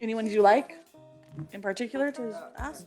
Anyone you like in particular to ask?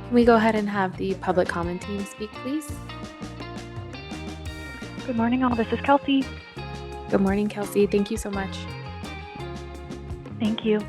Can we go ahead and have the public comment team speak, please? Good morning, all. This is Kelsey. Good morning, Kelsey. Thank you so much. Thank you.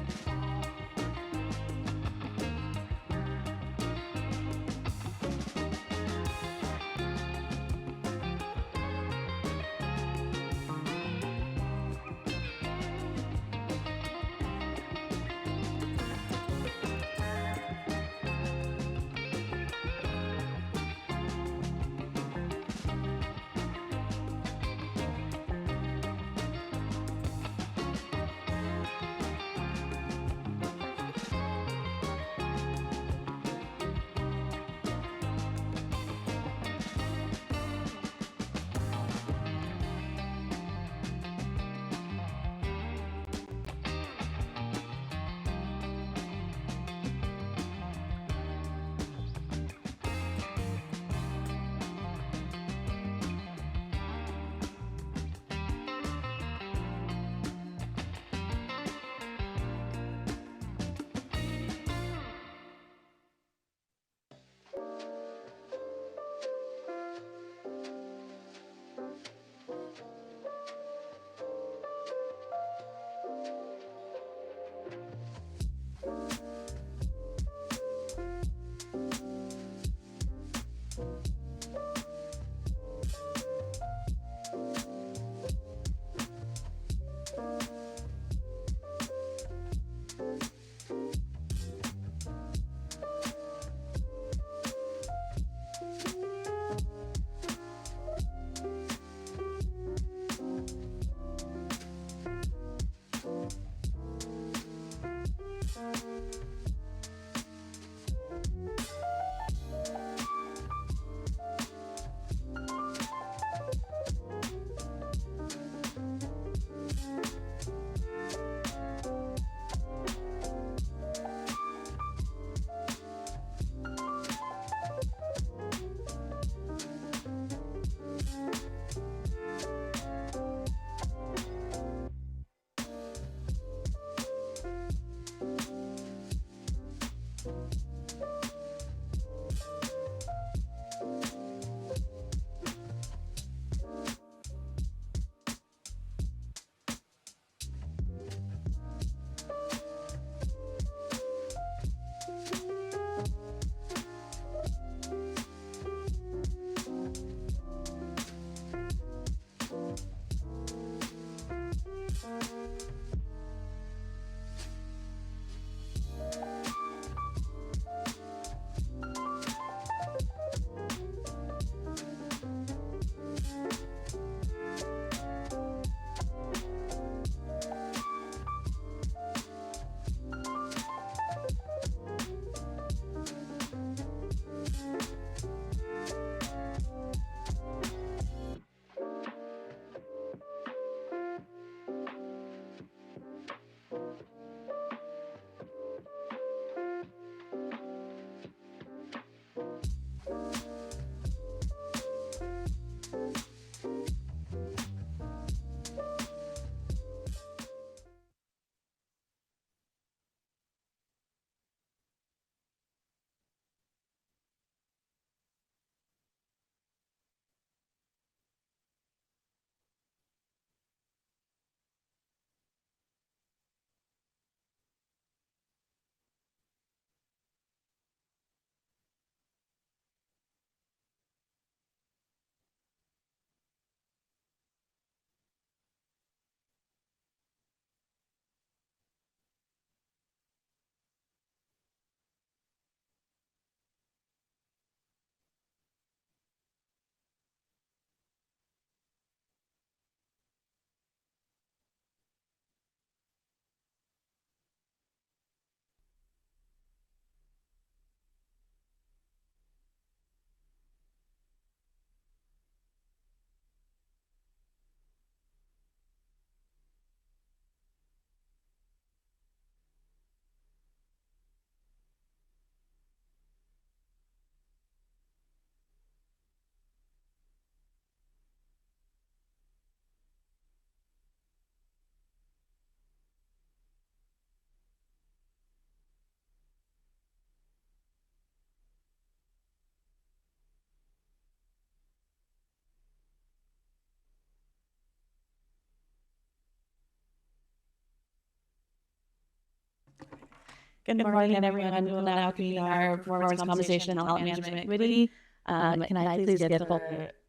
Good morning, everyone. We will now convene our Performance Compensation and Talent Management Committee. Can I please get the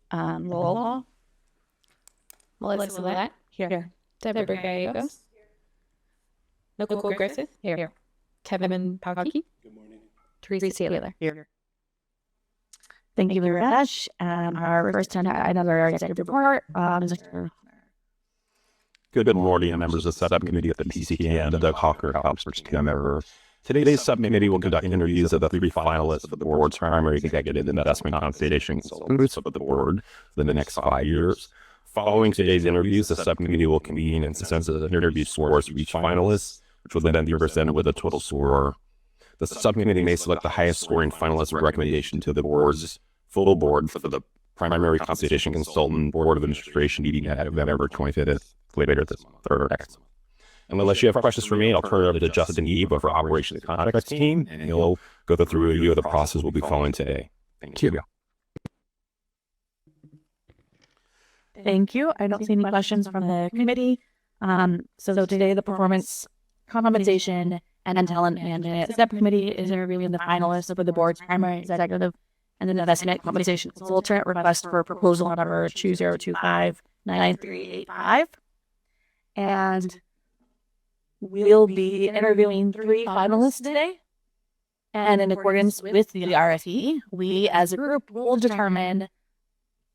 roll call? Melissa Willett? Here. Deborah Gallegos? Nicole Griffith? Here. Kevin Pauke? Good morning. Teresa Taylor? Here. Thank you very much. Our first item of our executive report, Mr. Good morning, members of the subcommittee at the PCK and Doug Hawker, House first team member. Today's subcommittee will conduct interviews of the 3 finalists for the board's primary executive investment compensation consultants of the board for the next 5 years. Following today's interviews, the subcommittee will convene and send the interview scores for each finalist, which will then be presented with a total score. The subcommittee may select the highest scoring finalist for recommendation to the board's full board for the primary compensation consultant board of administration meeting at November 25th, later this month or next month. Unless you have questions for me, I'll turn it over to Justin Ebe of our operations and contracts team, and he'll go through a review of the process we'll be following today. Thank you. Thank you. I don't see any questions from the committee. So today the performance compensation and talent management subcommittee is reviewing the finalists for the board's primary executive and the investment compensation consultant request for proposal number 2025-9385. And we'll be interviewing 3 finalists today. And in accordance with the RFE, we as a group will determine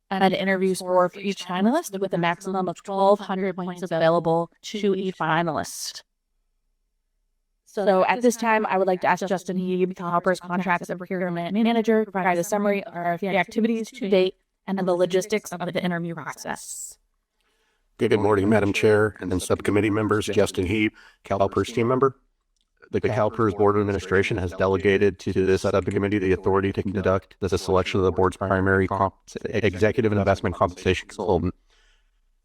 an interview score for each finalist with a maximum of 1,200 points available to each finalist. So at this time, I would like to ask Justin Ebe, CalPERS Contracts and Procurement Manager, to provide a summary of RFE activities to date and the logistics of the interview process. Good morning, Madam Chair and then subcommittee members. Justin Ebe, CalPERS team member. The CalPERS Board of Administration has delegated to this subcommittee the authority to conduct the selection of the board's primary executive and investment compensation consultant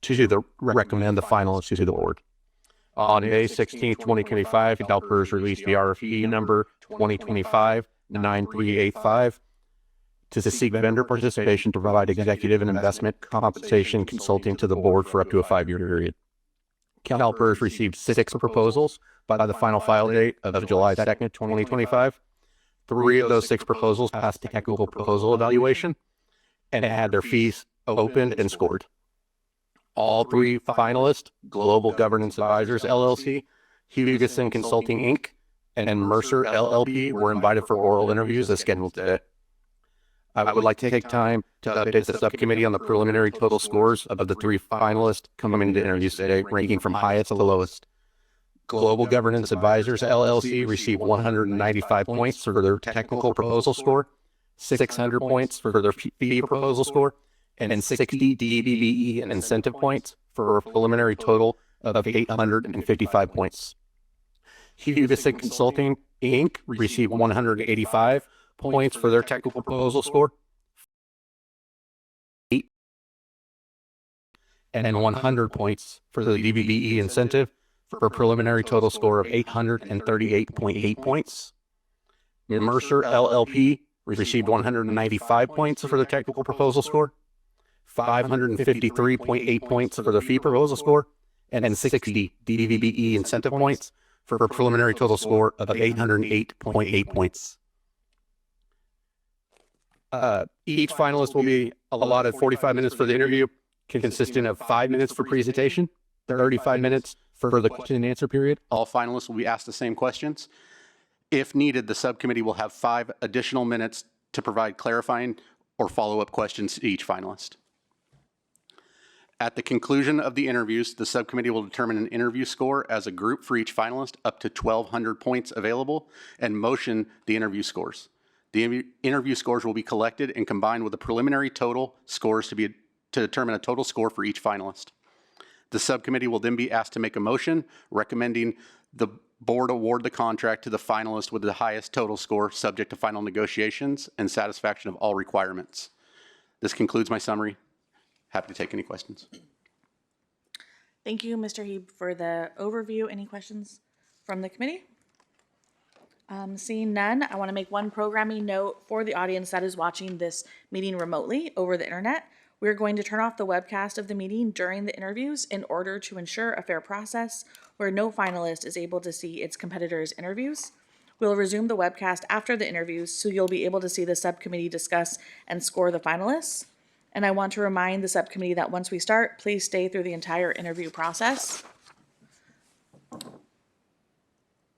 to recommend the finalists to the board. On May 16, 2025, CalPERS released the RFE number 2025-9385 to seek vendor participation to provide executive and investment compensation consulting to the board for up to a 5-year period. CalPERS received 6 proposals by the final file date of July 2nd, 2025. 3 of those 6 proposals passed technical proposal evaluation and had their fees opened and scored. All 3 finalists, Global Governance Advisors, LLC, Hugessen Consulting, Inc., and Mercer, LLP, were invited for oral interviews as scheduled today. I would like to take time to update the subcommittee on the preliminary total scores of the 3 finalists coming into interviews today, ranking from highest to lowest. Global Governance Advisors, LLC, received 195 points for their technical proposal score, 600 points for their fee proposal score, and 60 DBBE and incentive points for a preliminary total of 855 points. Hugessen Consulting, Inc. received 185 points for their technical proposal score, and 100 points for the DBBE incentive for a preliminary total score of 838.8 points. Mercer, LLP, received 195 points for the technical proposal score, 553.8 points for the fee proposal score, and 60 DBBE incentive points for a preliminary total score of 808.8 points. Each finalist will be allotted 45 minutes for the interview, consisting of 5 minutes for presentation, 35 minutes for the question and answer period. All finalists will be asked the same questions. If needed, the subcommittee will have 5 additional minutes to provide clarifying or follow-up questions to each finalist. At the conclusion of the interviews, the subcommittee will determine an interview score as a group for each finalist up to 1,200 points available and motion the interview scores. The interview scores will be collected and combined with the preliminary total scores to determine a total score for each finalist. The subcommittee will then be asked to make a motion recommending the board award the contract to the finalist with the highest total score, subject to final negotiations and satisfaction of all requirements. This concludes my summary. Happy to take any questions. Thank you, Mr. Hebe, for the overview. Any questions from the committee? Seeing none, I want to make one programming note for the audience that is watching this meeting remotely over the internet. We're going to turn off the webcast of the meeting during the interviews in order to ensure a fair process where no finalist is able to see its competitors' interviews. We'll resume the webcast after the interviews, so you'll be able to see the subcommittee discuss and score the finalists. And I want to remind the subcommittee that once we start, please stay through the entire interview process.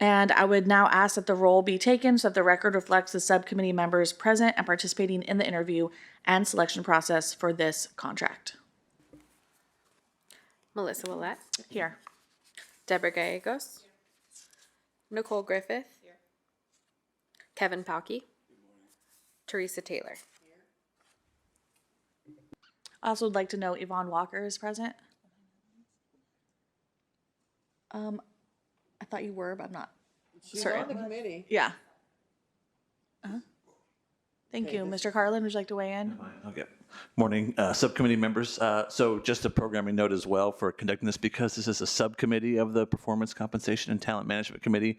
And I would now ask that the roll be taken so that the record reflects the subcommittee members present and participating in the interview and selection process for this contract. Melissa Willett, Here. Deborah Gallegos, Nicole Griffith, Kevin Palke, Teresa Taylor. I also would like to note Yvonne Walker is present. I thought you were, but I'm not certain. On the committee. Yeah. Thank you. Mr. Carlin, would you like to weigh in? Okay. Morning, subcommittee members. So just a programming note as well for conducting this, because this is a subcommittee of the Performance Compensation and Talent Management Committee.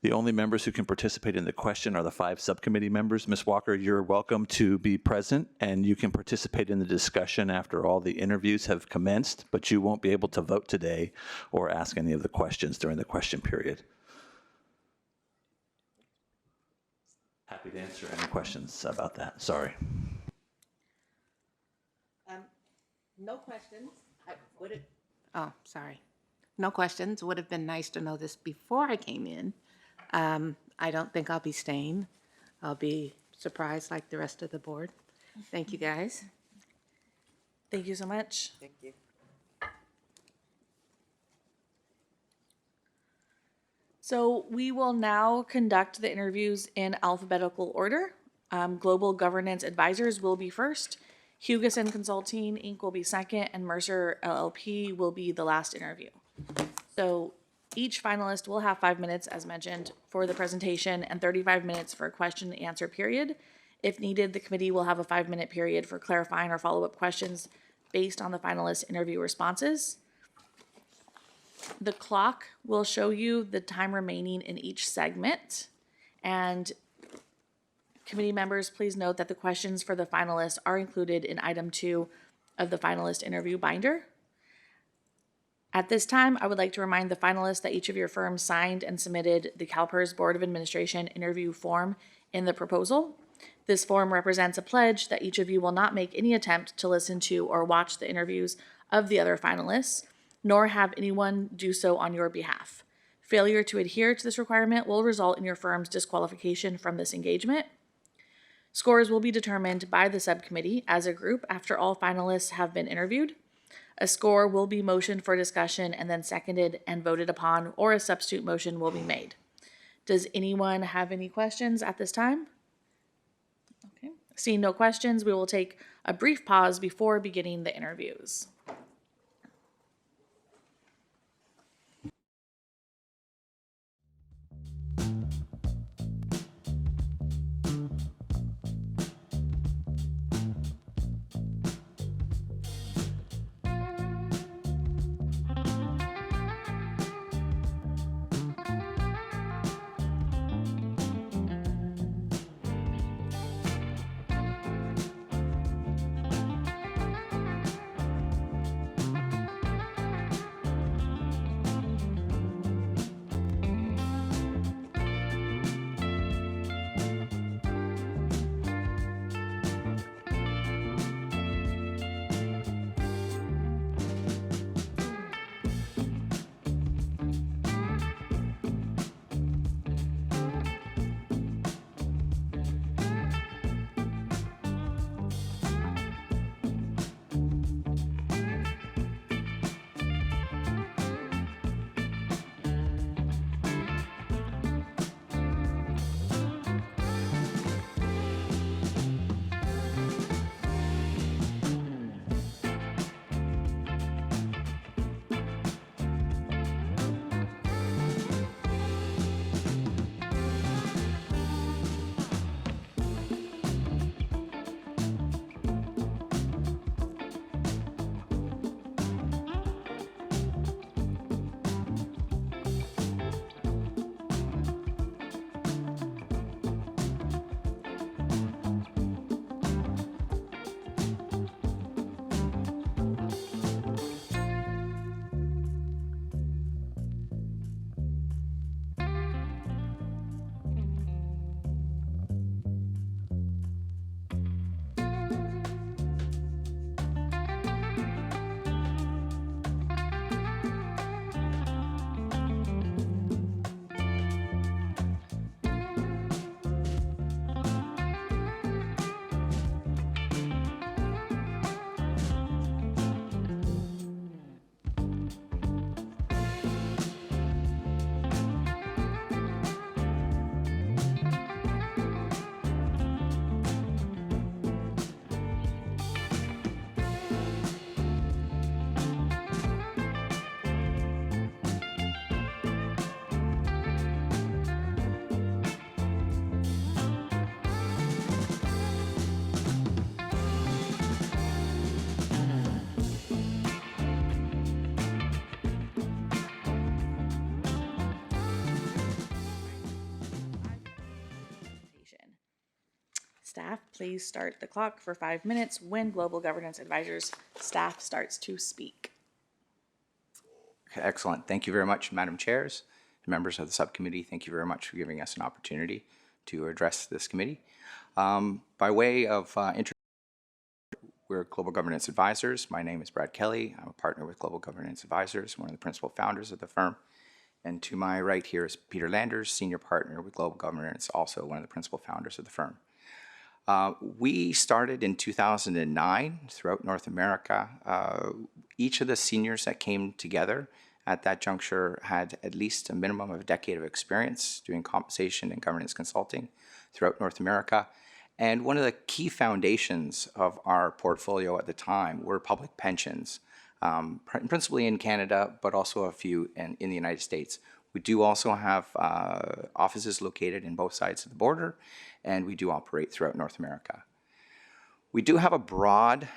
The only members who can participate in the question are the 5 subcommittee members. Ms. Walker, you're welcome to be present, and you can participate in the discussion after all the interviews have commenced, but you won't be able to vote today or ask any of the questions during the question period. Happy to answer any questions about that. Sorry. No questions. Oh, sorry. No questions. Would have been nice to know this before I came in. I don't think I'll be staying. I'll be surprised like the rest of the board. Thank you, guys. Thank you so much. Thank you. So we will now conduct the interviews in alphabetical order. Global Governance Advisors will be first. Hugessen Consulting, Inc. will be second, and Mercer LLP will be the last interview. So each finalist will have 5 minutes, as mentioned, for the presentation and 35 minutes for a question and answer period. If needed, the committee will have a 5-minute period for clarifying or follow-up questions based on the finalists' interview responses. The clock will show you the time remaining in each segment. And committee members, please note that the questions for the finalists are included in item 2 of the finalist interview binder. At this time, I would like to remind the finalists that each of your firms signed and submitted the CalPERS Board of Administration interview form in the proposal. This form represents a pledge that each of you will not make any attempt to listen to or watch the interviews of the other finalists, nor have anyone do so on your behalf. Failure to adhere to this requirement will result in your firm's disqualification from this engagement. Scores will be determined by the subcommittee as a group after all finalists have been interviewed. A score will be motioned for discussion and then seconded and voted upon, or a substitute motion will be made. Does anyone have any questions at this time? Okay. Seeing no questions, we will take a brief pause before beginning the interviews. Staff, please start the clock for 5 minutes when Global Governance Advisors staff starts to speak. Okay, excellent. Thank you very much, Madam Chairs, members of the subcommittee. Thank you very much for giving us an opportunity to address this committee. By way of we're Global Governance Advisors. My name is Brad Kelly. I'm a partner with Global Governance Advisors, one of the principal founders of the firm. And to my right here is Peter Landers, senior partner with Global Governance, also one of the principal founders of the firm. We started in 2009 throughout North America. Each of the seniors that came together at that juncture had at least a minimum of a decade of experience doing compensation and governance consulting throughout North America. And one of the key foundations of our portfolio at the time were public pensions, principally in Canada, but also a few in the United States. We do also have offices located in both sides of the border, and we do operate throughout North America. We do have a broad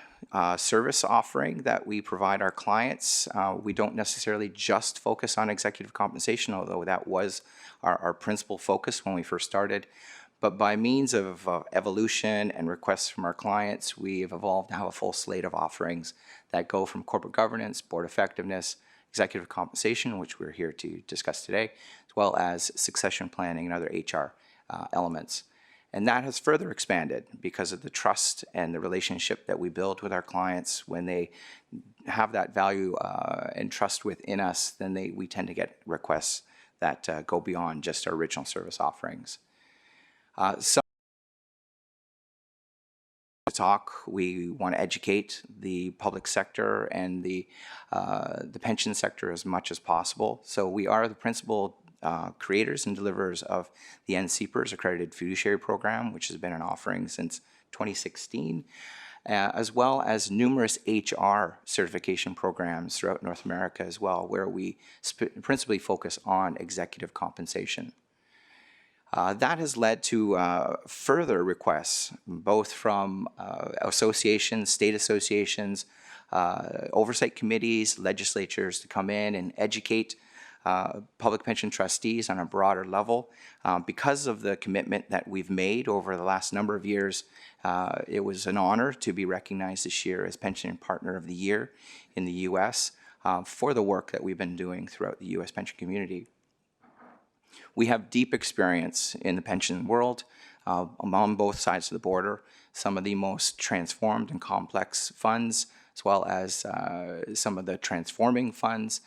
service offering that we provide our clients. We don't necessarily just focus on executive compensation, although that was our principal focus when we first started. But by means of evolution and requests from our clients, we have evolved to have a full slate of offerings that go from corporate governance, board effectiveness, executive compensation, which we're here to discuss today, as well as succession planning and other HR elements. And that has further expanded because of the trust and the relationship that we build with our clients. When they have that value and trust within us, then we tend to get requests that go beyond just our original service offerings. We want to educate the public sector and the pension sector as much as possible. So we are the principal creators and deliverers of the NCPERS Accredited Fiduciary Program, which has been an offering since 2016, as well as numerous HR certification programs throughout North America as well, where we principally focus on executive compensation. That has led to further requests, both from associations, state associations, oversight committees, legislatures to come in and educate public pension trustees on a broader level. Because of the commitment that we've made over the last number of years, it was an honor to be recognized this year as Pension Partner of the Year in the U.S. For the work that we've been doing throughout the U.S. pension community. We have deep experience in the pension world on both sides of the border, some of the most transformed and complex funds, as well as some of the transforming funds.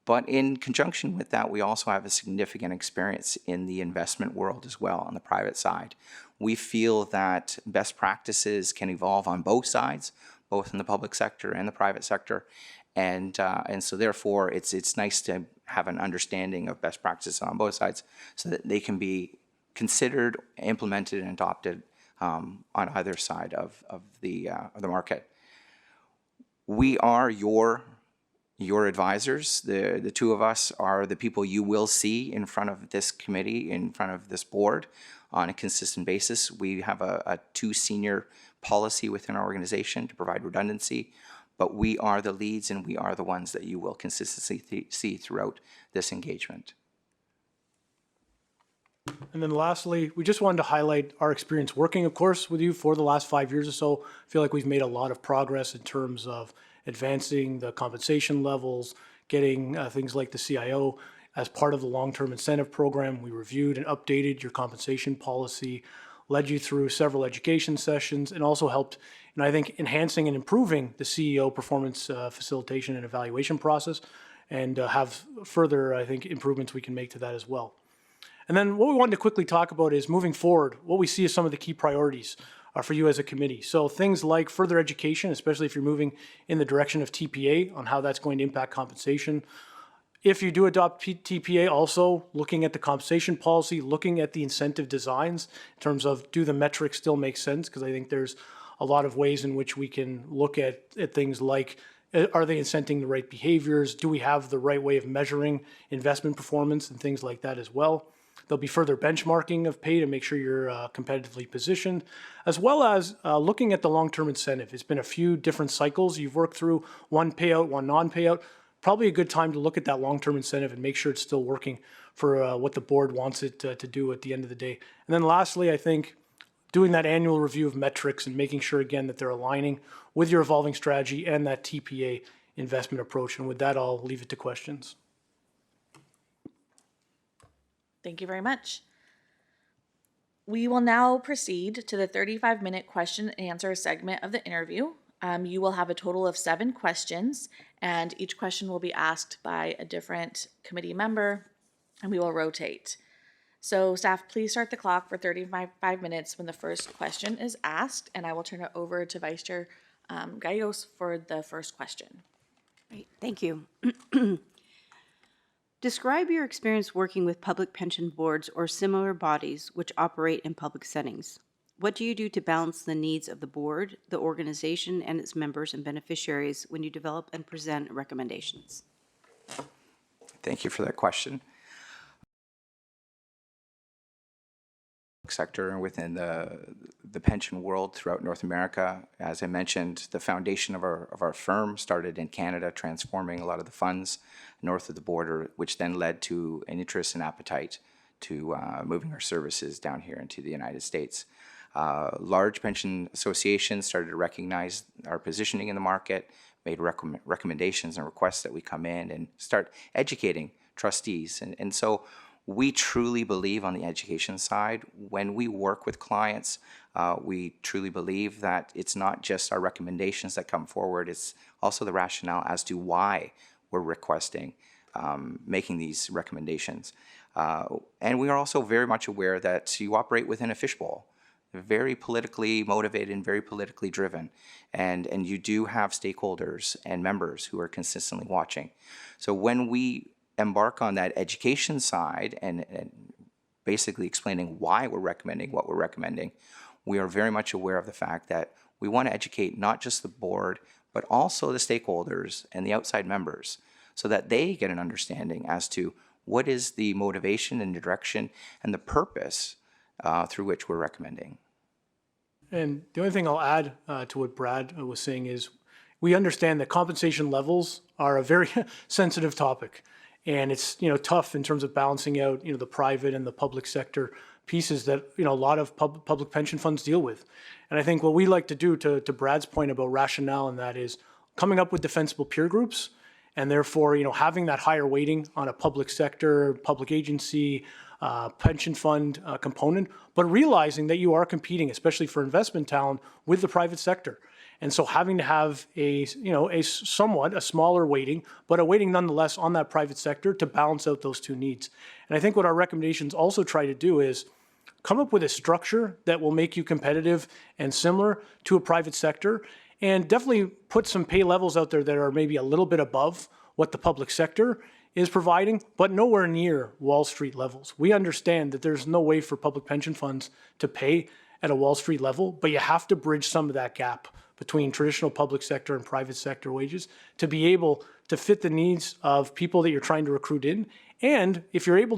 But in conjunction with that, we also have a significant experience in the investment world as well on the private side. We feel that best practices can evolve on both sides, both in the public sector and the private sector. And so therefore, it's nice to have an understanding of best practices on both sides so that they can be considered, implemented, and adopted on either side of the market. We are your advisors. The two of us are the people you will see in front of this committee, in front of this board on a consistent basis. We have a two senior policy within our organization to provide redundancy. But we are the leads and we are the ones that you will consistently see throughout this engagement. And then lastly, we just wanted to highlight our experience working, of course, with you for the last 5 years or so. I feel like we've made a lot of progress in terms of advancing the compensation levels, getting things like the CIO as part of the long-term incentive program. We reviewed and updated your compensation policy, led you through several education sessions, and also helped, I think, enhancing and improving the CEO performance facilitation and evaluation process, and have further, I think, improvements we can make to that as well. And then what we wanted to quickly talk about is moving forward, what we see as some of the key priorities for you as a committee. So things like further education, especially if you're moving in the direction of TPA, on how that's going to impact compensation. If you do adopt TPA, also looking at the compensation policy, looking at the incentive designs in terms of, do the metrics still make sense? Because I think there's a lot of ways in which we can look at things like, are they incenting the right behaviors? Do we have the right way of measuring investment performance and things like that as well? There'll be further benchmarking of pay to make sure you're competitively positioned, as well as looking at the long-term incentive. It's been a few different cycles. You've worked through one payout, one non-payout. Probably a good time to look at that long-term incentive and make sure it's still working for what the board wants it to do at the end of the day. And then lastly, I think doing that annual review of metrics and making sure, again, that they're aligning with your evolving strategy and that TPA investment approach. And with that, I'll leave it to questions. Thank you very much. We will now proceed to the 35-minute question and answer segment of the interview. You will have a total of 7 questions, and each question will be asked by a different committee member, and we will rotate. So staff, please start the clock for 35 minutes when the first question is asked, and I will turn it over to Vice Chair Gallegos for the first question. Great, thank you. Describe your experience working with public pension boards or similar bodies which operate in public settings. What do you do to balance the needs of the board, the organization, and its members and beneficiaries when you develop and present recommendations? Thank you for that question. Sector and within the pension world throughout North America. As I mentioned, the foundation of our firm started in Canada, transforming a lot of the funds north of the border, which then led to an interest and appetite to moving our services down here into the United States. Large pension associations started to recognize our positioning in the market, made recommendations and requests that we come in and start educating trustees. And so we truly believe on the education side, when we work with clients, we truly believe that it's not just our recommendations that come forward, it's also the rationale as to why we're requesting, making these recommendations. And we are also very much aware that you operate within a fishbowl, very politically motivated and very politically driven. And you do have stakeholders and members who are consistently watching. So when we embark on that education side and basically explaining why we're recommending what we're recommending, we are very much aware of the fact that we want to educate not just the board, but also the stakeholders and the outside members so that they get an understanding as to what is the motivation and the direction and the purpose through which we're recommending. And the only thing I'll add to what Brad was saying is we understand that compensation levels are a very sensitive topic. And it's, tough in terms of balancing out, the private and the public sector pieces that, a lot of public pension funds deal with. And I think what we like to do, to Brad's point about rationale, and that is coming up with defensible peer groups, and therefore, having that higher weighting on a public sector, public agency, pension fund component, but realizing that you are competing, especially for investment talent, with the private sector. And so having to have a somewhat smaller weighting, but a weighting nonetheless on that private sector to balance out those two needs. And I think what our recommendations also try to do is come up with a structure that will make you competitive and similar to a private sector, and definitely put some pay levels out there that are maybe a little bit above what the public sector is providing, but nowhere near Wall Street levels. We understand that there's no way for public pension funds to pay at a Wall Street level, but you have to bridge some of that gap between traditional public sector and private sector wages to be able to fit the needs of people that you're trying to recruit in. And if you're able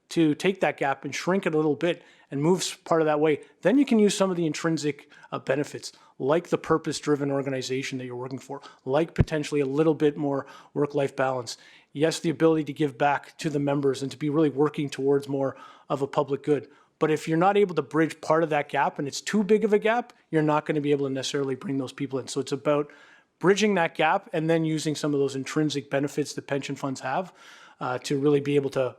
to take that gap and shrink it a little bit and move part of that way, then you can use some of the intrinsic benefits, like the purpose-driven organization that you're working for, like potentially a little bit more work-life balance. Yes, the ability to give back to the members and to be really working towards more of a public good. But if you're not able to bridge part of that gap and it's too big of a gap, you're not going to be able to necessarily bring those people in. So it's about bridging that gap and then using some of those intrinsic benefits that pension funds have to really be able to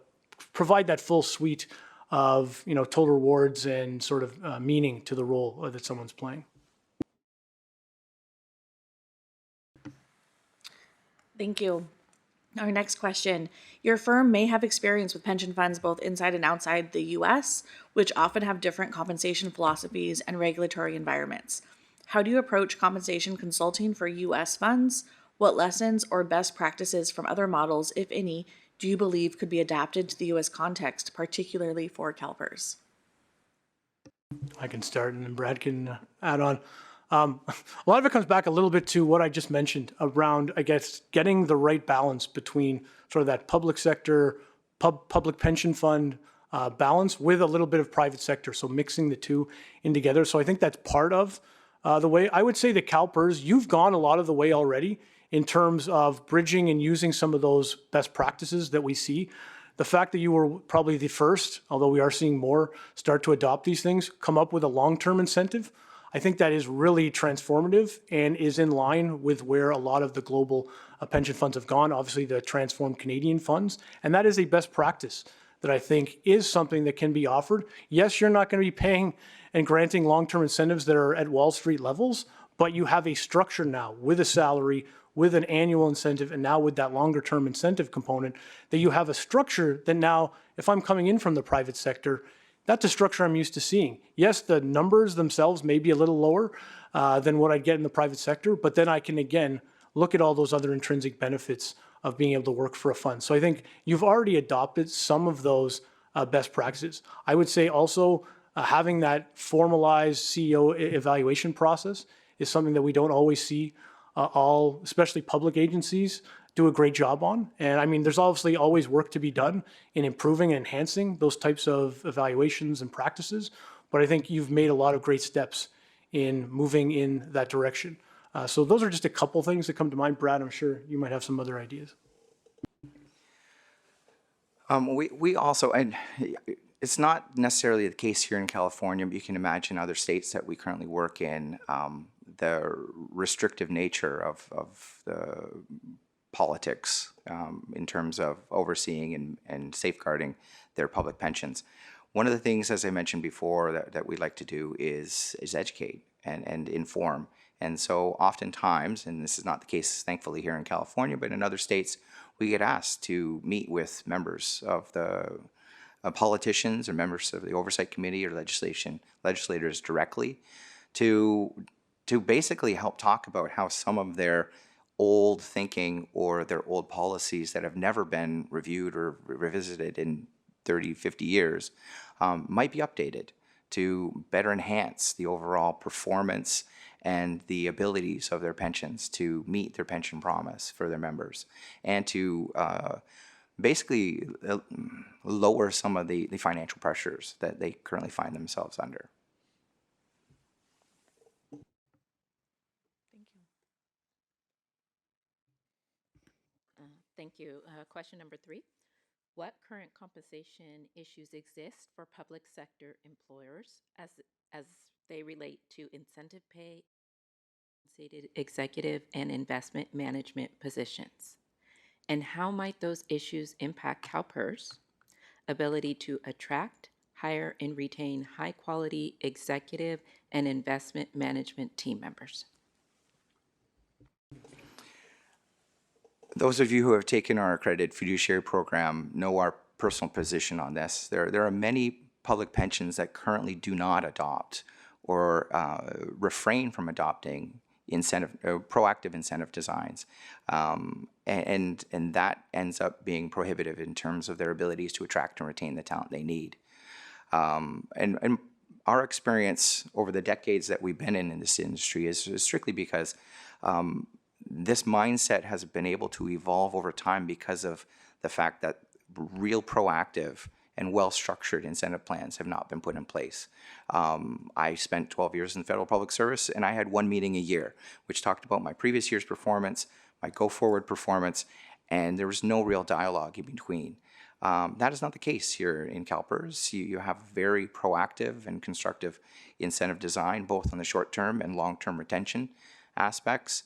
provide that full suite of total rewards and sort of meaning to the role that someone's playing. Thank you. Our next question. Your firm may have experience with pension funds both inside and outside the U.S., which often have different compensation philosophies and regulatory environments. How do you approach compensation consulting for U.S. funds? What lessons or best practices from other models, if any, do you believe could be adapted to the U.S. context, particularly for CalPERS? I can start and then Brad can add on. A lot of it comes back a little bit to what I just mentioned around, I guess, getting the right balance between sort of that public sector, public pension fund balance with a little bit of private sector. So mixing the two in together. So I think that's part of the way. I would say that CalPERS, you've gone a lot of the way already in terms of bridging and using some of those best practices that we see. the fact that you were probably the first, although we are seeing more start to adopt these things, come up with a long-term incentive, I think that is really transformative and is in line with where a lot of the global pension funds have gone, obviously the transformed Canadian funds. And that is a best practice that I think is something that can be offered. Yes, you're not going to be paying and granting long-term incentives that are at Wall Street levels, but you have a structure now with a salary, with an annual incentive, and now with that longer-term incentive component, that you have a structure that now, if I'm coming in from the private sector, that's a structure I'm used to seeing. Yes, the numbers themselves may be a little lower than what I'd get in the private sector, but then I can, again, look at all those other intrinsic benefits of being able to work for a fund. So I think you've already adopted some of those best practices. I would say also having that formalized CEO evaluation process is something that we don't always see all, especially public agencies, do a great job on. And I mean, there's obviously always work to be done in improving and enhancing those types of evaluations and practices. But I think you've made a lot of great steps in moving in that direction. So those are just a couple things that come to mind. Brad, I'm sure you might have some other ideas. We also, and it's not necessarily the case here in California, but you can imagine other states that we currently work in, the restrictive nature of the politics in terms of overseeing and safeguarding their public pensions. One of the things, as I mentioned before, that we like to do is educate and inform. And so oftentimes, and this is not the case thankfully here in California, but in other states, we get asked to meet with members of the politicians or members of the Oversight Committee or legislators directly to basically help talk about how some of their old thinking or their old policies that have never been reviewed or revisited in 30, 50 years might be updated to better enhance the overall performance and the abilities of their pensions to meet their pension promise for their members and to basically lower some of the financial pressures that they currently find themselves under. Thank you. Question number 3. What current compensation issues exist for public sector employers as they relate to incentive pay, executive, and investment management positions? And how might those issues impact CalPERS' ability to attract, hire, and retain high-quality executive and investment management team members? Those of you who have taken our accredited fiduciary program know our personal position on this. There are many public pensions that currently do not adopt or refrain from adopting proactive incentive designs, and that ends up being prohibitive in terms of their abilities to attract and retain the talent they need. And our experience over the decades that we've been in this industry is strictly because this mindset has been able to evolve over time because of the fact that real proactive and well-structured incentive plans have not been put in place. I spent 12 years in federal public service, and I had one meeting a year, which talked about my previous year's performance, my go-forward performance, and there was no real dialogue in between. That is not the case here in CalPERS. You have very proactive and constructive incentive design, both on the short-term and long-term retention aspects.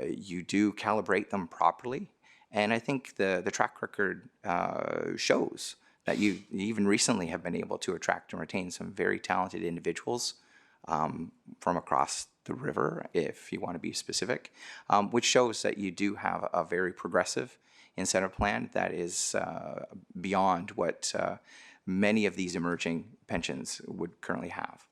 You do calibrate them properly, and I think the track record shows that you even recently have been able to attract and retain some very talented individuals from across the river, if you want to be specific, which shows that you do have a very progressive incentive plan that is beyond what many of these emerging pensions would currently have.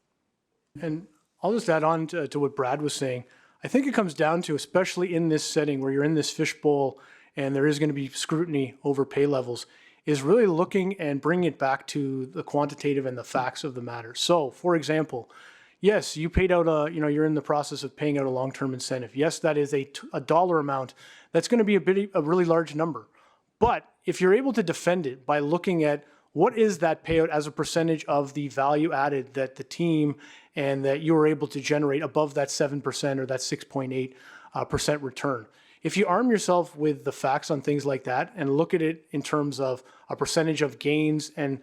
And I'll just add on to what Brad was saying. I think it comes down to, especially in this setting where you're in this fishbowl and there is going to be scrutiny over pay levels, is really looking and bringing it back to the quantitative and the facts of the matter. So, for example, yes, you paid out you're in the process of paying out a long-term incentive. Yes, that is a dollar amount. That's going to be a really large number. But if you're able to defend it by looking at what is that payout as a percentage of the value added that the team and that you were able to generate above that 7% or that 6.8% return. if you arm yourself with the facts on things like that and look at it in terms of a percentage of gains and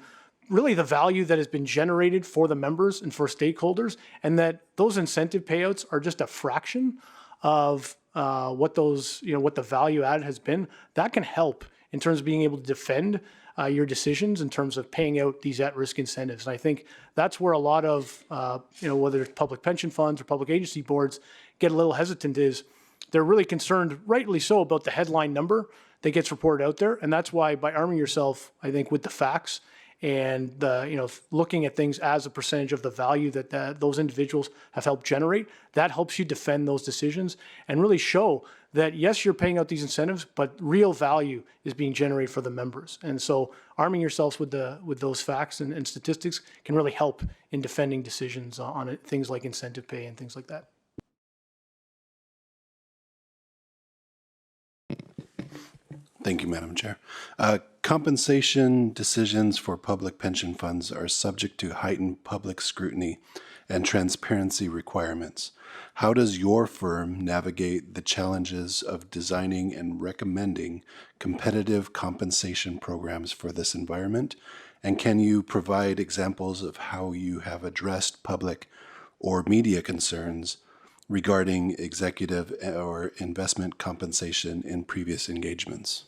really the value that has been generated for the members and for stakeholders, and that those incentive payouts are just a fraction of what those, what the value add has been, that can help in terms of being able to defend your decisions in terms of paying out these at-risk incentives. And I think that's where a lot of, whether it's public pension funds or public agency boards get a little hesitant, is they're really concerned, rightly so, about the headline number that gets reported out there. And that's why, by arming yourself, I think, with the facts and looking at things as a percentage of the value that those individuals have helped generate, that helps you defend those decisions and really show that, yes, you're paying out these incentives, but real value is being generated for the members. And so arming yourselves with those facts and statistics can really help in defending decisions on things like incentive pay and things like that. Thank you, Madam Chair. Compensation decisions for public pension funds are subject to heightened public scrutiny and transparency requirements. How does your firm navigate the challenges of designing and recommending competitive compensation programs for this environment? And can you provide examples of how you have addressed public or media concerns regarding executive or investment compensation in previous engagements?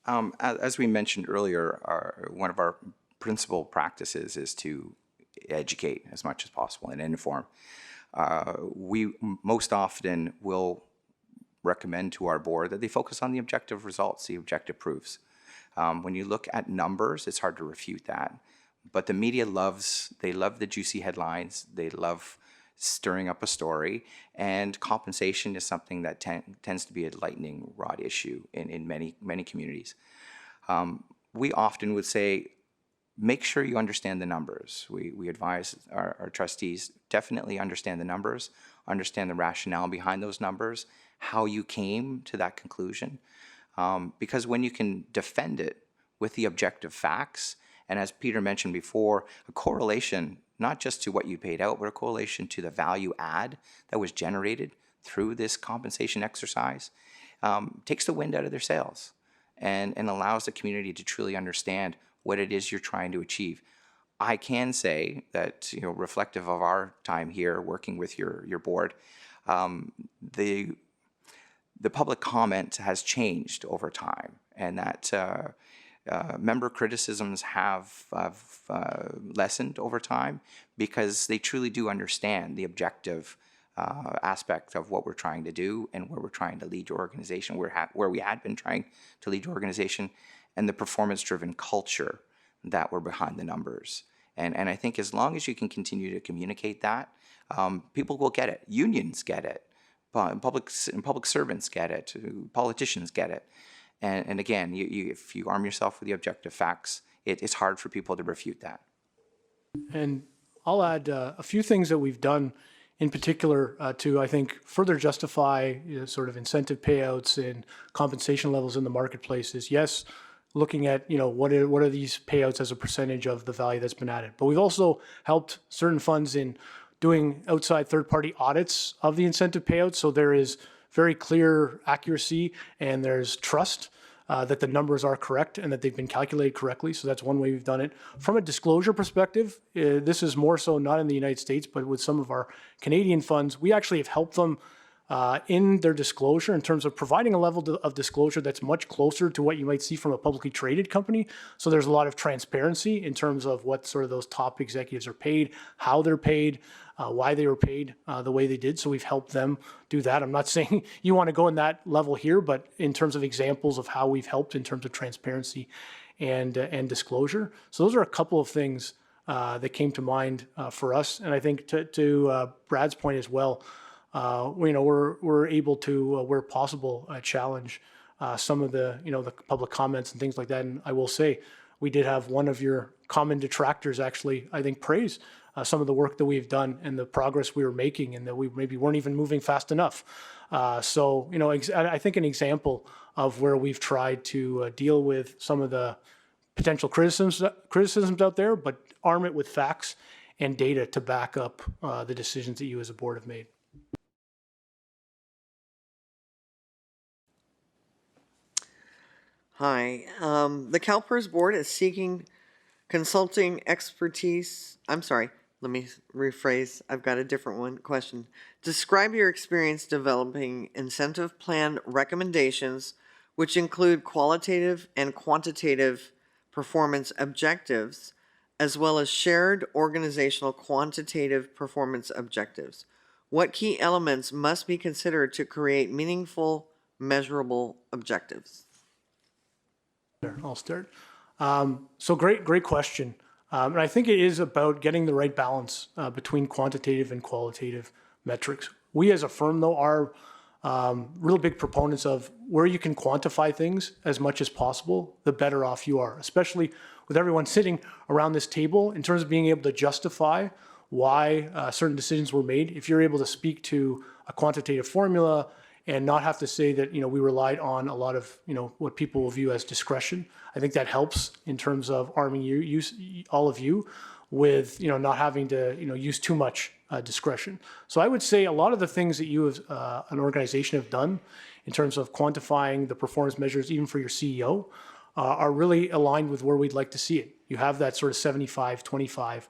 As we mentioned earlier, one of our principal practices is to educate as much as possible and inform. We most often will recommend to our board that they focus on the objective results, the objective proofs. When you look at numbers, it's hard to refute that. But the media they love the juicy headlines, they love stirring up a story, and compensation is something that tends to be a lightning rod issue in many communities. We often would say, make sure you understand the numbers. We advise our trustees, definitely understand the numbers, understand the rationale behind those numbers, how you came to that conclusion. Because when you can defend it with the objective facts, and as Peter mentioned before, a correlation not just to what you paid out, but a correlation to the value add that was generated through this compensation exercise, takes the wind out of their sails and allows the community to truly understand what it is you're trying to achieve. I can say that, reflective of our time here working with your board, the public comment has changed over time, and that member criticisms have lessened over time because they truly do understand the objective aspect of what we're trying to do and where we're trying to lead your organization, where we had been trying to lead your organization, and the performance-driven culture that were behind the numbers. And I think as long as you can continue to communicate that, people will get it. Unions get it. Public servants get it. Politicians get it. And again, if you arm yourself with the objective facts, it's hard for people to refute that. And I'll add a few things that we've done in particular to, I think, further justify sort of incentive payouts and compensation levels in the marketplace is, yes, looking at, what are these payouts as a percentage of the value that's been added. But we've also helped certain funds in doing outside third-party audits of the incentive payouts. So there is very clear accuracy and there's trust that the numbers are correct and that they've been calculated correctly. So that's one way we've done it. From a disclosure perspective, this is more so not in the United States, but with some of our Canadian funds, we actually have helped them in their disclosure in terms of providing a level of disclosure that's much closer to what you might see from a publicly traded company. So there's a lot of transparency in terms of what sort of those top executives are paid, how they're paid, why they were paid the way they did. So we've helped them do that. I'm not saying you want to go in that level here, but in terms of examples of how we've helped in terms of transparency and disclosure. So those are a couple of things that came to mind for us. And I think to Brad's point as well, we're able to, where possible, challenge some of the, the public comments and things like that. And I will say, we did have one of your common detractors actually, I think, praise some of the work that we've done and the progress we were making, and that we maybe weren't even moving fast enough. So, I think an example of where we've tried to deal with some of the potential criticisms out there, but arm it with facts and data to back up the decisions that you as a board have made. Hi. The CalPERS board is seeking consulting expertise. I'm sorry, let me rephrase. I've got a different question. Describe your experience developing incentive plan recommendations, which include qualitative and quantitative performance objectives, as well as shared organizational quantitative performance objectives. What key elements must be considered to create meaningful, measurable objectives? I'll start. So great question. And I think it is about getting the right balance between quantitative and qualitative metrics. We as a firm, though, are real big proponents of where you can quantify things as much as possible, the better off you are, especially with everyone sitting around this table in terms of being able to justify why certain decisions were made. If you're able to speak to a quantitative formula and not have to say that, we relied on a lot of, what people will view as discretion, I think that helps in terms of arming all of you with, not having to, use too much discretion. So I would say a lot of the things that you as an organization have done in terms of quantifying the performance measures, even for your CEO, are really aligned with where we'd like to see it. You have that sort of 75-25%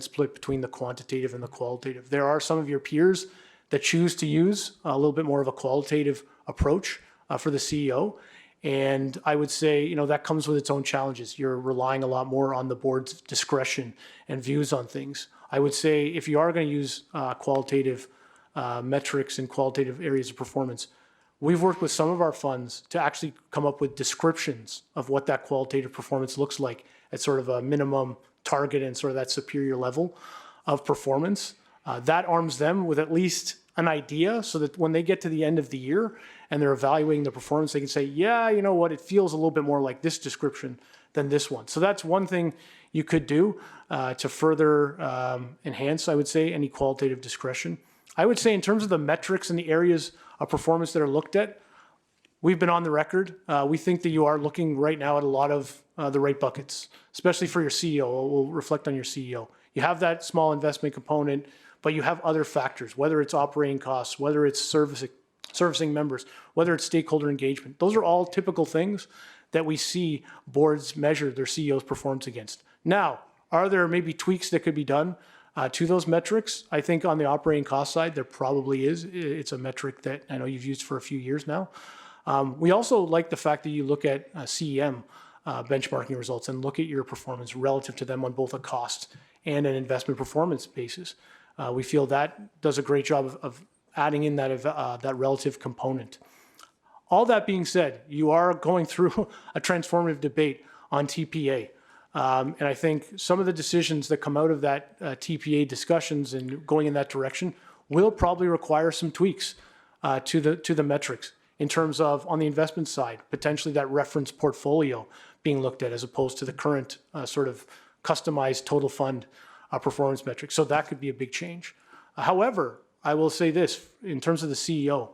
split between the quantitative and the qualitative. There are some of your peers that choose to use a little bit more of a qualitative approach for the CEO. And I would say, that comes with its own challenges. You're relying a lot more on the board's discretion and views on things. I would say if you are going to use qualitative metrics and qualitative areas of performance, we've worked with some of our funds to actually come up with descriptions of what that qualitative performance looks like at sort of a minimum target and sort of that superior level of performance. That arms them with at least an idea so that when they get to the end of the year and they're evaluating the performance, they can say, yeah, you know what, it feels a little bit more like this description than this one. So that's one thing you could do to further enhance, I would say, any qualitative discretion. I would say in terms of the metrics and the areas of performance that are looked at, we've been on the record. We think that you are looking right now at a lot of the right buckets, especially for your CEO. We'll reflect on your CEO. You have that small investment component, but you have other factors, whether it's operating costs, whether it's servicing members, whether it's stakeholder engagement. Those are all typical things that we see boards measure their CEO's performance against. Now, are there maybe tweaks that could be done to those metrics? I think on the operating cost side, there probably is. It's a metric that I know you've used for a few years now. We also like the fact that you look at CEM benchmarking results and look at your performance relative to them on both a cost and an investment performance basis. We feel that does a great job of adding in that relative component. All that being said, you are going through a transformative debate on TPA. And I think some of the decisions that come out of that TPA discussions and going in that direction will probably require some tweaks to the metrics in terms of, on the investment side, potentially that reference portfolio being looked at as opposed to the current sort of customized total fund performance metrics. So that could be a big change. However, I will say this, in terms of the CEO,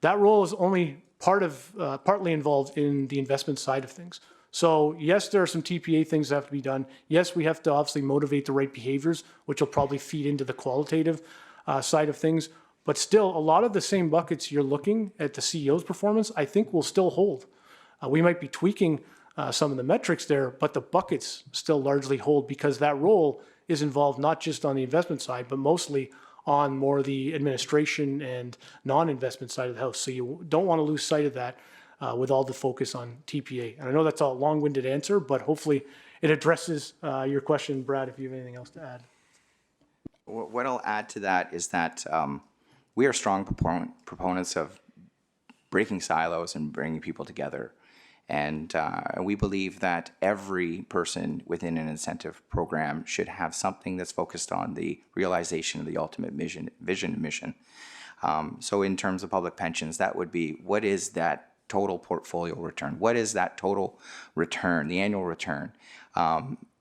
that role is only partly involved in the investment side of things. So yes, there are some TPA things that have to be done. Yes, we have to obviously motivate the right behaviors, which will probably feed into the qualitative side of things. But still, a lot of the same buckets you're looking at the CEO's performance, I think will still hold. We might be tweaking some of the metrics there, but the buckets still largely hold because that role is involved not just on the investment side, but mostly on more the administration and non-investment side of the house. So you don't want to lose sight of that with all the focus on TPA. And I know that's a long-winded answer, but hopefully it addresses your question, Brad, if you have anything else to add. What I'll add to that is that we are strong proponents of breaking silos and bringing people together. And we believe that every person within an incentive program should have something that's focused on the realization of the ultimate vision and mission. So in terms of public pensions, that would be, what is that total portfolio return? What is that total return, the annual return?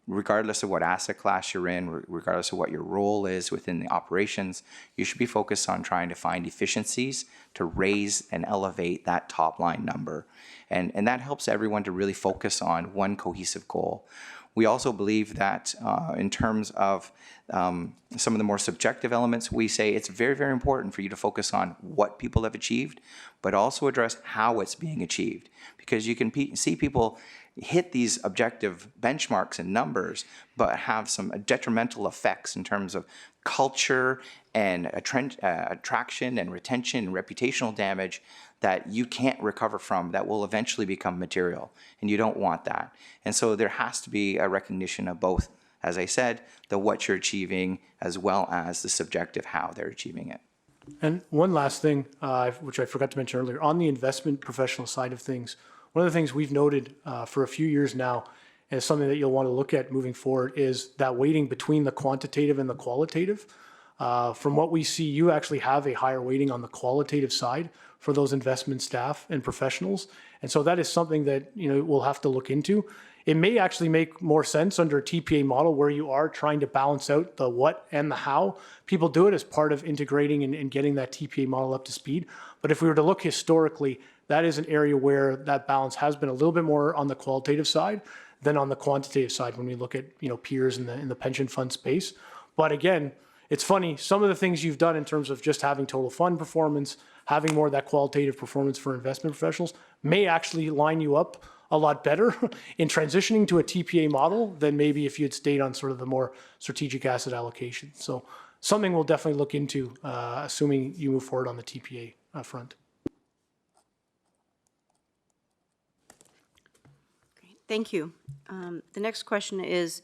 Regardless of what asset class you're in, regardless of what your role is within the operations, you should be focused on trying to find efficiencies to raise and elevate that top line number. And that helps everyone to really focus on one cohesive goal. We also believe that in terms of some of the more subjective elements, we say it's very, very important for you to focus on what people have achieved, but also address how it's being achieved. Because you can see people hit these objective benchmarks and numbers, but have some detrimental effects in terms of culture and attraction and retention and reputational damage that you can't recover from, that will eventually become material, and you don't want that. And so there has to be a recognition of both, as I said, the what you're achieving as well as the subjective how they're achieving it. And one last thing, which I forgot to mention earlier, on the investment professional side of things, one of the things we've noted for a few years now, and something that you'll want to look at moving forward, is that weighting between the quantitative and the qualitative. From what we see, you actually have a higher weighting on the qualitative side for those investment staff and professionals. And so that is something that, you know, we'll have to look into. It may actually make more sense under a TPA model where you are trying to balance out the what and the how. People do it as part of integrating and getting that TPA model up to speed. But if we were to look historically, that is an area where that balance has been a little bit more on the qualitative side than on the quantitative side when we look at, you know, peers in the pension fund space. But again, it's funny, some of the things you've done in terms of just having total fund performance, having more of that qualitative performance for investment professionals may actually line you up a lot better in transitioning to a TPA model than maybe if you had stayed on sort of the more strategic asset allocation. So something we'll definitely look into, assuming you move forward on the TPA front. Great, thank you. The next question is,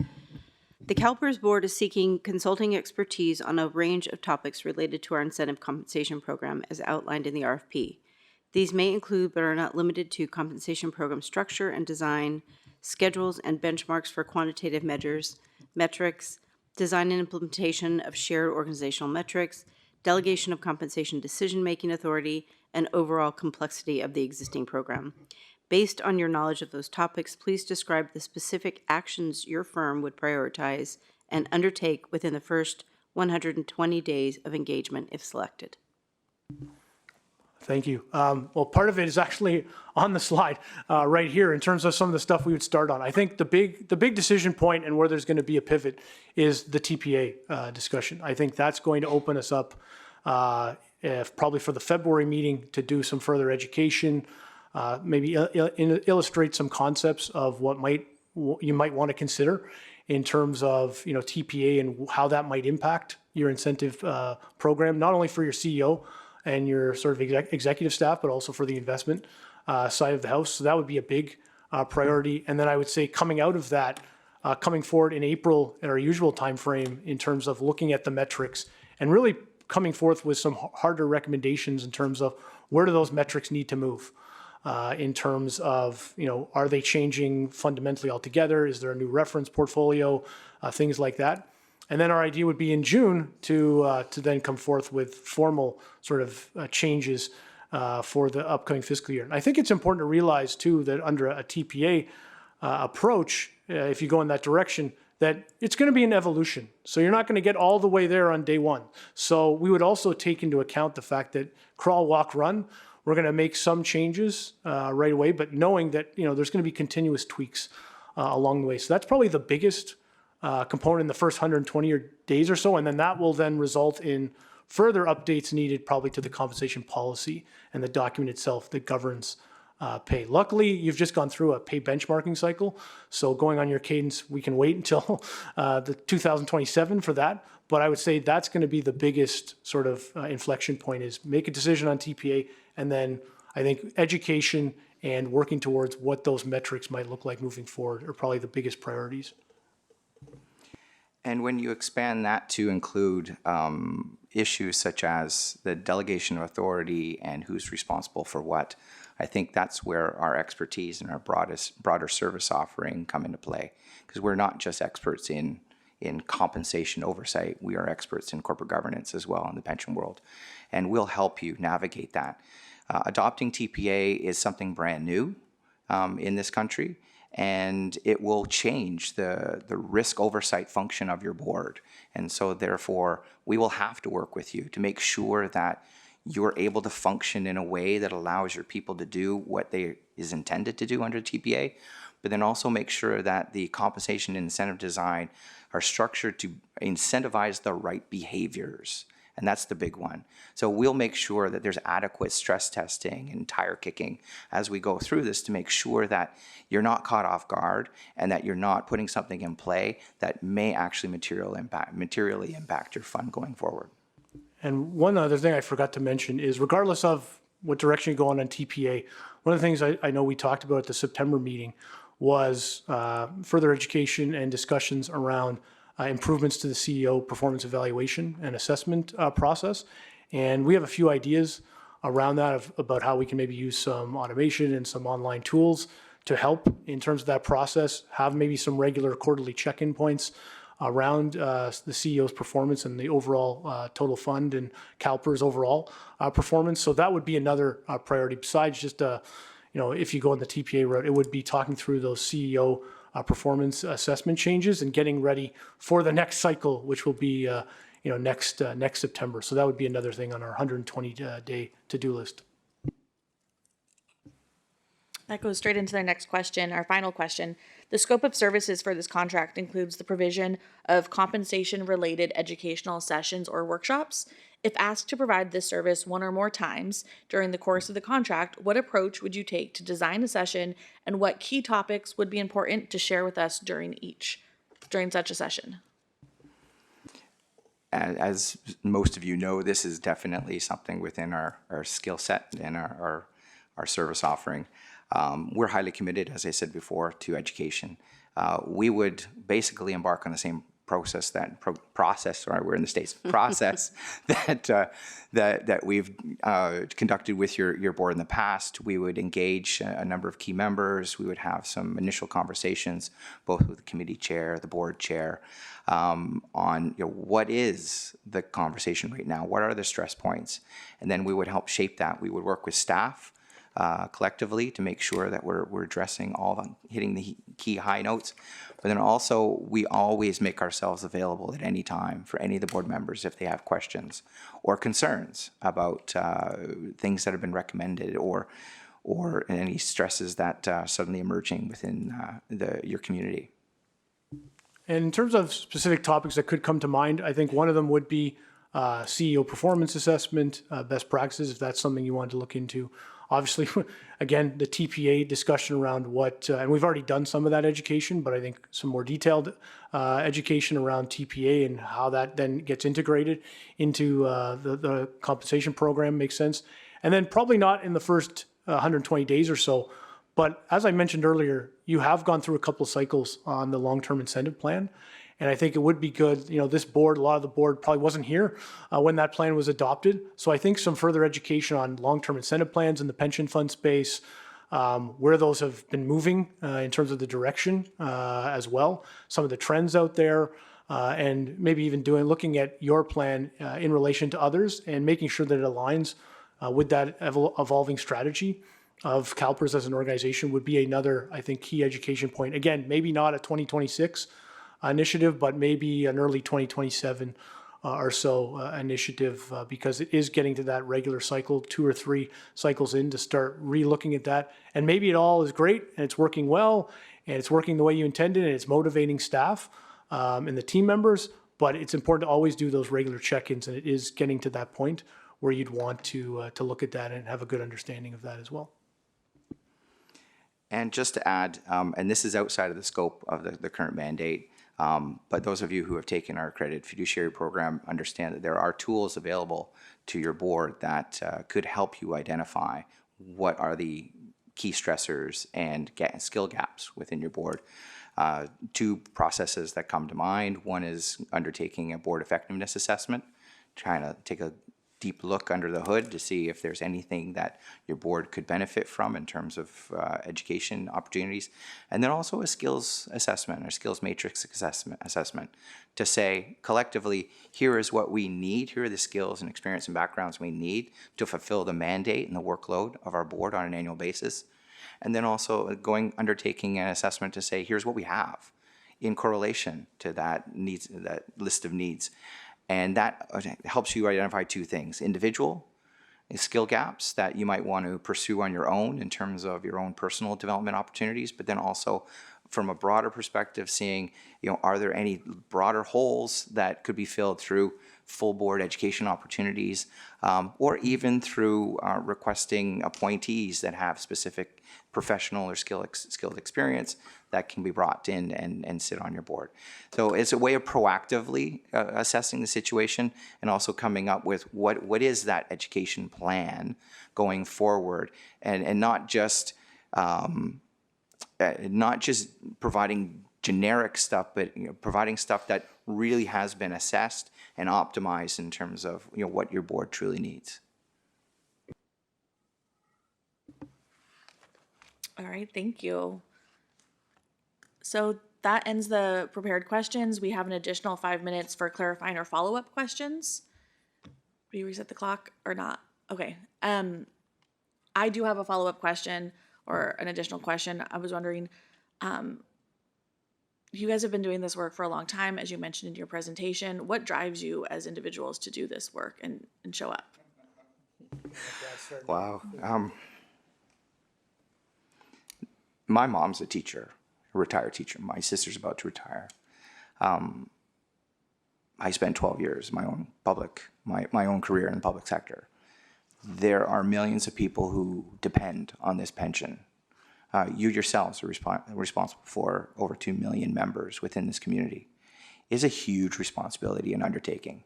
the CalPERS board is seeking consulting expertise on a range of topics related to our incentive compensation program as outlined in the RFP. These may include, but are not limited to, compensation program structure and design, schedules and benchmarks for quantitative measures, metrics, design and implementation of shared organizational metrics, delegation of compensation decision-making authority, and overall complexity of the existing program. Based on your knowledge of those topics, please describe the specific actions your firm would prioritize and undertake within the first 120 days of engagement if selected. Thank you. Well, part of it is actually on the slide right here in terms of some of the stuff we would start on. I think the big decision point and where there's going to be a pivot is the TPA discussion. I think that's going to open us up probably for the February meeting to do some further education, maybe illustrate some concepts of what you might want to consider in terms of, you know, TPA and how that might impact your incentive program, not only for your CEO and your sort of executive staff, but also for the investment side of the house. So that would be a big priority. And then I would say coming out of that, coming forward in April at our usual time frame in terms of looking at the metrics and really coming forth with some harder recommendations in terms of where do those metrics need to move in terms of, you know, are they changing fundamentally altogether? Is there a new reference portfolio? Things like that. And then our idea would be in June to then come forth with formal sort of changes for the upcoming fiscal year. And I think it's important to realize too that under a TPA approach, if you go in that direction, that it's going to be an evolution. So you're not going to get all the way there on day one. So we would also take into account the fact that crawl, walk, run, we're going to make some changes right away, but knowing that, you know, there's going to be continuous tweaks along the way. So that's probably the biggest component in the first 120 days or so, and then that will then result in further updates needed probably to the compensation policy and the document itself that governs pay. Luckily, you've just gone through a pay benchmarking cycle, so going on your cadence, we can wait until the 2027 for that, but I would say that's going to be the biggest sort of inflection point, is make a decision on TPA, and then I think education and working towards what those metrics might look like moving forward are probably the biggest priorities. And when you expand that to include issues such as the delegation of authority and who's responsible for what, I think that's where our expertise and our broader service offering come into play. Because we're not just experts in compensation oversight, we are experts in corporate governance as well in the pension world. And we'll help you navigate that. Adopting TPA is something brand new in this country, and it will change the risk oversight function of your board. And so therefore, we will have to work with you to make sure that you're able to function in a way that allows your people to do what they is intended to do under TPA, but then also make sure that the compensation and incentive design are structured to incentivize the right behaviors. And that's the big one. So we'll make sure that there's adequate stress testing and tire kicking as we go through this to make sure that you're not caught off guard and that you're not putting something in play that may actually materially impact your fund going forward. And one other thing I forgot to mention is, regardless of what direction you go on TPA, one of the things I know we talked about at the September meeting was further education and discussions around improvements to the CEO performance evaluation and assessment process. And we have a few ideas around that about how we can maybe use some automation and some online tools to help in terms of that process, have maybe some regular quarterly check-in points around the CEO's performance and the overall total fund and CalPERS overall performance. So that would be another priority besides just, if you go on the TPA route, it would be talking through those CEO performance assessment changes and getting ready for the next cycle, which will be, next September. So that would be another thing on our 120-day to-do list. That goes straight into their next question, our final question. The scope of services for this contract includes the provision of compensation-related educational sessions or workshops. If asked to provide this service one or more times during the course of the contract, what approach would you take to design a session, and what key topics would be important to share with us during such a session? As most of you know, this is definitely something within our skill set and our service offering. We're highly committed, as I said before, to education. We would basically embark on the same process we're in the States, process that we've conducted with your board in the past. We would engage a number of key members. We would have some initial conversations, both with the committee chair, the board chair, on what is the conversation right now, what are the stress points, and then we would help shape that. We would work with staff collectively to make sure that we're addressing hitting the key high notes. But then also, we always make ourselves available at any time for any of the board members if they have questions or concerns about things that have been recommended or any stresses that suddenly emerging within your community. And in terms of specific topics that could come to mind, I think one of them would be CEO performance assessment, best practices, if that's something you wanted to look into. Obviously, again, the TPA discussion around and we've already done some of that education, but I think some more detailed education around TPA and how that then gets integrated into the compensation program makes sense. And then probably not in the first 120 days or so, but as I mentioned earlier, you have gone through a couple of cycles on the long-term incentive plan. And I think it would be good, this board, a lot of the board probably wasn't here when that plan was adopted. So I think some further education on long-term incentive plans in the pension fund space, where those have been moving in terms of the direction as well, some of the trends out there, and maybe even looking at your plan in relation to others and making sure that it aligns with that evolving strategy of CalPERS as an organization would be another, I think, key education point. Again, maybe not a 2026 initiative, but maybe an early 2027 or so initiative, because it is getting to that regular cycle, 2 or 3 cycles in, to start re-looking at that. And maybe it all is great and it's working well and it's working the way you intended and it's motivating staff and the team members, but it's important to always do those regular check-ins, and it is getting to that point where you'd want to look at that and have a good understanding of that as well. And just to add, and this is outside of the scope of the current mandate, but those of you who have taken our accredited fiduciary program understand that there are tools available to your board that could help you identify what are the key stressors and skill gaps within your board. 2 processes that come to mind. One is undertaking a board effectiveness assessment, trying to take a deep look under the hood to see if there's anything that your board could benefit from in terms of education opportunities. And then also a skills assessment or skills matrix assessment to say collectively, here is what we need, here are the skills and experience and backgrounds we need to fulfill the mandate and the workload of our board on an annual basis. And then also undertaking an assessment to say, here's what we have in correlation to that list of needs. And that helps you identify 2 things: individual skill gaps that you might want to pursue on your own in terms of your own personal development opportunities, but then also from a broader perspective, seeing, are there any broader holes that could be filled through full board education opportunities, or even through requesting appointees that have specific professional or skilled experience that can be brought in and sit on your board. So it's a way of proactively assessing the situation and also coming up with what is that education plan going forward, and not just providing generic stuff, but providing stuff that really has been assessed and optimized in terms of what your board truly needs. All right, thank you. So that ends the prepared questions. We have an additional 5 minutes for clarifying or follow-up questions. Do you reset the clock or not? Okay. I do have a follow-up question or an additional question. I was wondering, you guys have been doing this work for a long time, as you mentioned in your presentation. What drives you as individuals to do this work and show up? Wow. My mom's a teacher, a retired teacher. My sister's about to retire. I spent 12 years my own career in the public sector. There are millions of people who depend on this pension. You yourselves are responsible for over 2 million members within this community. It's a huge responsibility and undertaking.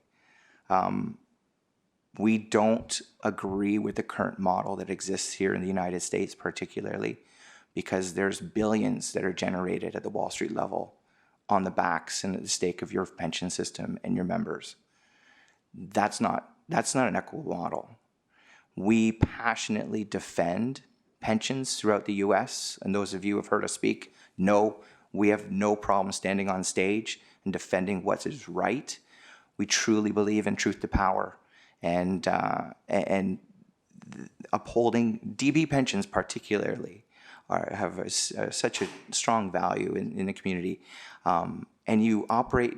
We don't agree with the current model that exists here in the United States, particularly because there's billions that are generated at the Wall Street level on the backs and at the stake of your pension system and your members. That's not an equitable model. We passionately defend pensions throughout the U.S., and those of you who have heard us speak know we have no problem standing on stage and defending what is right. We truly believe in truth to power, and upholding DB pensions particularly have such a strong value in the community. And you operate,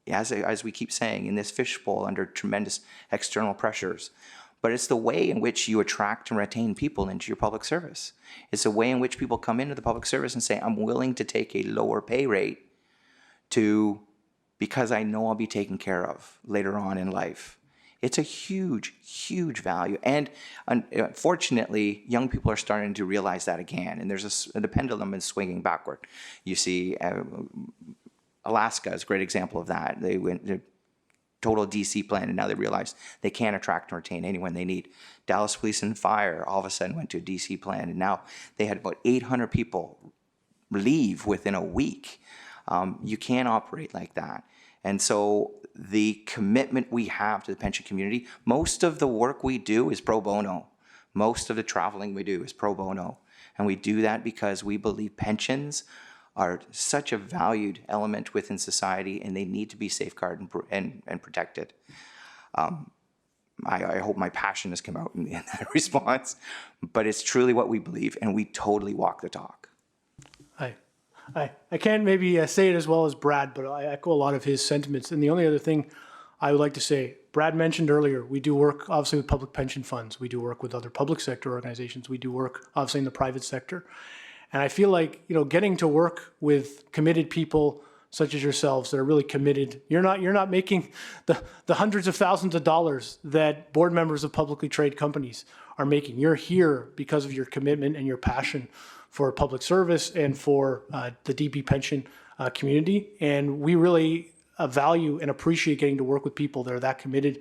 as we keep saying, in this fishbowl under tremendous external pressures. But it's the way in which you attract and retain people into your public service. It's the way in which people come into the public service and say, I'm willing to take a lower pay rate because I know I'll be taken care of later on in life. It's a huge, huge value. And unfortunately, young people are starting to realize that again. And the pendulum is swinging backward. You see, Alaska is a great example of that. They went to total DC plan, and now they realize they can't attract and retain anyone they need. Dallas Police and Fire all of a sudden went to a DC plan, and now they had about 800 people leave within a week. You can't operate like that. And so the commitment we have to the pension community, most of the work we do is pro bono. Most of the traveling we do is pro bono. And we do that because we believe pensions are such a valued element within society, and they need to be safeguarded and protected. I hope my passion has come out in that response, but it's truly what we believe, and we totally walk the talk. I can't maybe say it as well as Brad, but I echo a lot of his sentiments. And the only other thing I would like to say, Brad mentioned earlier, we do work obviously with public pension funds. We do work with other public sector organizations. We do work obviously in the private sector. And I feel like, getting to work with committed people such as yourselves that are really committed. You're not making the hundreds of thousands of dollars that board members of publicly traded companies are making. You're here because of your commitment and your passion for public service and for the DB pension community. And we really value and appreciate getting to work with people that are that committed.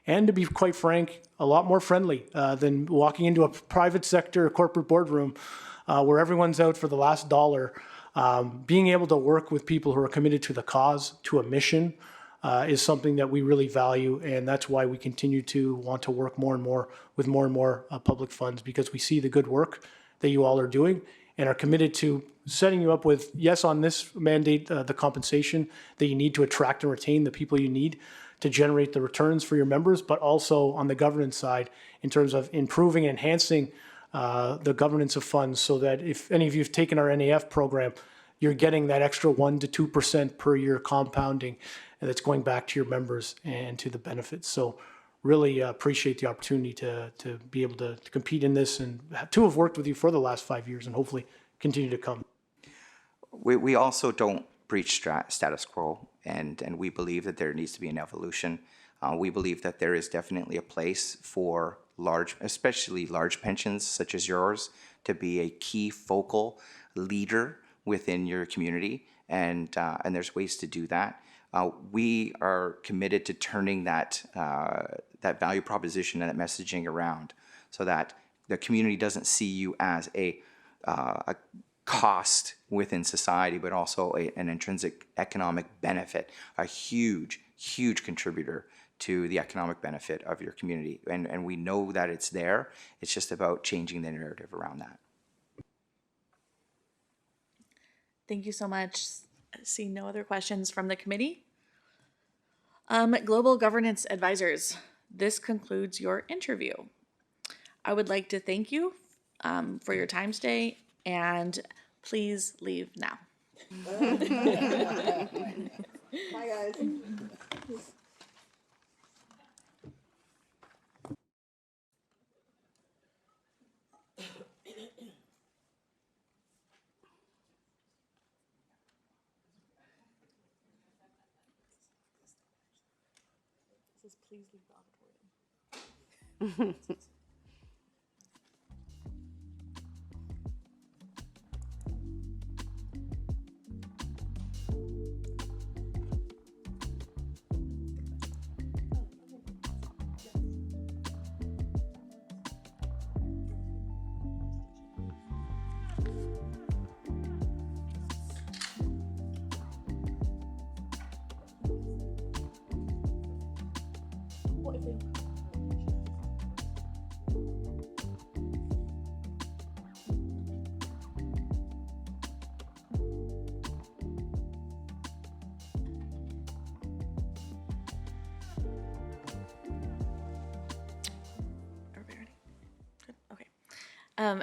And to be quite frank, a lot more friendly than walking into a private sector corporate boardroom where everyone's out for the last dollar. Being able to work with people who are committed to the cause, to a mission, is something that we really value. And that's why we continue to want to work more and more with more and more public funds, because we see the good work that you all are doing and are committed to setting you up with, yes, on this mandate, the compensation that you need to attract and retain the people you need to generate the returns for your members, but also on the governance side in terms of improving and enhancing the governance of funds, so that if any of you have taken our NAF program, you're getting that extra 1% to 2% per year compounding, and that's going back to your members and to the benefits. So really appreciate the opportunity to be able to compete in this and to have worked with you for the last 5 years and hopefully continue to come. We also don't breach status quo, and we believe that there needs to be an evolution. We believe that there is definitely a place for large, especially large pensions such as yours, to be a key focal leader within your community, and there's ways to do that. We are committed to turning that value proposition and that messaging around, so that the community doesn't see you as a cost within society, but also an intrinsic economic benefit, a huge contributor to the economic benefit of your community. And we know that it's there. It's just about changing the narrative around that. Thank you so much. See no other questions from the committee. Global Governance Advisors, this concludes your interview. I would like to thank you for your time today, and please leave now. Bye, guys. Please leave the auditorium.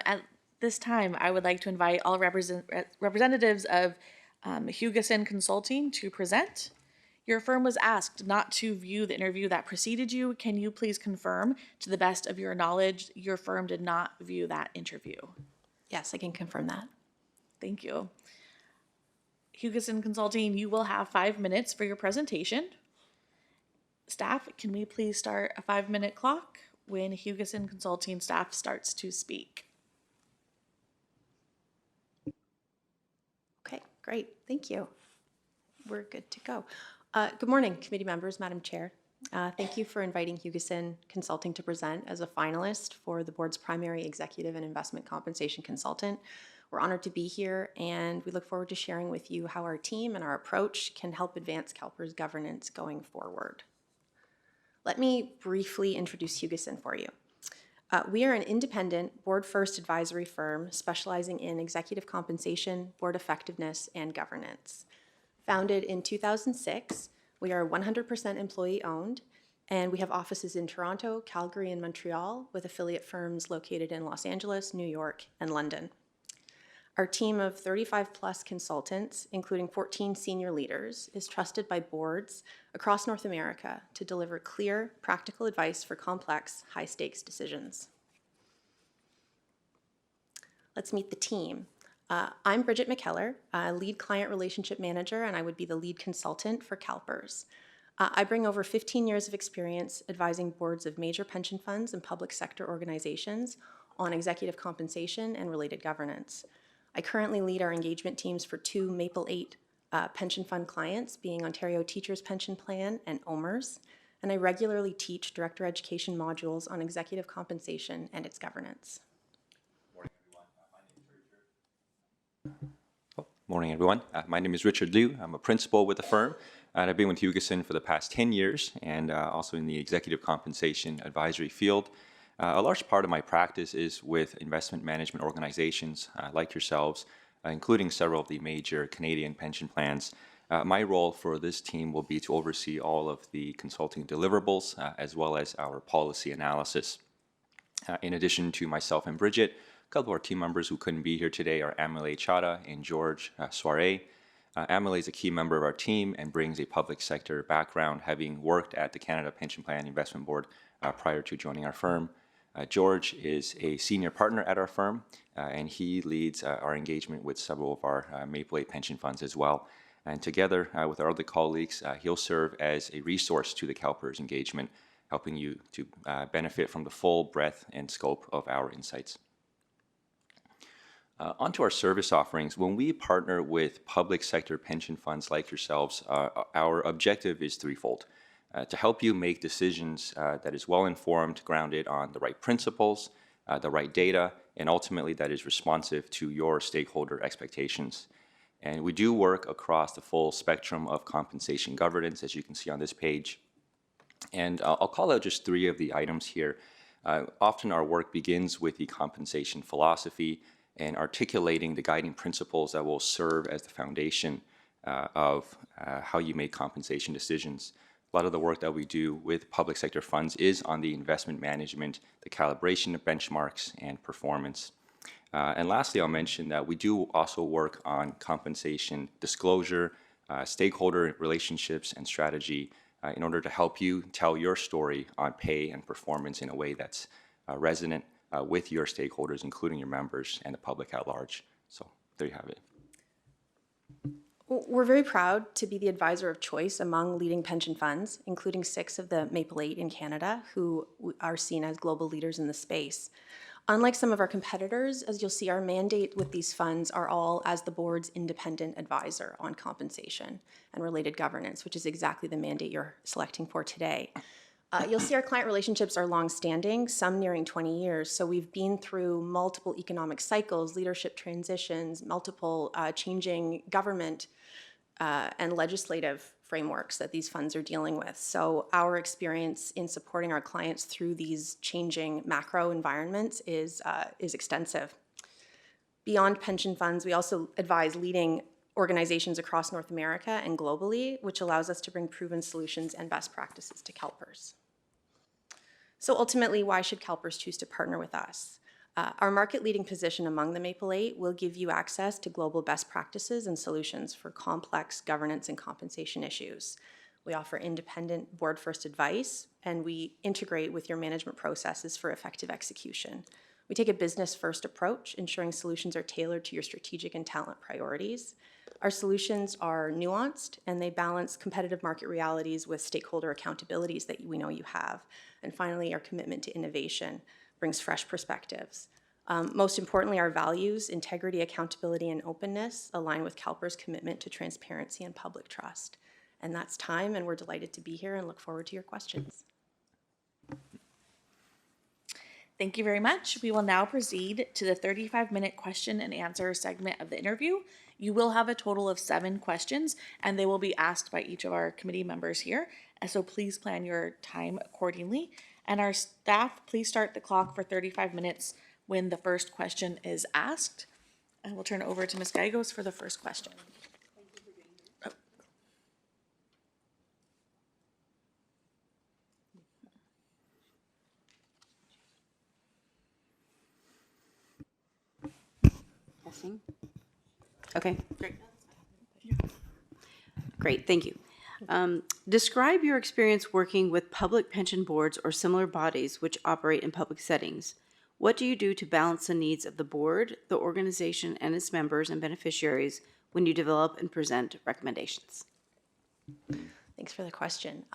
At this time, I would like to invite all representatives of Hugessen Consulting to present. Your firm was asked not to view the interview that preceded you. Can you please confirm, to the best of your knowledge, your firm did not view that interview? Yes, I can confirm that. Thank you. Hugessen Consulting, you will have 5 minutes for your presentation. Staff, can we please start a 5-minute clock when Hugessen Consulting staff starts to speak? Okay, great. Thank you. We're good to go. Good morning, committee members, Madam Chair. Thank you for inviting Hugessen Consulting to present as a finalist for the board's primary executive and investment compensation consultant. We're honored to be here, and we look forward to sharing with you how our team and our approach can help advance CalPERS governance going forward. Let me briefly introduce Hugessen for you. We are an independent, board-first advisory firm specializing in executive compensation, board effectiveness, and governance. Founded in 2006, we are 100% employee-owned, and we have offices in Toronto, Calgary, and Montreal, with affiliate firms located in Los Angeles, New York, and London. Our team of 35-plus consultants, including 14 senior leaders, is trusted by boards across North America to deliver clear, practical advice for complex, high-stakes decisions. Let's meet the team. I'm Bridget McKellar, lead client relationship manager, and I would be the lead consultant for CalPERS. I bring over 15 years of experience advising boards of major pension funds and public sector organizations on executive compensation and related governance. I currently lead our engagement teams for 2 Maple 8 pension fund clients, being Ontario Teachers Pension Plan and OMERS, and I regularly teach director education modules on executive compensation and its governance. Morning, everyone. My name is Richard Liu. I'm a principal with the firm, and I've been with Hugessen for the past 10 years, and also in the executive compensation advisory field. A large part of my practice is with investment management organizations like yourselves, including several of the major Canadian pension plans. My role for this team will be to oversee all of the consulting deliverables, as well as our policy analysis. In addition to myself and Bridget, a couple of our team members who couldn't be here today are Amelie Chada and George Soiree. Amelie is a key member of our team and brings a public sector background, having worked at the Canada Pension Plan Investment Board prior to joining our firm. George is a senior partner at our firm, and he leads our engagement with several of our Maple 8 pension funds as well. And together with our other colleagues, he'll serve as a resource to the CalPERS engagement, helping you to benefit from the full breadth and scope of our insights. Onto our service offerings. When we partner with public sector pension funds like yourselves, our objective is threefold. To help you make decisions that is well-informed, grounded on the right principles, the right data, and ultimately that is responsive to your stakeholder expectations. And we do work across the full spectrum of compensation governance, as you can see on this page. And I'll call out just three of the items here. Often our work begins with the compensation philosophy and articulating the guiding principles that will serve as the foundation of how you make compensation decisions. A lot of the work that we do with public sector funds is on the investment management, the calibration of benchmarks, and performance. And lastly, I'll mention that we do also work on compensation disclosure, stakeholder relationships, and strategy in order to help you tell your story on pay and performance in a way that's resonant with your stakeholders, including your members and the public at large. So there you have it. We're very proud to be the advisor of choice among leading pension funds, including 6 of the Maple 8 in Canada, who are seen as global leaders in the space. Unlike some of our competitors, as you'll see, our mandate with these funds are all as the board's independent advisor on compensation and related governance, which is exactly the mandate you're selecting for today. You'll see our client relationships are long-standing, some nearing 20 years. So we've been through multiple economic cycles, leadership transitions, multiple changing government and legislative frameworks that these funds are dealing with. So our experience in supporting our clients through these changing macro environments is extensive. Beyond pension funds, we also advise leading organizations across North America and globally, which allows us to bring proven solutions and best practices to CalPERS. So ultimately, why should CalPERS choose to partner with us? Our market-leading position among the Maple 8 will give you access to global best practices and solutions for complex governance and compensation issues. We offer independent board-first advice, and we integrate with your management processes for effective execution. We take a business-first approach, ensuring solutions are tailored to your strategic and talent priorities. Our solutions are nuanced, and they balance competitive market realities with stakeholder accountabilities that we know you have. And finally, our commitment to innovation brings fresh perspectives. Most importantly, our values, integrity, accountability, and openness align with CalPERS' commitment to transparency and public trust. And that's time, and we're delighted to be here and look forward to your questions. Thank you very much. We will now proceed to the 35-minute question and answer segment of the interview. You will have a total of 7 questions, and they will be asked by each of our committee members here. And so please plan your time accordingly. And our staff, please start the clock for 35 minutes when the first question is asked. And we'll turn it over to Ms. Gallegos for the first question. Testing. Okay, great, thank you. Describe your experience working with public pension boards or similar bodies which operate in public settings. What do you do to balance the needs of the board, the organization, and its members and beneficiaries when you develop and present recommendations? Thanks for the question.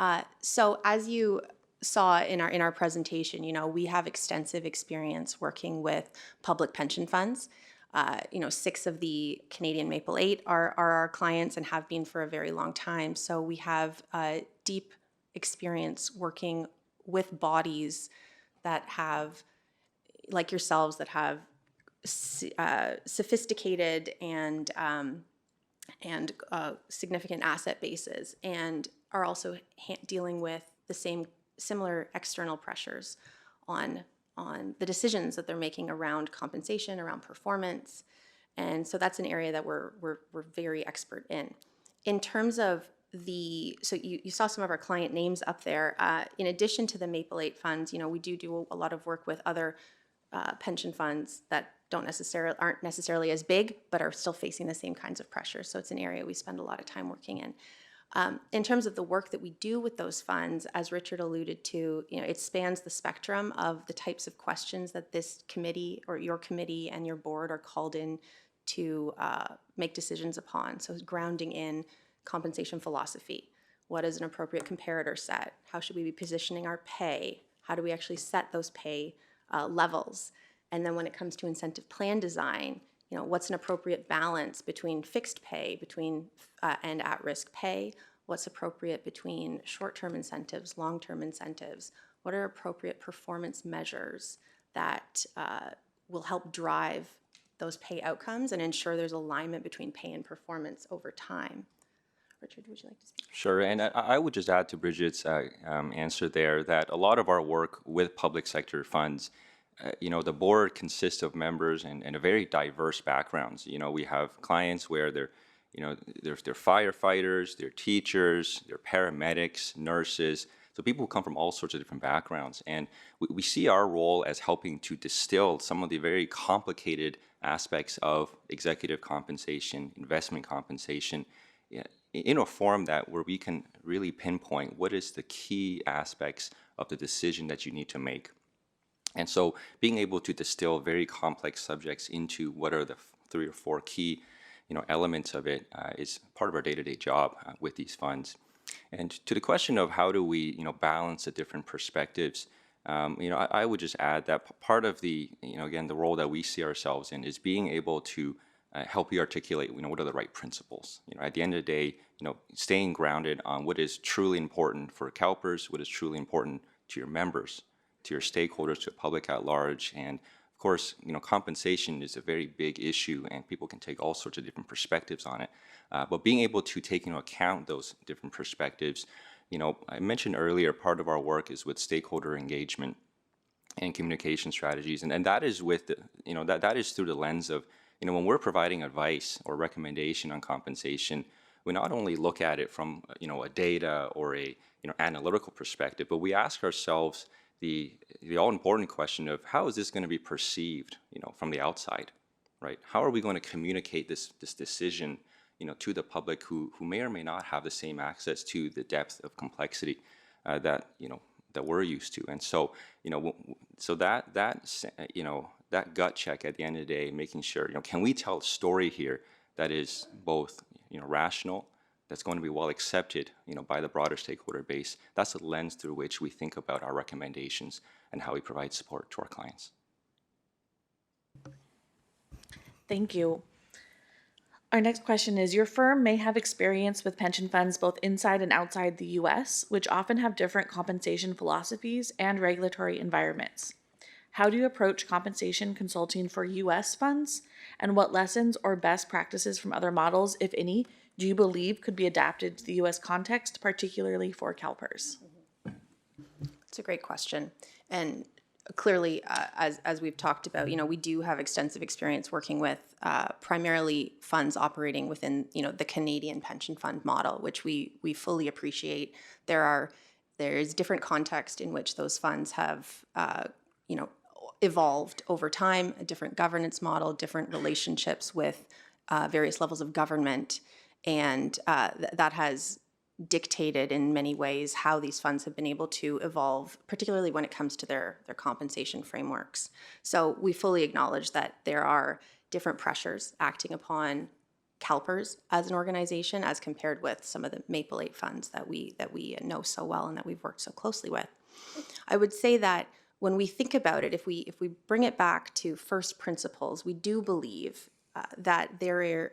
So as you saw in our presentation, we have extensive experience working with public pension funds. 6 of the Canadian Maple 8 are our clients and have been for a very long time. So we have deep experience working with bodies that have, like yourselves, that have sophisticated and significant asset bases, and are also dealing with the similar external pressures on the decisions that they're making around compensation, around performance. And so that's an area that we're very expert in. In terms of so you saw some of our client names up there. In addition to the Maple 8 funds, we do a lot of work with other pension funds that aren't necessarily as big, but are still facing the same kinds of pressures. So it's an area we spend a lot of time working in. In terms of the work that we do with those funds, as Richard alluded to, it spans the spectrum of the types of questions that this committee or your committee and your board are called in to make decisions upon. So grounding in compensation philosophy. What is an appropriate comparator set? How should we be positioning our pay? How do we actually set those pay levels? And then when it comes to incentive plan design, what's an appropriate balance between fixed pay, and at-risk pay? What's appropriate between short-term incentives, long-term incentives? What are appropriate performance measures that will help drive those pay outcomes and ensure there's alignment between pay and performance over time? Richard, would you like to speak? Sure, and I would just add to Bridget's answer there that a lot of our work with public sector funds, the board consists of members and a very diverse backgrounds. We have clients where they're firefighters, they're teachers, they're paramedics, nurses, so people who come from all sorts of different backgrounds. And we see our role as helping to distill some of the very complicated aspects of executive compensation, investment compensation, in a form where we can really pinpoint what is the key aspects of the decision that you need to make. And so being able to distill very complex subjects into what are the 3 or 4 key elements of it is part of our day-to-day job with these funds. And to the question of how do we balance the different perspectives, I would just add that part of the again, the role that we see ourselves in is being able to help you articulate what are the right principles. At the end of the day, staying grounded on what is truly important for CalPERS, what is truly important to your members, to your stakeholders, to the public at large. And of course, compensation is a very big issue and people can take all sorts of different perspectives on it. But being able to take into account those different perspectives, I mentioned earlier, part of our work is with stakeholder engagement and communication strategies. And that is with, that is through the lens of, when we're providing advice or recommendation on compensation, we not only look at it from, a data or a, analytical perspective, but we ask ourselves the all-important question of how is this going to be perceived, from the outside, right? How are we going to communicate this decision, to the public who may or may not have the same access to the depth of complexity that we're used to? And so, so that gut check at the end of the day, making sure, can we tell a story here that is both, rational, that's going to be well accepted, by the broader stakeholder base? That's the lens through which we think about our recommendations and how we provide support to our clients. Thank you. Our next question is, your firm may have experience with pension funds both inside and outside the U.S., which often have different compensation philosophies and regulatory environments. How do you approach compensation consulting for U.S. funds, and what lessons or best practices from other models, if any, do you believe could be adapted to the U.S. context, particularly for CalPERS? It's a great question. And clearly, as we've talked about, we do have extensive experience working with primarily funds operating within, the Canadian pension fund model, which we fully appreciate. There is different context in which those funds have, evolved over time, a different governance model, different relationships with various levels of government, and that has dictated in many ways how these funds have been able to evolve, particularly when it comes to their compensation frameworks. So we fully acknowledge that there are different pressures acting upon CalPERS as an organization as compared with some of the Maple 8 funds that we know so well and that we've worked so closely with. I would say that when we think about it, if we bring it back to first principles, we do believe that there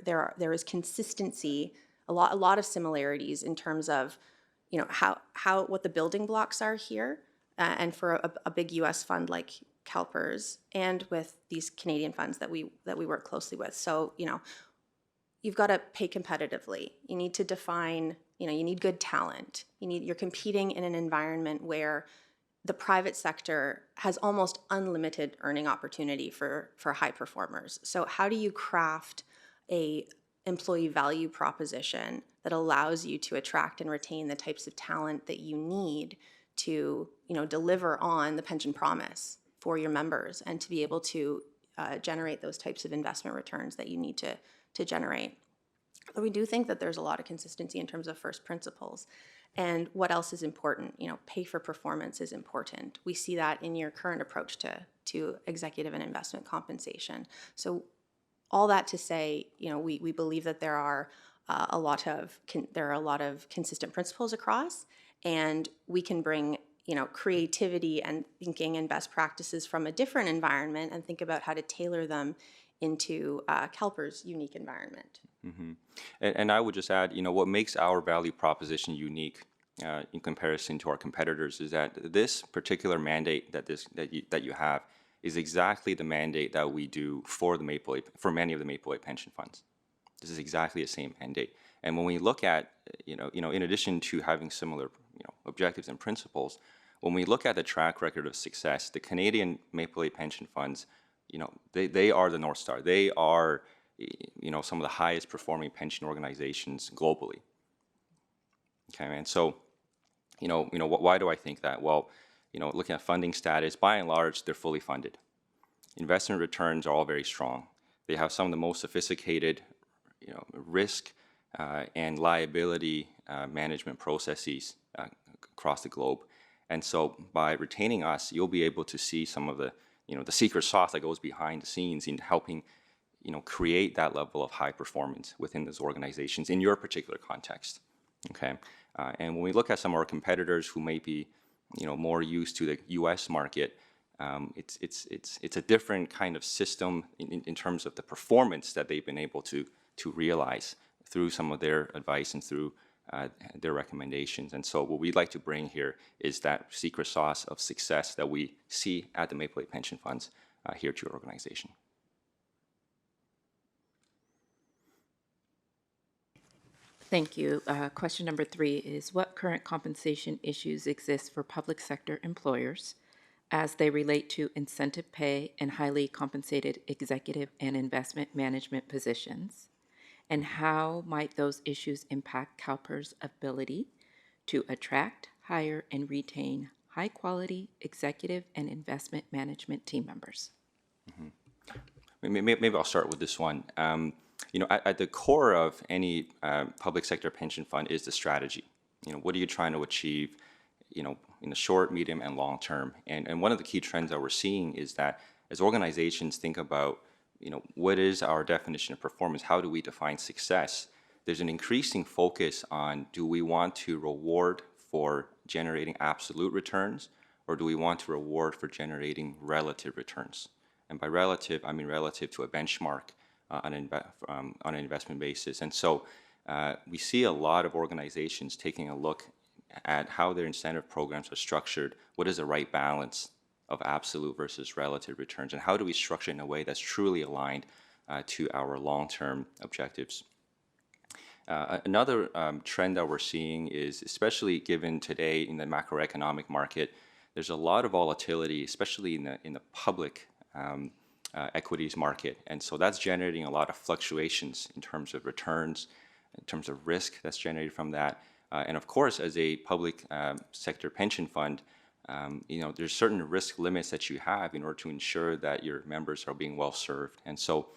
is consistency, a lot of similarities in terms of, what the building blocks are here, and for a big U.S. fund like CalPERS, and with these Canadian funds that we work closely with. So, you've got to pay competitively. You need to define, you need good talent. You're competing in an environment where the private sector has almost unlimited earning opportunity for high performers. So how do you craft a employee value proposition that allows you to attract and retain the types of talent that you need to, deliver on the pension promise for your members and to be able to generate those types of investment returns that you need to generate. But we do think that there's a lot of consistency in terms of first principles. And what else is important? You know, pay for performance is important. We see that in your current approach to executive and investment compensation. So all that to say, you know, we believe that there are a lot of consistent principles across, and we can bring, you know, creativity and thinking and best practices from a different environment and think about how to tailor them into CalPERS' unique environment. Mm-hmm. And I would just add, you know, what makes our value proposition unique in comparison to our competitors is that this particular mandate that you have is exactly the mandate that we do for many of the Maple Leaf pension funds. This is exactly the same mandate. And when we look at, you know, in addition to having similar, you know, objectives and principles, when we look at the track record of success, the Canadian Maple Leaf pension funds, you know, they are the North Star. They are, you know, some of the highest performing pension organizations globally. Okay, and so, you know, why do I think that? Well, you know, looking at funding status, by and large, they're fully funded. Investment returns are all very strong. They have some of the most sophisticated, you know, risk and liability management processes across the globe. And so by retaining us, you'll be able to see some of the, you know, the secret sauce that goes behind the scenes in helping, you know, create that level of high performance within those organizations in your particular context. Okay, and when we look at some of our competitors who may be, you know, more used to the U.S. market, it's a different kind of system in terms of the performance that they've been able to realize through some of their advice and through their recommendations. And so what we'd like to bring here is that secret sauce of success that we see at the Maple Leaf Pension Funds here to your organization. Thank you. Question number 3 is, what current compensation issues exist for public sector employers as they relate to incentive pay and highly compensated executive and investment management positions? And how might those issues impact CalPERS' ability to attract, hire, and retain high-quality executive and investment management team members? Mm-hmm. Maybe I'll start with this one. You know, at the core of any public sector pension fund is the strategy. You know, what are you trying to achieve, you know, in the short, medium, and long term? And one of the key trends that we're seeing is that as organizations think about, you know, what is our definition of performance? How do we define success? There's an increasing focus on, do we want to reward for generating absolute returns, or do we want to reward for generating relative returns? And by relative, I mean relative to a benchmark on an investment basis. And so we see a lot of organizations taking a look at how their incentive programs are structured. What is the right balance of absolute versus relative returns, and how do we structure it in a way that's truly aligned to our long-term objectives? Another trend that we're seeing is, especially given today in the macroeconomic market, there's a lot of volatility, especially in the public equities market, and so that's generating a lot of fluctuations in terms of returns, in terms of risk that's generated from that. And of course, as a public sector pension fund, you know, there's certain risk limits that you have in order to ensure that your members are being well served. And so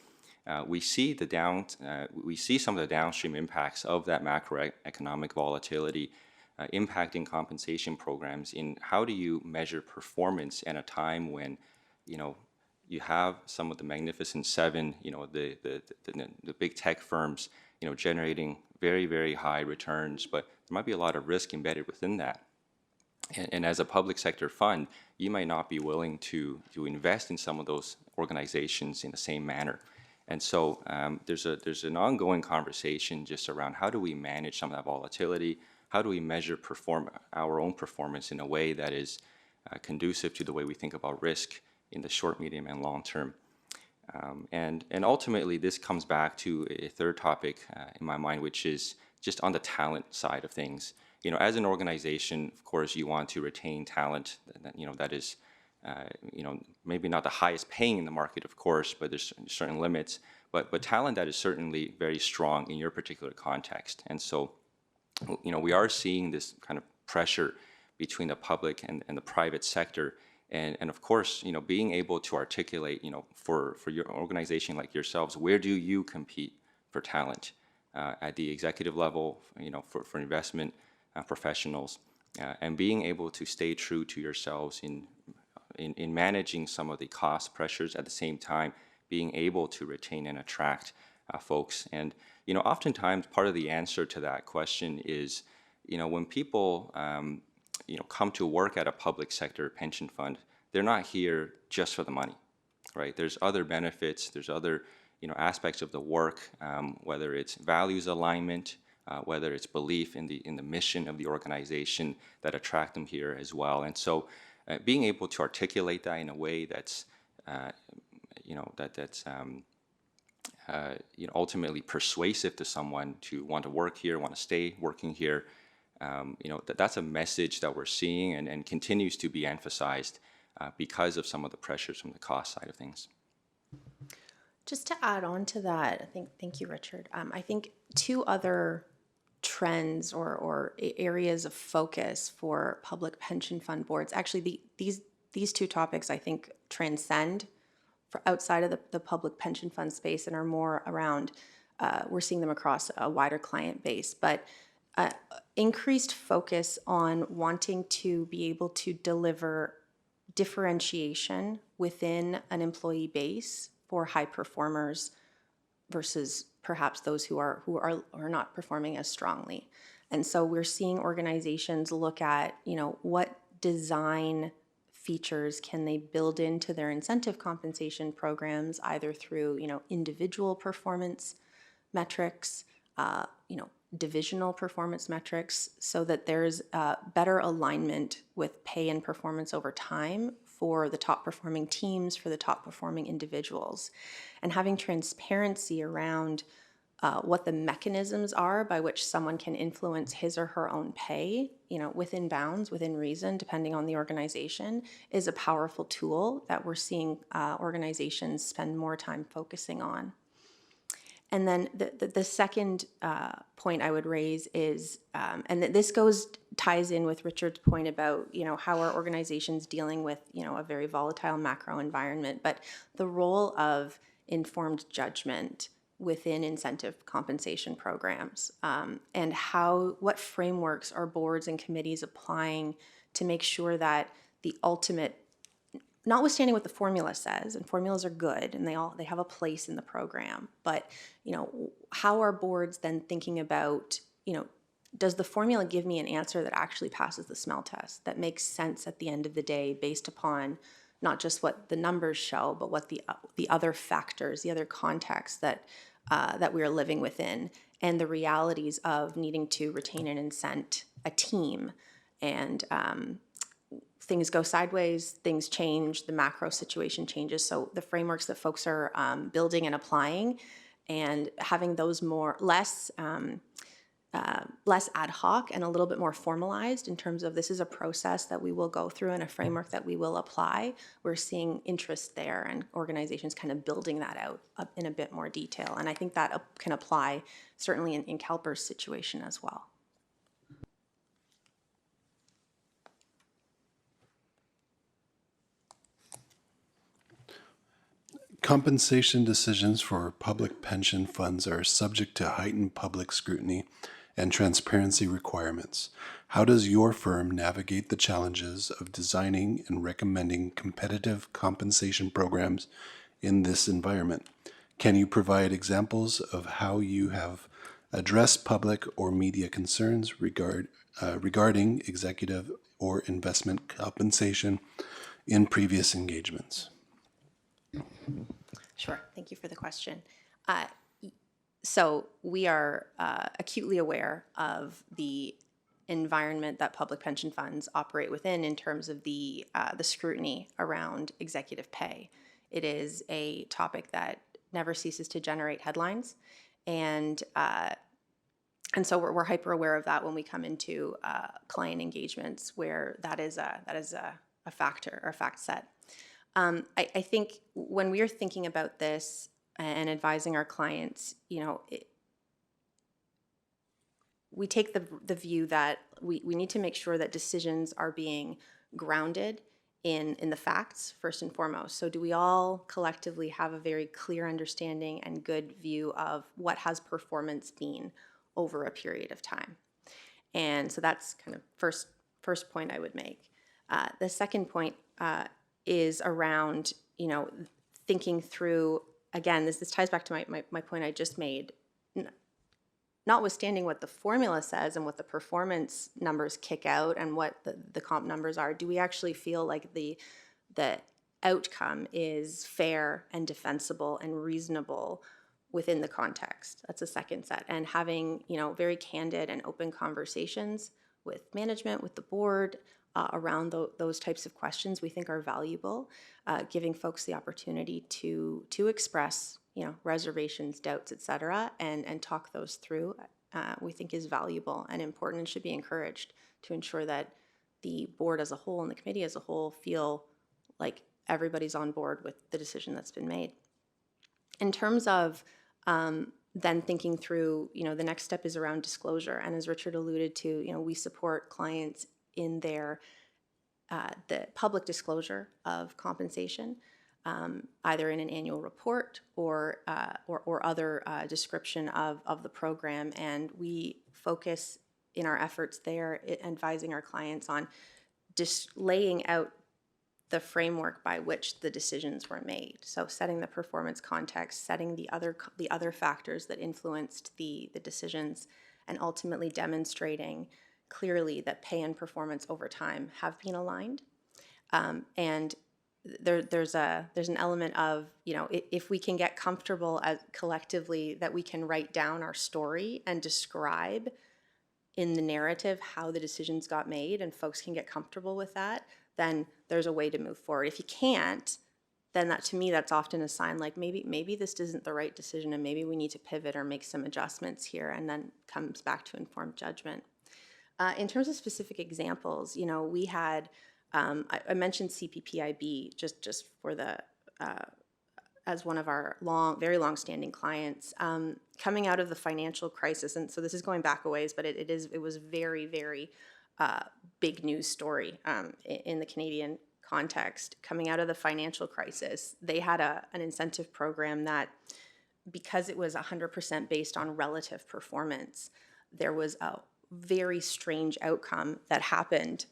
we see some of the downstream impacts of that macroeconomic volatility impacting compensation programs in how do you measure performance at a time when, you know, you have some of the Magnificent Seven, you know, the big tech firms, you know, generating very, very high returns, but there might be a lot of risk embedded within that. And as a public sector fund, you might not be willing to invest in some of those organizations in the same manner. And so there's an ongoing conversation just around how do we manage some of that volatility, how do we measure our own performance in a way that is conducive to the way we think about risk in the short, medium, and long term. And ultimately, this comes back to a third topic in my mind, which is just on the talent side of things. You know, as an organization, of course, you want to retain talent that, you know, that is, you know, maybe not the highest paying in the market, of course, but there's certain limits. But talent that is certainly very strong in your particular context. And so, you know, we are seeing this kind of pressure between the public and the private sector. And of course, being able to articulate, for your organization like yourselves, where do you compete for talent at the executive level, for investment professionals, and being able to stay true to yourselves in managing some of the cost pressures at the same time, being able to retain and attract folks. And, oftentimes part of the answer to that question is, when people, come to work at a public sector pension fund, they're not here just for the money, right? There's other benefits, there's other, aspects of the work, whether it's values alignment, whether it's belief in the mission of the organization that attract them here as well. And so being able to articulate that in a way that's, ultimately persuasive to someone to want to work here, want to stay working here, that's a message that we're seeing and continues to be emphasized because of some of the pressures from the cost side of things. Just to add on to that, thank you, Richard. I think two other trends or areas of focus for public pension fund boards, actually these two topics I think transcend for outside of the public pension fund space and are more around, we're seeing them across a wider client base, but increased focus on wanting to be able to deliver differentiation within an employee base for high performers versus perhaps those who are not performing as strongly. And so we're seeing organizations look at, what design features can they build into their incentive compensation programs, either through, individual performance metrics, divisional performance metrics, so that there's better alignment with pay and performance over time for the top performing teams, for the top performing individuals, and having transparency around what the mechanisms are by which someone can influence his or her own pay, within bounds, within reason, depending on the organization, is a powerful tool that we're seeing organizations spend more time focusing on. And then the second point I would raise is, and this ties in with Richard's point about, how our organization's dealing with, a very volatile macro environment, but the role of informed judgment within incentive compensation programs, and what frameworks are boards and committees applying to make sure that the ultimate, notwithstanding what the formula says, and formulas are good and they have a place in the program, but how are boards then thinking about, does the formula give me an answer that actually passes the smell test, that makes sense at the end of the day based upon not just what the numbers show, but what the other factors, the other contexts that we are living within, and the realities of needing to retain and incent a team. And things go sideways, things change, the macro situation changes. So the frameworks that folks are building and applying, and having those less ad hoc and a little bit more formalized in terms of this is a process that we will go through and a framework that we will apply. We're seeing interest there and organizations kind of building that out in a bit more detail. And I think that can apply certainly in CalPERS situation as well. Compensation decisions for public pension funds are subject to heightened public scrutiny and transparency requirements. How does your firm navigate the challenges of designing and recommending competitive compensation programs in this environment? Can you provide examples of how you have addressed public or media concerns regarding executive or investment compensation in previous engagements? Sure, thank you for the question. So we are acutely aware of the environment that public pension funds operate within in terms of the scrutiny around executive pay. It is a topic that never ceases to generate headlines, and so we're hyper aware of that when we come into client engagements where that is a factor or a fact set. I think when we are thinking about this and advising our clients, we take the view that we need to make sure that decisions are being grounded in the facts first and foremost. So do we all collectively have a very clear understanding and good view of what has performance been over a period of time? And so that's kind of first point I would make. The second point is around, thinking through, again, this ties back to my point I just made. Notwithstanding what the formula says and what the performance numbers kick out and what the comp numbers are, do we actually feel like the outcome is fair and defensible and reasonable within the context? That's a second set. And having, very candid and open conversations with management, with the board, around those types of questions we think are valuable, giving folks the opportunity to express reservations, doubts, et cetera, and talk those through, we think is valuable and important and should be encouraged to ensure that the board as a whole and the committee as a whole feel like everybody's on board with the decision that's been made. In terms of then thinking through, the next step is around disclosure. And as Richard alluded to, we support clients in their the public disclosure of compensation, either in an annual report or other description of the program. And we focus in our efforts there, advising our clients on just laying out the framework by which the decisions were made. So setting the performance context, setting the other factors that influenced the decisions, and ultimately demonstrating clearly that pay and performance over time have been aligned. And there's an element of, if we can get comfortable as collectively that we can write down our story and describe in the narrative how the decisions got made, and folks can get comfortable with that, then there's a way to move forward. If you can't, then that, to me, that's often a sign like maybe this isn't the right decision and maybe we need to pivot or make some adjustments here, and then comes back to informed judgment. In terms of specific examples, we had, I mentioned CPPIB just for the, as one of our very long-standing clients, coming out of the financial crisis, and so this is going back a ways, but it was very, very big news story in the Canadian context. Coming out of the financial crisis, they had an incentive program that, because it was 100% based on relative performance, there was a very strange outcome that happened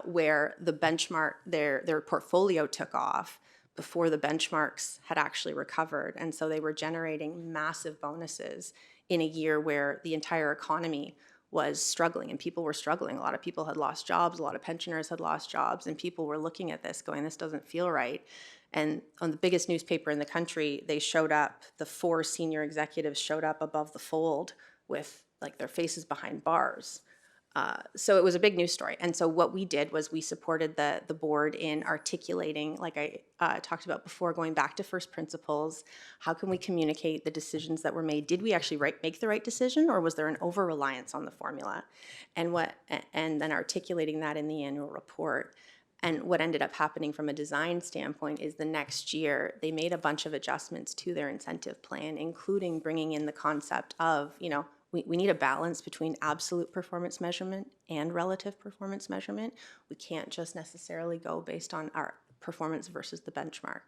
where the benchmark, their portfolio took off before the benchmarks had actually recovered. And so they were generating massive bonuses in a year where the entire economy was struggling and people were struggling. A lot of people had lost jobs, a lot of pensioners had lost jobs, and people were looking at this going, this doesn't feel right. And on the biggest newspaper in the country, they showed up, the 4 senior executives showed up above the fold with like their faces behind bars. So it was a big news story. And so what we did was we supported the board in articulating, like I talked about before, going back to first principles. How can we communicate the decisions that were made? Did we actually make the right decision, or was there an over-reliance on the formula? And then articulating that in the annual report. And what ended up happening from a design standpoint is the next year, they made a bunch of adjustments to their incentive plan, including bringing in the concept of, we need a balance between absolute performance measurement and relative performance measurement. We can't just necessarily go based on our performance versus the benchmark.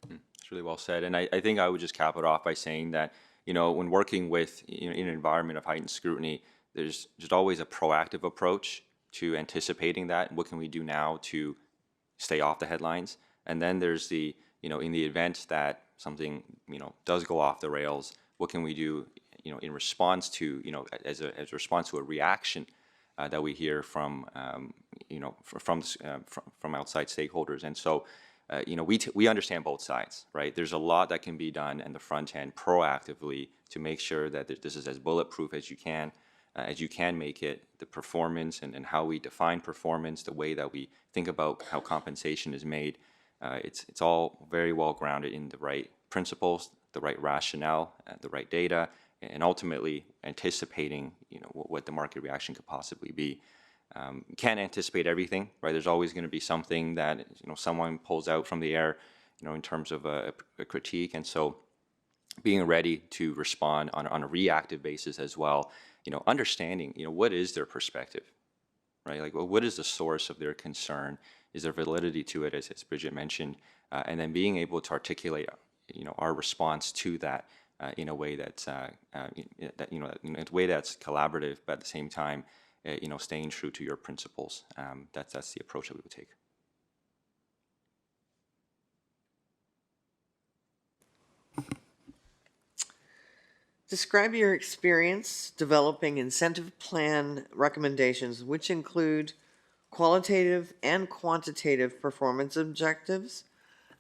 It's really well said. And I think I would just cap it off by saying that, when working with, in an environment of heightened scrutiny, there's just always a proactive approach to anticipating that. And what can we do now to stay off the headlines? And then there's the, in the event that something, does go off the rails, what can we do in response to, as a response to a reaction that we hear from, from outside stakeholders. And so, we understand both sides, right? There's a lot that can be done in the front end proactively to make sure that this is as bulletproof as you can make it. The performance and how we define performance, the way that we think about how compensation is made, it's all very well grounded in the right principles, the right rationale, the right data, and ultimately anticipating, what the market reaction could possibly be. You can't anticipate everything, right? There's always going to be something that, someone pulls out from the air, in terms of a critique. And so being ready to respond on a reactive basis as well, understanding, what is their perspective, right? Like, well, what is the source of their concern? is there validity to it, as Bridget mentioned, and then being able to articulate, our response to that in a way that's in a way that's collaborative, but at the same time, staying true to your principles. That's the approach that we would take. Describe your experience developing incentive plan recommendations, which include qualitative and quantitative performance objectives,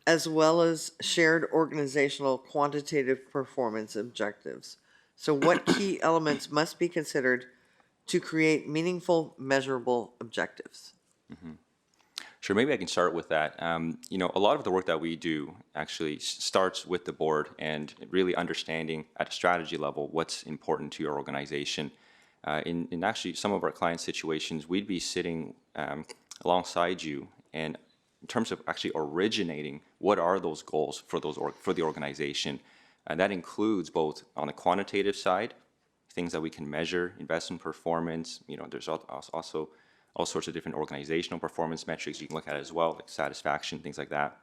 as well as shared organizational quantitative performance objectives. So what key elements must be considered to create meaningful, measurable objectives? Mm-hmm. Sure, maybe I can start with that. A lot of the work that we do actually starts with the board and really understanding at a strategy level what's important to your organization. In actually some of our client situations, we'd be sitting alongside you, and in terms of actually originating what are those goals for the organization, and that includes both on the quantitative side, things that we can measure, investment performance. There's also all sorts of different organizational performance metrics you can look at as well, like satisfaction, things like that.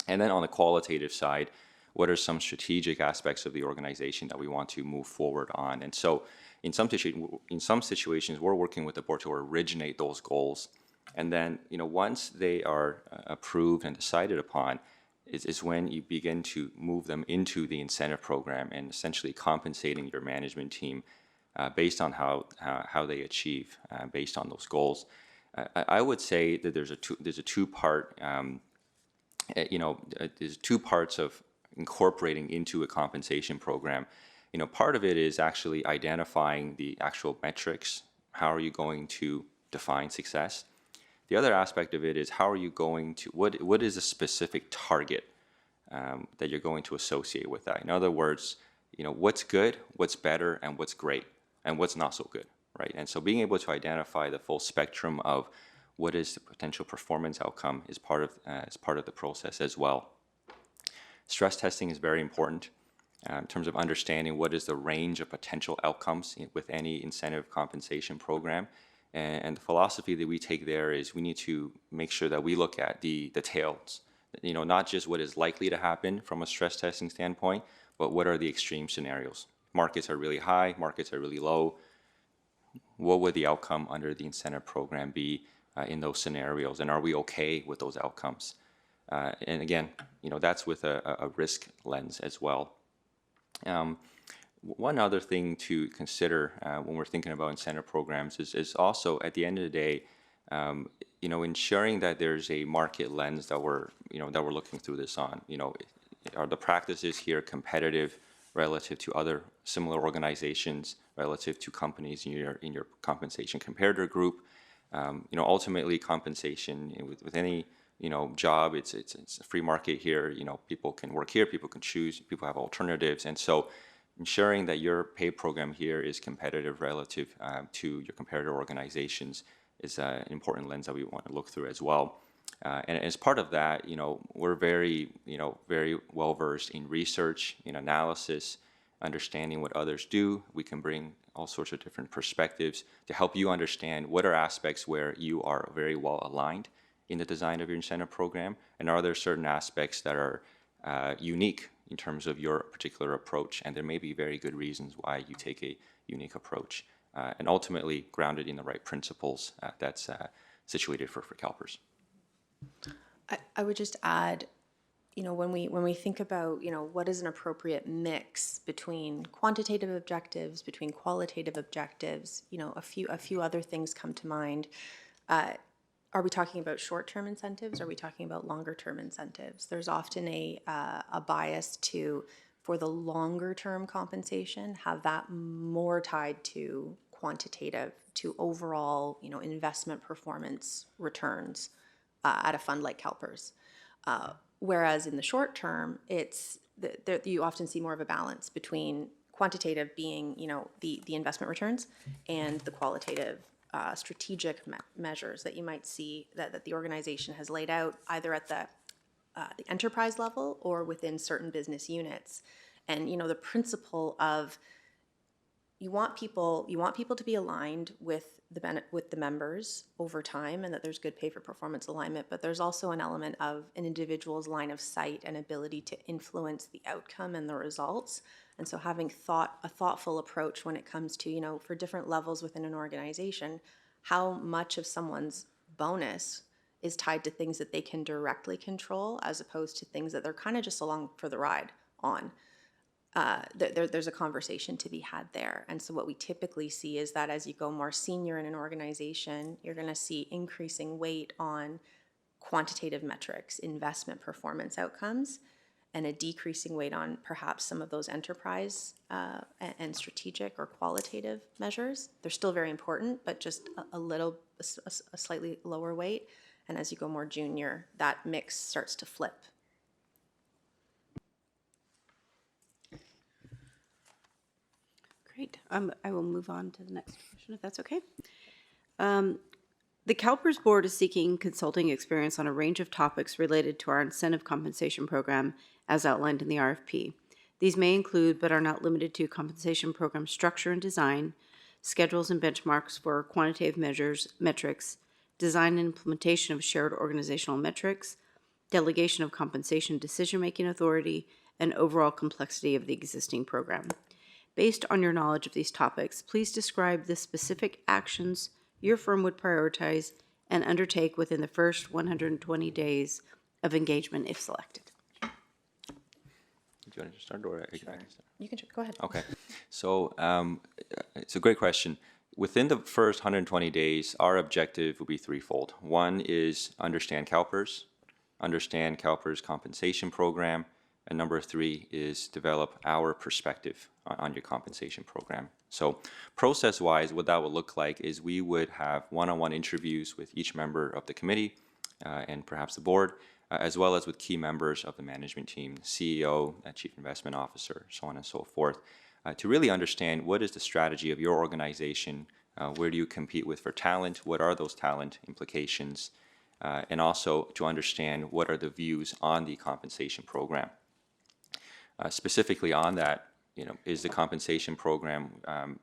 And then on the qualitative side, what are some strategic aspects of the organization that we want to move forward on? And so in some situations, we're working with the board to originate those goals. And then, once they are approved and decided upon, is when you begin to move them into the incentive program and essentially compensating your management team based on how they achieve based on those goals. I would say that there's two parts of incorporating into a compensation program. Part of it is actually identifying the actual metrics. How are you going to define success? The other aspect of it is how are you going to, what is a specific target that you're going to associate with that? In other words, what's good, what's better, and what's great, and what's not so good, right? And so being able to identify the full spectrum of what is the potential performance outcome is part of the process as well. Stress testing is very important in terms of understanding what is the range of potential outcomes with any incentive compensation program. And the philosophy that we take there is we need to make sure that we look at the tails, not just what is likely to happen from a stress testing standpoint, but what are the extreme scenarios. Markets are really high, markets are really low. What would the outcome under the incentive program be in those scenarios, and are we okay with those outcomes? And again, that's with a risk lens as well. One other thing to consider when we're thinking about incentive programs is also at the end of the day, ensuring that there's a market lens that we're looking through this on. Are the practices here competitive relative to other similar organizations, relative to companies in your compensation comparator group? Ultimately, compensation with any job, it's a free market here. People can work here, people can choose, people have alternatives, and so ensuring that your pay program here is competitive relative to your comparator organizations is an important lens that we want to look through as well. And as part of that, we're very well versed in research, in analysis, understanding what others do. We can bring all sorts of different perspectives to help you understand what are aspects where you are very well aligned in the design of your incentive program, and are there certain aspects that are unique in terms of your particular approach, and there may be very good reasons why you take a unique approach, and ultimately grounded in the right principles that's situated for CalPERS. I would just add, when we think about, what is an appropriate mix between quantitative objectives, between qualitative objectives, a few other things come to mind. Are we talking about short-term incentives? Are we talking about longer-term incentives? There's often a bias for the longer-term compensation, have that more tied to quantitative, to overall, investment performance returns at a fund like CalPERS. Whereas in the short term, you often see more of a balance between quantitative being, the investment returns, and the qualitative strategic measures that you might see that the organization has laid out either at the enterprise level or within certain business units. And the principle of you want people to be aligned with with the members over time, and that there's good pay for performance alignment, but there's also an element of an individual's line of sight and ability to influence the outcome and the results. And so having a thoughtful approach when it comes to, for different levels within an organization, how much of someone's bonus is tied to things that they can directly control as opposed to things that they're kind of just along for the ride on. There's a conversation to be had there. And so what we typically see is that as you go more senior in an organization, you're going to see increasing weight on quantitative metrics, investment performance outcomes, and a decreasing weight on perhaps some of those enterprise and strategic or qualitative measures. They're still very important, but just a slightly lower weight. And as you go more junior, that mix starts to flip. Great. I will move on to the next question, if that's okay. The CalPERS board is seeking consulting experience on a range of topics related to our incentive compensation program as outlined in the RFP. These may include, but are not limited to, compensation program structure and design, schedules and benchmarks for quantitative metrics, design and implementation of shared organizational metrics, delegation of compensation decision-making authority, and overall complexity of the existing program. Based on your knowledge of these topics, please describe the specific actions your firm would prioritize and undertake within the first 120 days of engagement if selected. Do you want to start, or I can start? You can go ahead. Okay. So it's a great question. Within the first 120 days, our objective will be threefold. One is understand CalPERS compensation program, and number three is develop our perspective on your compensation program. So process-wise, what that would look like is we would have one-on-one interviews with each member of the committee and perhaps the board, as well as with key members of the management team, CEO, chief investment officer, so on and so forth, to really understand what is the strategy of your organization, where do you compete with for talent, what are those talent implications, and also to understand what are the views on the compensation program. Specifically on that, is the compensation program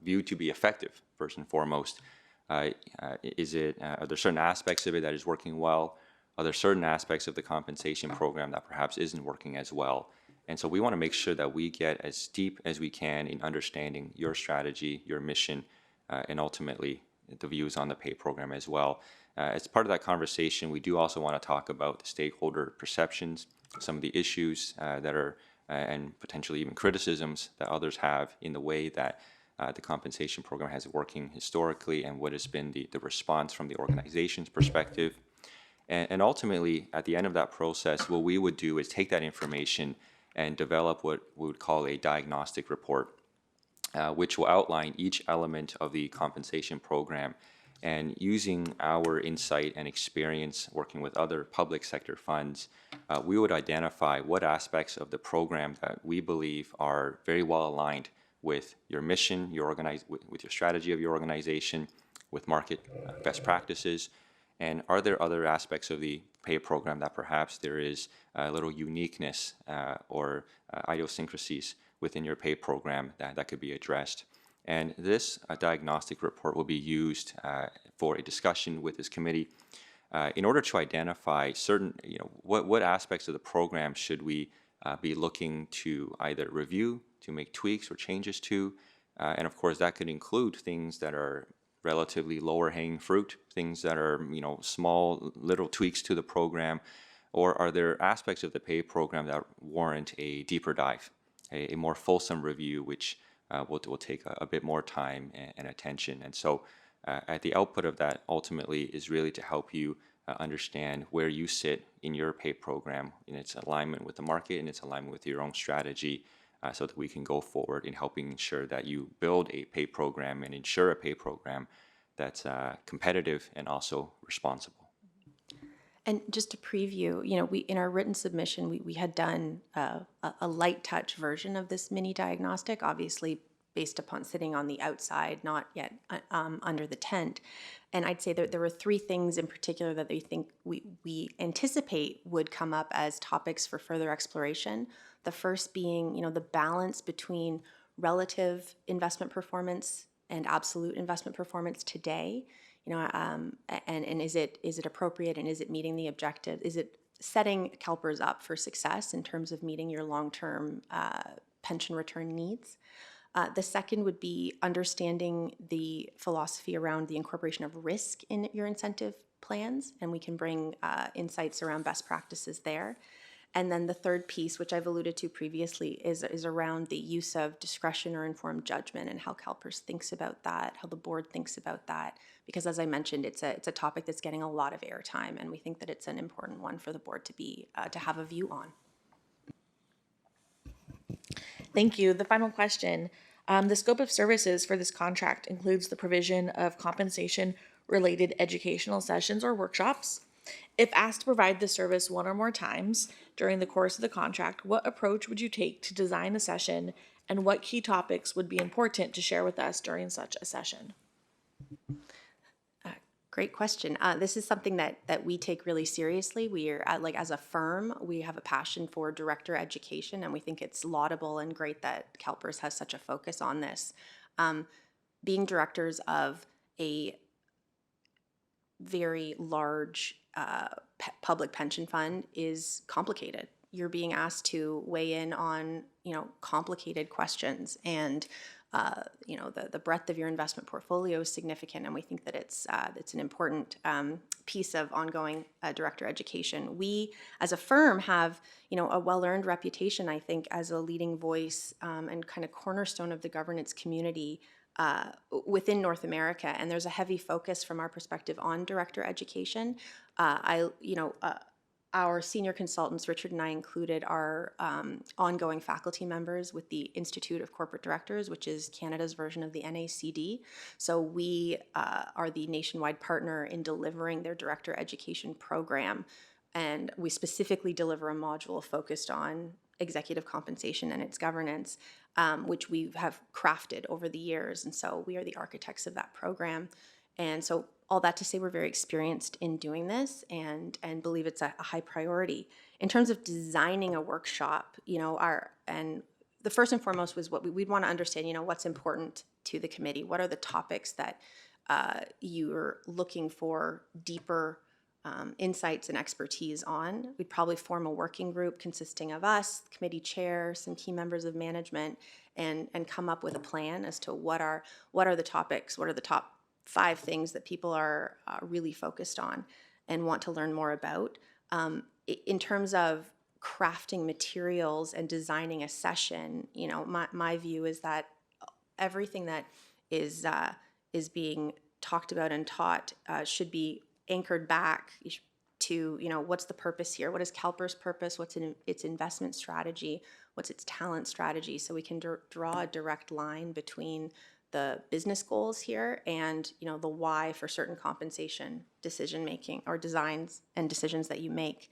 viewed to be effective, first and foremost? Are there certain aspects of it that is working well? Are there certain aspects of the compensation program that perhaps isn't working as well? And so we want to make sure that we get as deep as we can in understanding your strategy, your mission, and ultimately the views on the pay program as well. As part of that conversation, we do also want to talk about the stakeholder perceptions, some of the issues that are and potentially even criticisms that others have in the way that the compensation program has working historically, and what has been the response from the organization's perspective. And ultimately, at the end of that process, what we would do is take that information and develop what we would call a diagnostic report, which will outline each element of the compensation program. And using our insight and experience working with other public sector funds, we would identify what aspects of the program that we believe are very well aligned with your mission, with your strategy of your organization, with market best practices, and are there other aspects of the pay program that perhaps there is a little uniqueness or idiosyncrasies within your pay program that could be addressed. And this diagnostic report will be used for a discussion with this committee in order to identify certain, what aspects of the program should we be looking to either review, to make tweaks or changes to. And of course, that could include things that are relatively lower hanging fruit, things that are, small little tweaks to the program, or are there aspects of the pay program that warrant a deeper dive, a more fulsome review, which will take a bit more time and attention. And so at the output of that ultimately is really to help you understand where you sit in your pay program, in its alignment with the market and its alignment with your own strategy, so that we can go forward in helping ensure that you build a pay program and ensure a pay program that's competitive and also responsible. And just to preview, we in our written submission, we had done a light touch version of this mini diagnostic, obviously based upon sitting on the outside, not yet under the tent. And I'd say that there were three things in particular that they think we anticipate would come up as topics for further exploration. The first being, the balance between relative investment performance and absolute investment performance today? You know, and is it appropriate, and is it meeting the objective? Is it setting CalPERS up for success in terms of meeting your long-term pension return needs? The second would be understanding the philosophy around the incorporation of risk in your incentive plans, and we can bring insights around best practices there. And then the third piece, which I've alluded to previously, is around the use of discretion or informed judgment and how CalPERS thinks about that, how the board thinks about that. Because as I mentioned, it's a topic that's getting a lot of airtime, and we think that it's an important one for the board to have a view on. Thank you. The final question. The scope of services for this contract includes the provision of compensation-related educational sessions or workshops. If asked to provide this service one or more times during the course of the contract, what approach would you take to design a session, and what key topics would be important to share with us during such a session? Great question. This is something that we take really seriously. We are as a firm, we have a passion for director education, and we think it's laudable and great that CalPERS has such a focus on this. Being directors of a very large public pension fund is complicated. You're being asked to weigh in on, complicated questions, and the breadth of your investment portfolio is significant, and we think that it's an important piece of ongoing director education. We, as a firm, have a well-earned reputation, I think, as a leading voice and kind of cornerstone of the governance community within North America, and there's a heavy focus from our perspective on director education. Our senior consultants, Richard and I included, are ongoing faculty members with the Institute of Corporate Directors, which is Canada's version of the NACD. So we are the nationwide partner in delivering their director education program, and we specifically deliver a module focused on executive compensation and its governance, which we have crafted over the years, and so we are the architects of that program. And so all that to say, we're very experienced in doing this and believe it's a high priority. In terms of designing a workshop, the first and foremost was what we'd want to understand, what's important to the committee. What are the topics that you're looking for deeper insights and expertise on? We'd probably form a working group consisting of us, committee chair, some key members of management, and come up with a plan as to what are the topics, what are the top 5 things that people are really focused on and want to learn more about. In terms of crafting materials and designing a session, my view is that everything that is being talked about and taught should be anchored back to, what's the purpose here? What is CalPERS' purpose? What's its investment strategy? What's its talent strategy? So we can draw a direct line between the business goals here and the why for certain compensation decision making or designs and decisions that you make.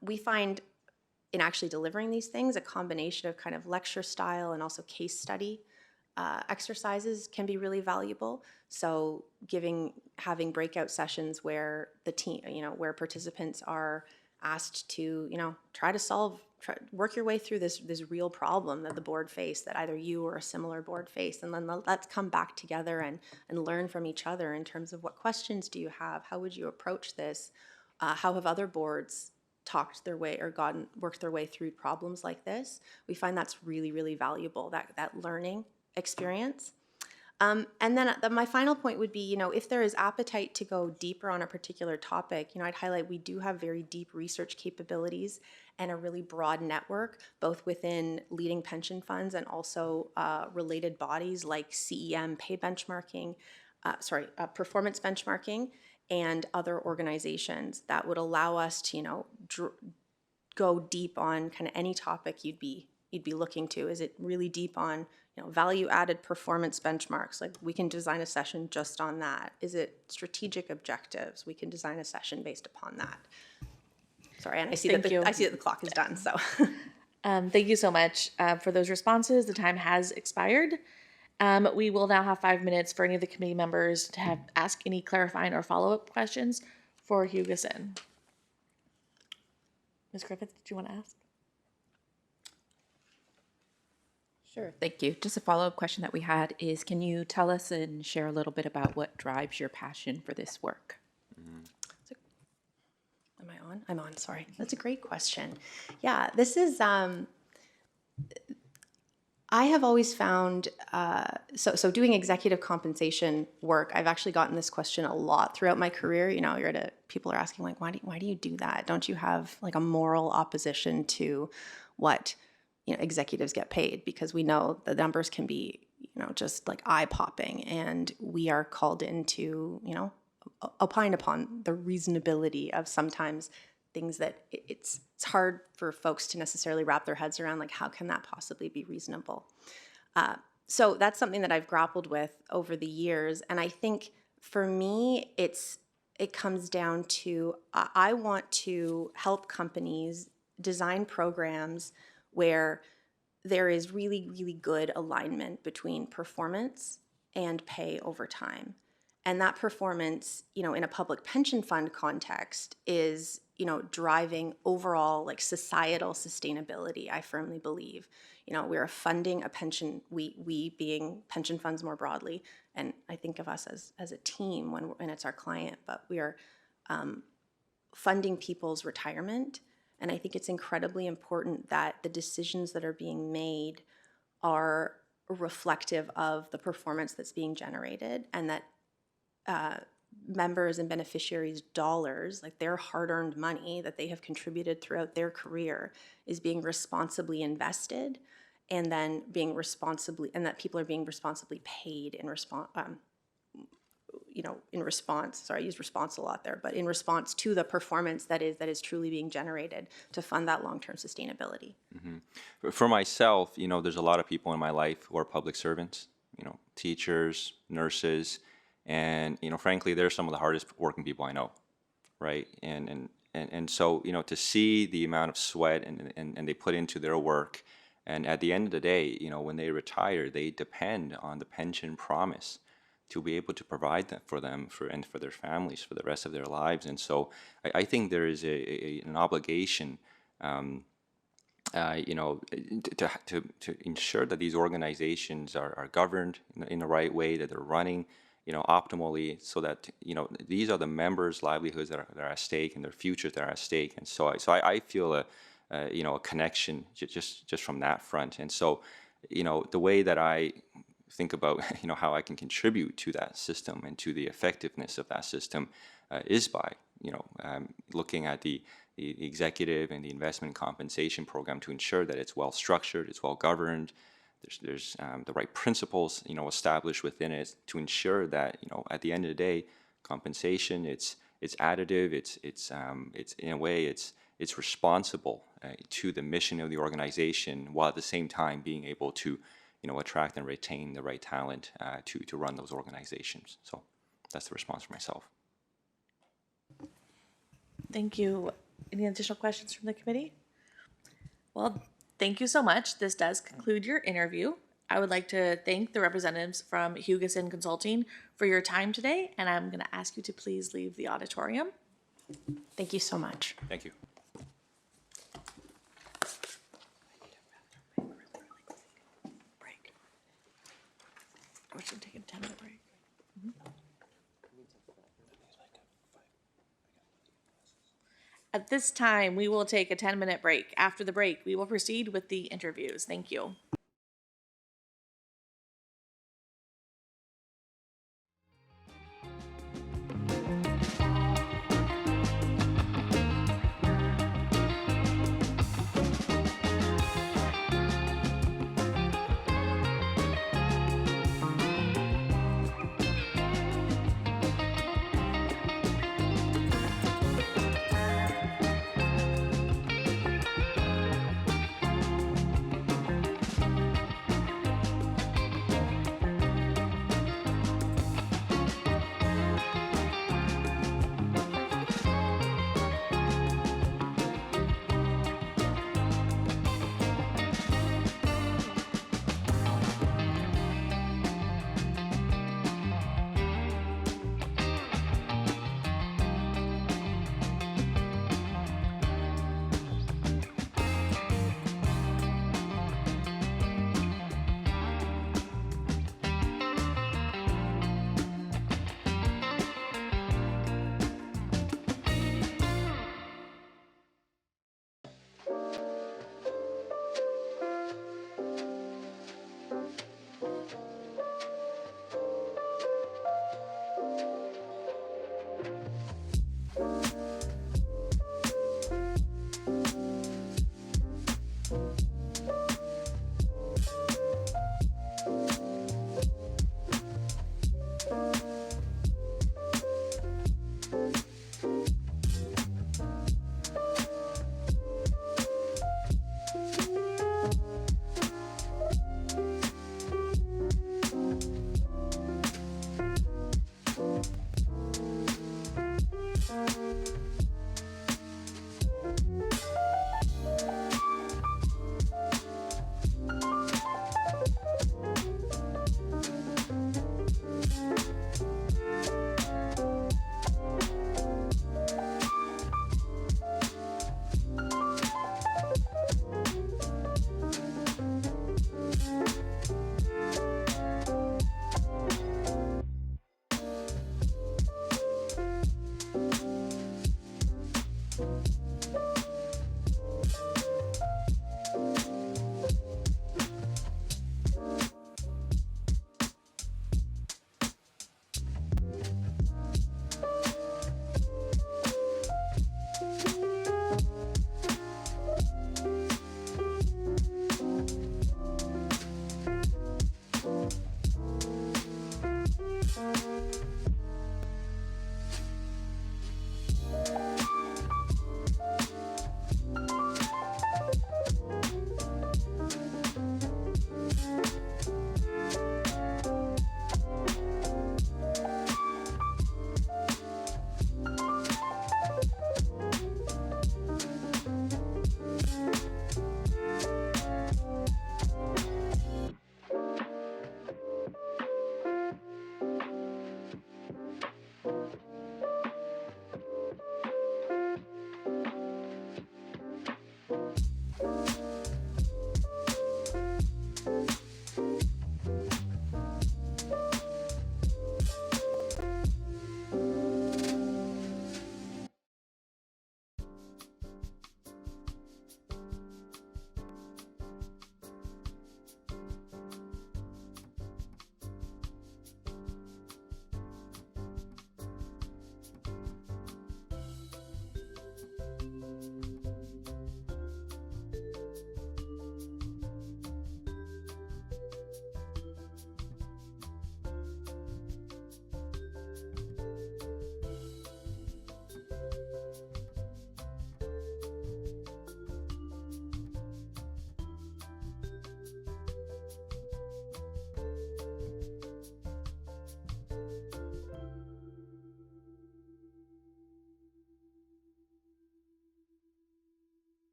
We find in actually delivering these things a combination of kind of lecture style and also case study exercises can be really valuable. So having breakout sessions where the team, where participants are asked to, try to work your way through this real problem that the board faced, that either you or a similar board faced, and then let's come back together and learn from each other in terms of what questions do you have, how would you approach this, how have other boards talked their way or worked their way through problems like this. We find that's really, really valuable, that learning experience. And then my final point would be, if there is appetite to go deeper on a particular topic, I'd highlight we do have very deep research capabilities and a really broad network, both within leading pension funds and also related bodies like CEM, performance benchmarking, and other organizations that would allow us to, go deep on kind of any topic you'd be looking to. Is it really deep on value-added performance benchmarks? Like, we can design a session just on that. Is it strategic objectives? We can design a session based upon that. Sorry, and I see that the clock is done. So, thank you so much for those responses. The time has expired. We will now have 5 minutes for any of the committee members to ask any clarifying or follow-up questions for Hugessen. Ms. Griffith, did you want to ask? Sure, thank you. Just a follow-up question that we had is, can you tell us and share a little bit about what drives your passion for this work? Am I on? I'm on, sorry. That's a great question. Yeah, this is, I have always found, so doing executive compensation work, I've actually gotten this question a lot throughout my career. You know, people are asking like, why do you do that? Don't you have like a moral opposition to what, executives get paid? Because we know the numbers can be, just like eye-popping, and we are called into, opine upon the reasonability of sometimes things that it's hard for folks to necessarily wrap their heads around, like how can that possibly be reasonable? So that's something that I've grappled with over the years, and I think for me it comes down to I want to help companies design programs where there is really, really good alignment between performance and pay over time. And that performance, in a public pension fund context is, driving overall like societal sustainability, I firmly believe. We're funding a pension, we being pension funds more broadly, and I think of us as a team when it's our client, but we are funding people's retirement. And I think it's incredibly important that the decisions that are being made are reflective of the performance that's being generated, and that members and beneficiaries' dollars, like their hard-earned money that they have contributed throughout their career, is being responsibly invested, and then that people are being responsibly paid in response. In response, sorry, I use response a lot there, but in response to the performance that is truly being generated to fund that long-term sustainability. Mm-hmm. For myself, there's a lot of people in my life who are public servants, teachers, nurses, and, frankly, they're some of the hardest working people I know, right? And so, to see the amount of sweat and they put into their work, and at the end of the day, when they retire, they depend on the pension promise to be able to provide that for them and for their families for the rest of their lives. And so I think there is an obligation, to ensure that these organizations are governed in the right way, that they're running, optimally, so that, these are the members' livelihoods that are at stake and their futures that are at stake. And so I feel a connection just from that front. And so, the way that I think about how I can contribute to that system and to the effectiveness of that system is by looking at the executive and the investment compensation program to ensure that it's well structured, it's well governed. There's the right principles established within it to ensure that at the end of the day, compensation it's additive, it's in a way it's responsible to the mission of the organization, while at the same time being able to attract and retain the right talent to run those organizations. So that's the response for myself. Thank you. Any additional questions from the committee? Well, thank you so much. This does conclude your interview. I would like to thank the representatives from Hugessen Consulting for your time today, and I'm going to ask you to please leave the auditorium. Thank you so much. Thank you. We should take a 10-minute break. At this time, we will take a 10-minute break. After the break, we will proceed with the interviews. Thank you.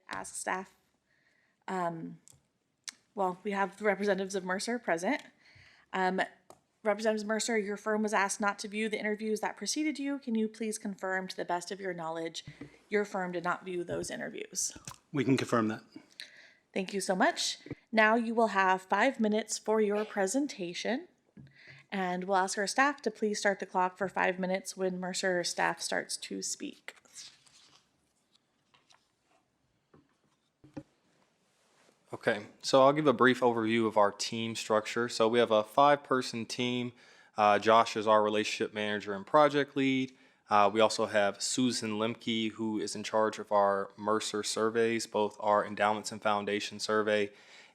ask staff, we have the representatives of Mercer present. Representative Mercer, your firm was asked not to view the interviews that preceded you. Can you please confirm to the best of your knowledge your firm did not view those interviews? We can confirm that. Thank you so much. Now you will have 5 minutes for your presentation. And we'll ask our staff to please start the clock for 5 minutes when Mercer staff starts to speak. Okay, so I'll give a brief overview of our team structure. So we have a 5-person team. Josh is our relationship manager and project lead. We also have Susan Lemke, who is in charge of our Mercer surveys, both our endowments and foundation survey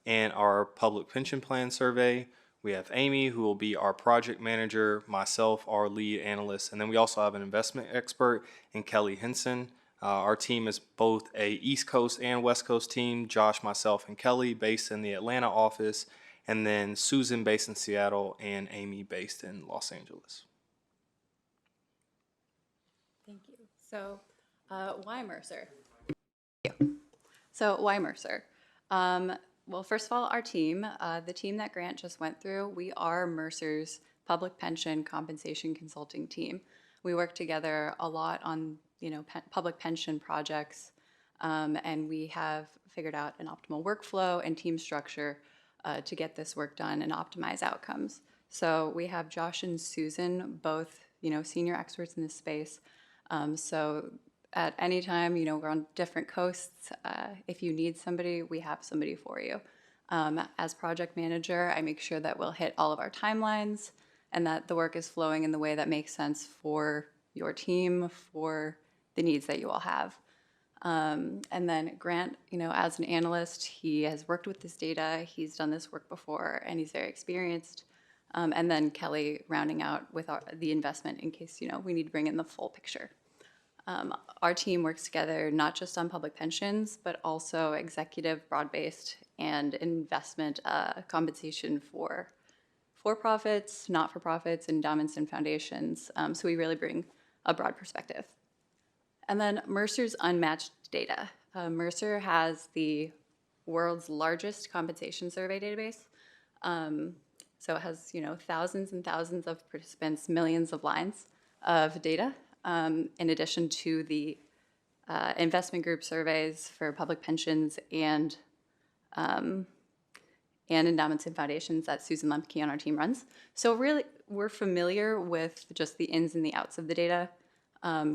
and our public pension plan survey. We have Amy, who will be our project manager, myself, our lead analyst, and then we also have an investment expert in Kelly Henson. Our team is both a East Coast and West Coast team, Josh, myself, and Kelly based in the Atlanta office, and then Susan based in Seattle and Amy based in Los Angeles. Thank you. So why Mercer? So why Mercer? Well, first of all, our team, the team that Grant just went through, we are Mercer's public pension compensation consulting team. We work together a lot on public pension projects, and we have figured out an optimal workflow and team structure to get this work done and optimize outcomes. So we have Josh and Susan, both senior experts in this space. So at any time, we're on different coasts. If you need somebody, we have somebody for you. As project manager, I make sure that we'll hit all of our timelines and that the work is flowing in the way that makes sense for your team, for the needs that you all have. And then Grant, as an analyst, he has worked with this data, he's done this work before, and he's very experienced. And then Kelly rounding out with the investment in case, we need to bring in the full picture. Our team works together not just on public pensions, but also executive, broad-based, and investment compensation for for-profits, not-for-profits, endowments, and foundations. So we really bring a broad perspective. And then Mercer's unmatched data. Mercer has the world's largest compensation survey database. So it has, thousands and thousands of participants, millions of lines of data, in addition to the investment group surveys for public pensions and endowments and foundations that Susan Lemke on our team runs. So really, we're familiar with just the ins and the outs of the data.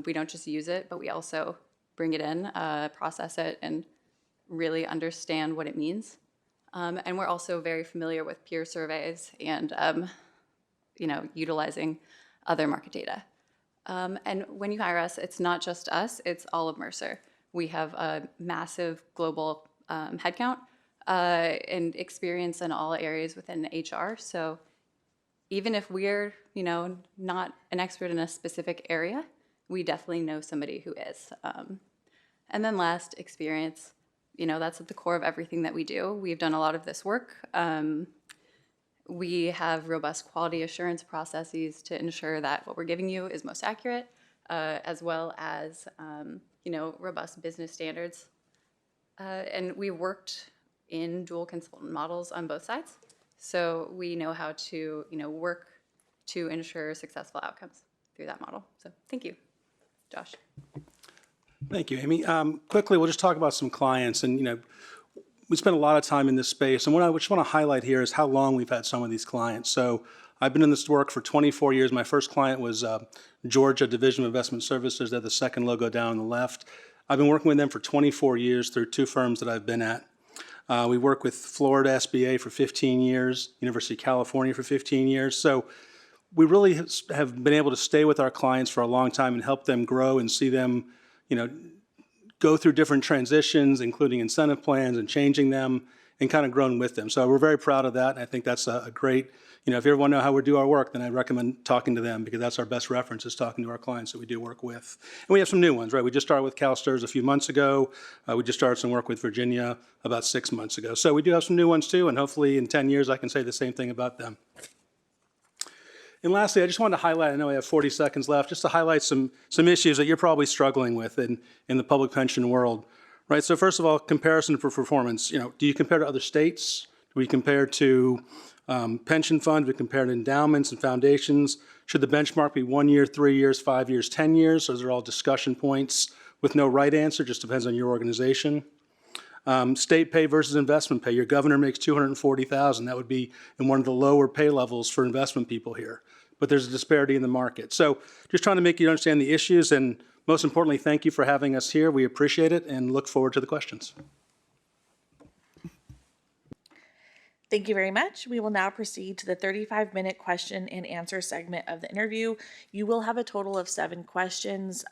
We don't just use it, but we also bring it in, process it, and really understand what it means. And we're also very familiar with peer surveys and, utilizing other market data. And when you hire us, it's not just us, it's all of Mercer. We have a massive global headcount and experience in all areas within HR. So even if we're, not an expert in a specific area, we definitely know somebody who is. And then last, experience. That's at the core of everything that we do. We've done a lot of this work. We have robust quality assurance processes to ensure that what we're giving you is most accurate, as well as, robust business standards. And we worked in dual consultant models on both sides. So we know how to, work to ensure successful outcomes through that model. So thank you. Josh. Thank you, Amy. Quickly, we'll just talk about some clients. And, we spend a lot of time in this space. And what I just want to highlight here is how long we've had some of these clients. So I've been in this work for 24 years. My first client was Georgia Division of Investment Services. They're the second logo down on the left. I've been working with them for 24 years through 2 firms that I've been at. We work with Florida SBA for 15 years, University of California for 15 years. So we really have been able to stay with our clients for a long time and help them grow and see them, go through different transitions, including incentive plans and changing them and kind of grown with them. So we're very proud of that. And I think that's a great, if you ever want to know how we do our work, then I recommend talking to them because that's our best reference is talking to our clients that we do work with. And we have some new ones, right? We just started with CalSTRS a few months ago. We just started some work with Virginia about 6 months ago. So we do have some new ones too. And hopefully in 10 years, I can say the same thing about them. And lastly, I just wanted to highlight, I know I have 40 seconds left, just to highlight some issues that you're probably struggling with in the public pension world. right? So first of all, comparison for performance. Do you compare to other states? Do we compare to pension funds? Do we compare to endowments and foundations? Should the benchmark be 1 year, 3 years, 5 years, 10 years? Those are all discussion points with no right answer, just depends on your organization. State pay versus investment pay. Your governor makes $240,000. That would be in one of the lower pay levels for investment people here. But there's a disparity in the market. So just trying to make you understand the issues, and most importantly, thank you for having us here. We appreciate it and look forward to the questions. Thank you very much. We will now proceed to the 35-minute question and answer segment of the interview. You will have a total of 7 questions.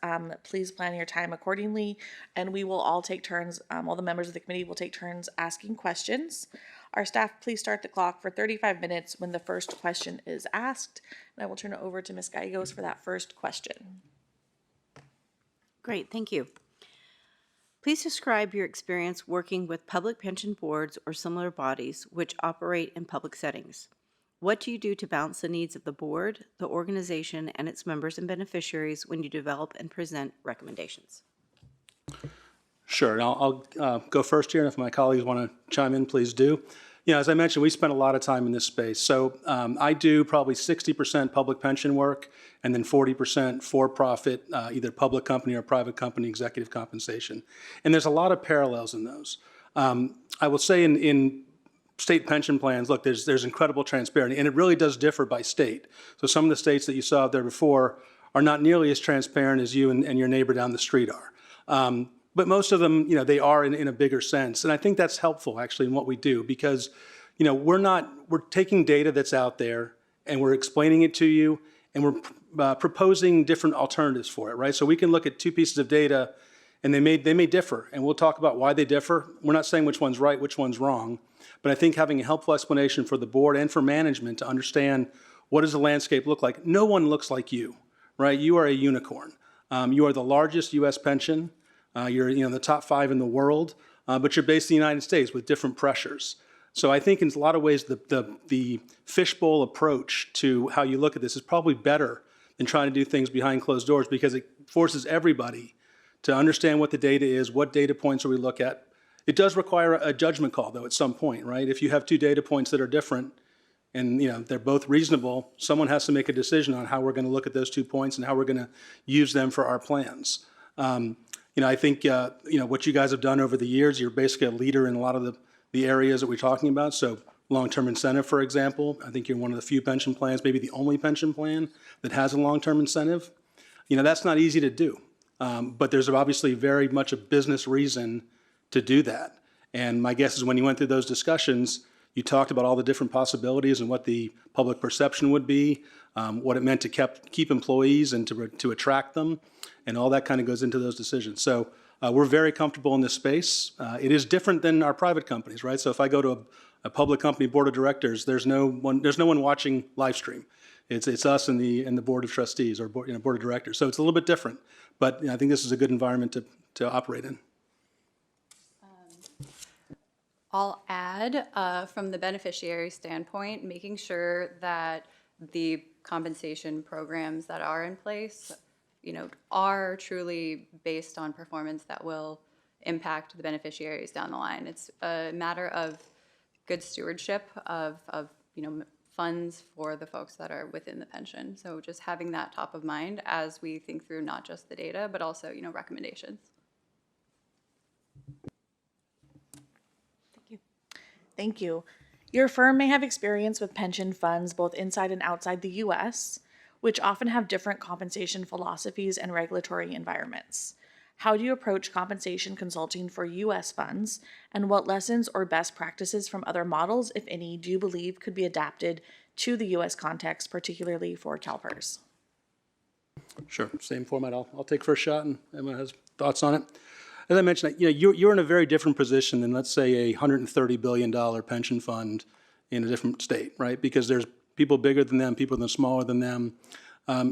Please plan your time accordingly, and we will all take turns, all the members of the committee will take turns asking questions. Our staff, please start the clock for 35 minutes when the first question is asked. And I will turn it over to Ms. Gallegos for that first question. Great, thank you. Please describe your experience working with public pension boards or similar bodies which operate in public settings. What do you do to balance the needs of the board, the organization, and its members and beneficiaries when you develop and present recommendations? Sure, and I'll go first here, and if my colleagues want to chime in, please do. As I mentioned, we spent a lot of time in this space. So I do probably 60% public pension work and then 40% for-profit, either public company or private company executive compensation. And there's a lot of parallels in those. I will say in state pension plans, look, there's incredible transparency, and it really does differ by state. So some of the states that you saw there before are not nearly as transparent as you and your neighbor down the street are. But most of them, they are in a bigger sense. And I think that's helpful, actually, in what we do, because, we're taking data that's out there and we're explaining it to you, and we're proposing different alternatives for it, right? So we can look at 2 pieces of data and they may differ, and we'll talk about why they differ. We're not saying which one's right, which one's wrong, but I think having a helpful explanation for the board and for management to understand what does the landscape look like. No one looks like you, right? You are a unicorn. You are the largest U.S. pension. You're in the top 5 in the world, but you're based in the United States with different pressures. So I think in a lot of ways the fishbowl approach to how you look at this is probably better than trying to do things behind closed doors, because it forces everybody to understand what the data is, what data points do we look at. It does require a judgment call, though, at some point, right? If you have 2 data points that are different and they're both reasonable, someone has to make a decision on how we're going to look at those 2 points and how we're going to use them for our plans. I think, what you guys have done over the years, you're basically a leader in a lot of the areas that we're talking about. So long-term incentive, for example, I think you're one of the few pension plans, maybe the only pension plan that has a long-term incentive. That's not easy to do. But there's obviously very much a business reason to do that. And my guess is when you went through those discussions, you talked about all the different possibilities and what the public perception would be, what it meant to keep employees and to attract them, and all that kind of goes into those decisions. So we're very comfortable in this space. It is different than our private companies, right? So if I go to a public company board of directors, there's no one watching live stream. It's us and the board of trustees or board of directors. So it's a little bit different, but I think this is a good environment to operate in. I'll add, from the beneficiary standpoint, making sure that the compensation programs that are in place, are truly based on performance that will impact the beneficiaries down the line. It's a matter of good stewardship of funds for the folks that are within the pension. So just having that top of mind as we think through not just the data, but also, recommendations. Thank you. Your firm may have experience with pension funds both inside and outside the U.S., which often have different compensation philosophies and regulatory environments. How do you approach compensation consulting for U.S. funds, and what lessons or best practices from other models, if any, do you believe could be adapted to the U.S. context, particularly for CalPERS? Sure, same format. I'll take first shot, and Emma has thoughts on it. As I mentioned, you're in a very different position than, let's say, a $130 billion pension fund in a different state, right? Because there's people bigger than them, people that are smaller than them.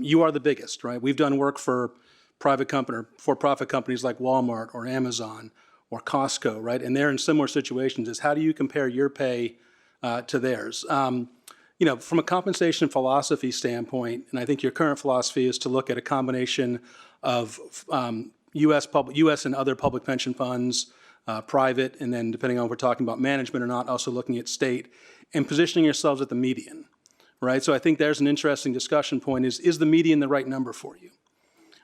You are the biggest, right? We've done work for private company or for-profit companies like Walmart or Amazon or Costco, right? And they're in similar situations. Is how do you compare your pay to theirs? From a compensation philosophy standpoint, and I think your current philosophy is to look at a combination of U.S. and other public pension funds, private, and then depending on if we're talking about management or not, also looking at state, and positioning yourselves at the median, right? So I think there's an interesting discussion point is the median the right number for you,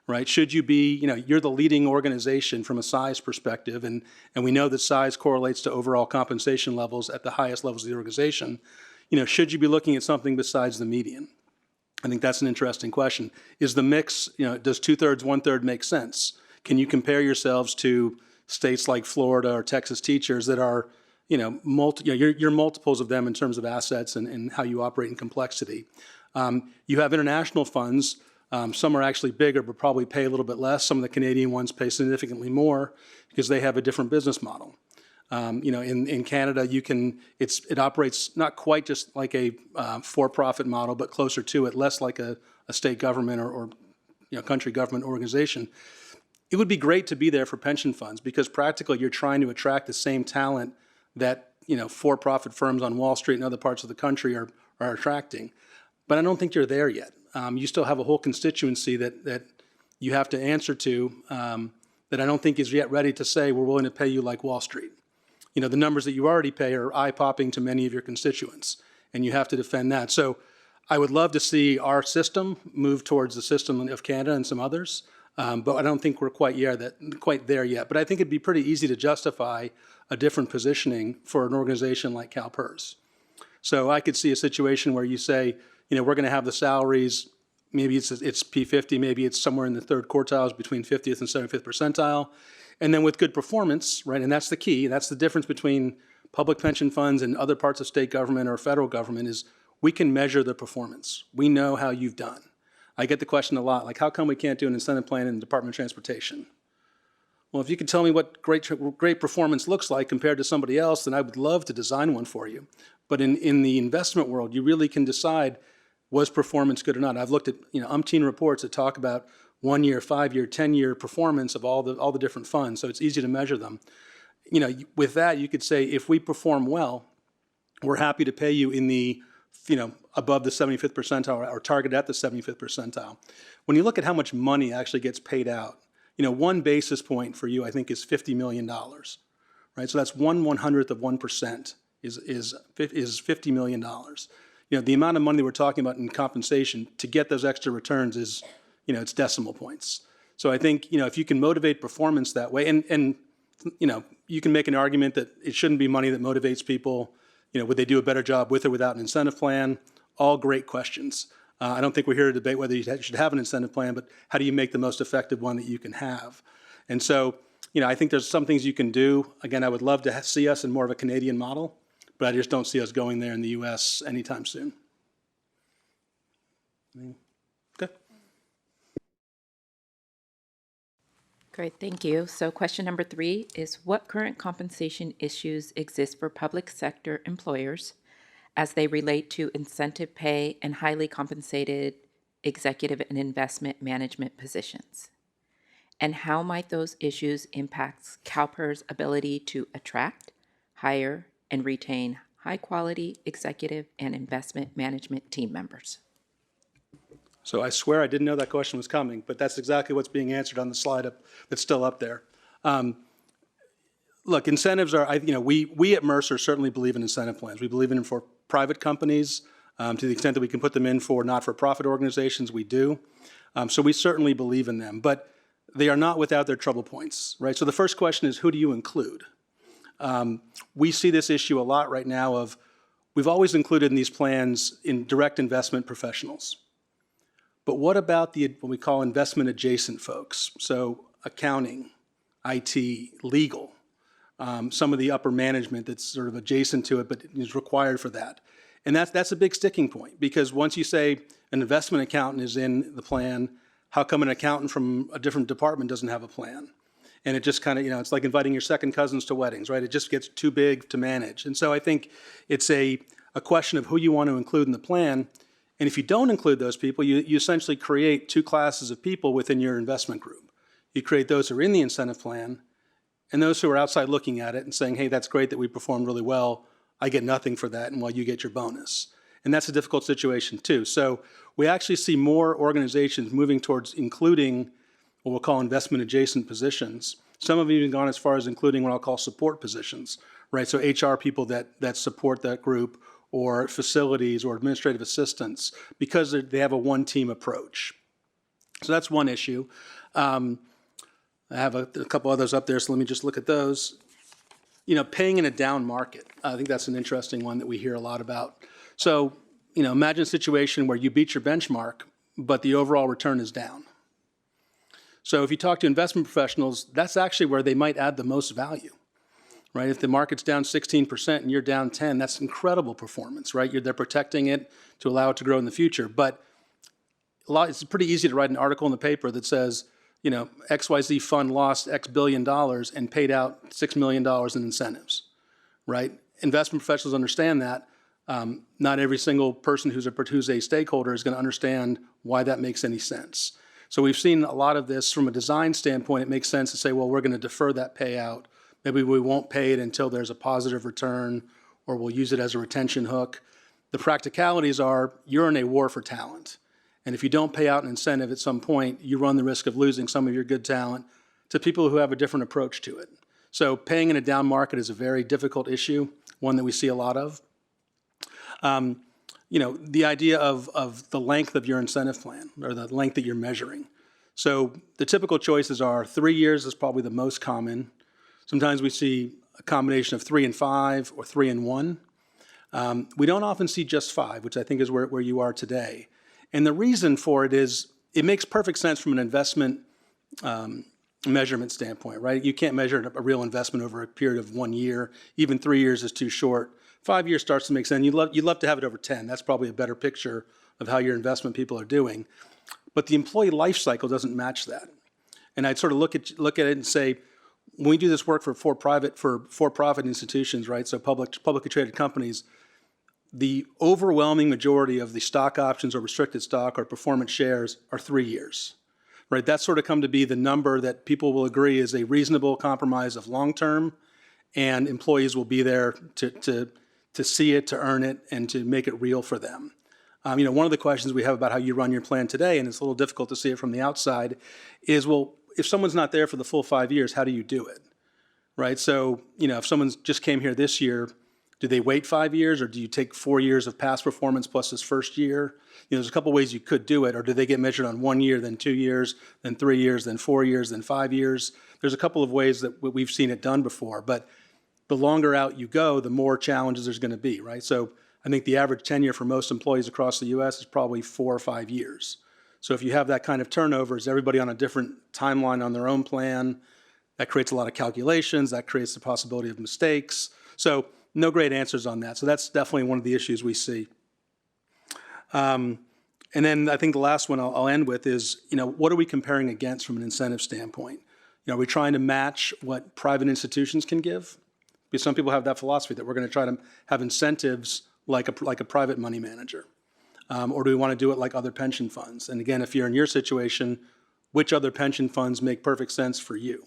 right? Should you be, you're the leading organization from a size perspective, and we know that size correlates to overall compensation levels at the highest levels of the organization. Should you be looking at something besides the median? I think that's an interesting question. Is the mix, does 2/3, 1/3 make sense? Can you compare yourselves to states like Florida or Texas teachers that are, you're multiples of them in terms of assets and how you operate in complexity? You have international funds. Some are actually bigger, but probably pay a little bit less. Some of the Canadian ones pay significantly more because they have a different business model. In Canada, it operates not quite just like a for-profit model, but closer to it, less like a state government or country government organization. It would be great to be there for pension funds because practically you're trying to attract the same talent that for-profit firms on Wall Street and other parts of the country are attracting. But I don't think you're there yet. You still have a whole constituency that you have to answer to that I don't think is yet ready to say we're willing to pay you like Wall Street. The numbers that you already pay are eye-popping to many of your constituents, and you have to defend that. So I would love to see our system move towards the system of Canada and some others, but I don't think we're quite there yet. But I think it'd be pretty easy to justify a different positioning for an organization like CalPERS. So I could see a situation where you say, we're going to have the salaries, maybe it's P50, maybe it's somewhere in the third quartiles between 50th and 75th percentile. And then with good performance, right, and that's the key, that's the difference between public pension funds and other parts of state government or federal government is we can measure the performance. We know how you've done. I get the question a lot, like how come we can't do an incentive plan in the Department of Transportation? Well, if you could tell me what great performance looks like compared to somebody else, then I would love to design one for you. But in the investment world, you really can decide, was performance good or not? I've looked at umpteen reports that talk about 1 year, 5 year, 10-year performance of all the different funds, so it's easy to measure them. With that, you could say if we perform well, we're happy to pay you in the above the 75th percentile or target at the 75th percentile. When you look at how much money actually gets paid out, 1 basis point for you I think is $50 million, right? So that's 1/100th of 1% is $50 million. The amount of money we're talking about in compensation to get those extra returns is it's decimal points. So I think, if you can motivate performance that way, and you can make an argument that it shouldn't be money that motivates people. Would they do a better job with or without an incentive plan? All great questions. I don't think we're here to debate whether you should have an incentive plan, but how do you make the most effective one that you can have? And so, I think there's some things you can do. Again, I would love to see us in more of a Canadian model, but I just don't see us going there in the U.S. anytime soon. Okay. Great, thank you. So question number 3 is what current compensation issues exist for public sector employers as they relate to incentive pay and highly compensated executive and investment management positions? And how might those issues impact CalPERS' ability to attract, hire, and retain high-quality executive and investment management team members? So I swear I didn't know that question was coming, but that's exactly what's being answered on the slide that's still up there. Look, incentives are, we at Mercer certainly believe in incentive plans. We believe in them for private companies to the extent that we can put them in for not-for-profit organizations, we do. So we certainly believe in them, but they are not without their trouble points, right? So the first question is, who do you include? We see this issue a lot right now of, we've always included in these plans in direct investment professionals. But what about what we call investment adjacent folks? So accounting, IT, legal, some of the upper management that's sort of adjacent to it but is required for that. And that's a big sticking point because once you say an investment accountant is in the plan, how come an accountant from a different department doesn't have a plan? And it just kind of, it's like inviting your second cousins to weddings, right? It just gets too big to manage. And so I think it's a question of who you want to include in the plan. And if you don't include those people, you essentially create 2 classes of people within your investment group. You create those who are in the incentive plan and those who are outside looking at it and saying, hey, that's great that we performed really well. I get nothing for that, and while you get your bonus. And that's a difficult situation too. So we actually see more organizations moving towards including what we'll call investment adjacent positions. Some have even gone as far as including what I'll call support positions, right? So HR people that support that group, or facilities or administrative assistants, because they have a one-team approach. So that's one issue. I have a couple others up there, so let me just look at those. Paying in a down market. I think that's an interesting one that we hear a lot about. So, imagine a situation where you beat your benchmark, but the overall return is down. So if you talk to investment professionals, that's actually where they might add the most value, right? If the market's down 16% and you're down 10, that's incredible performance, right? They're protecting it to allow it to grow in the future. But it's pretty easy to write an article in the paper that says, XYZ fund lost X billion dollars and paid out $6 million in incentives, right? Investment professionals understand that. Not every single person who's a stakeholder is going to understand why that makes any sense. So we've seen a lot of this from a design standpoint. It makes sense to say, well, we're going to defer that payout. Maybe we won't pay it until there's a positive return, or we'll use it as a retention hook. The practicalities are you're in a war for talent. And if you don't pay out an incentive at some point, you run the risk of losing some of your good talent to people who have a different approach to it. So paying in a down market is a very difficult issue, one that we see a lot of. The idea of the length of your incentive plan, or the length that you're measuring. So the typical choices are 3 years is probably the most common. Sometimes we see a combination of 3 and 5 or 3 and 1. We don't often see just 5, which I think is where you are today. And the reason for it is it makes perfect sense from an investment measurement standpoint, right? You can't measure a real investment over a period of 1 year. Even 3 years is too short. 5 years starts to make sense. You'd love to have it over 10. That's probably a better picture of how your investment people are doing. But the employee life cycle doesn't match that. And I'd sort of look at it and say, when we do this work for for-profit institutions, right? So publicly traded companies, the overwhelming majority of the stock options or restricted stock or performance shares are 3 years, right? That's sort of come to be the number that people will agree is a reasonable compromise of long-term, and employees will be there to see it, to earn it, and to make it real for them. One of the questions we have about how you run your plan today, and it's a little difficult to see it from the outside, is, well, if someone's not there for the full 5 years, how do you do it, right? So, if someone's just came here this year, do they wait 5 years, or do you take 4 years of past performance plus this first year? There's a couple ways you could do it, or do they get measured on 1 year, then 2 years, then 3 years, then 4 years, then 5 years? There's a couple of ways that we've seen it done before, but the longer out you go, the more challenges there's going to be, right? So I think the average tenure for most employees across the U.S. is probably 4 or 5 years. So if you have that kind of turnover, is everybody on a different timeline on their own plan? That creates a lot of calculations. That creates the possibility of mistakes. So no great answers on that. So that's definitely one of the issues we see. And then I think the last one I'll end with is, what are we comparing against from an incentive standpoint? Are we trying to match what private institutions can give? Because some people have that philosophy that we're going to try to have incentives like a private money manager. Or do we want to do it like other pension funds? And again, if you're in your situation, which other pension funds make perfect sense for you?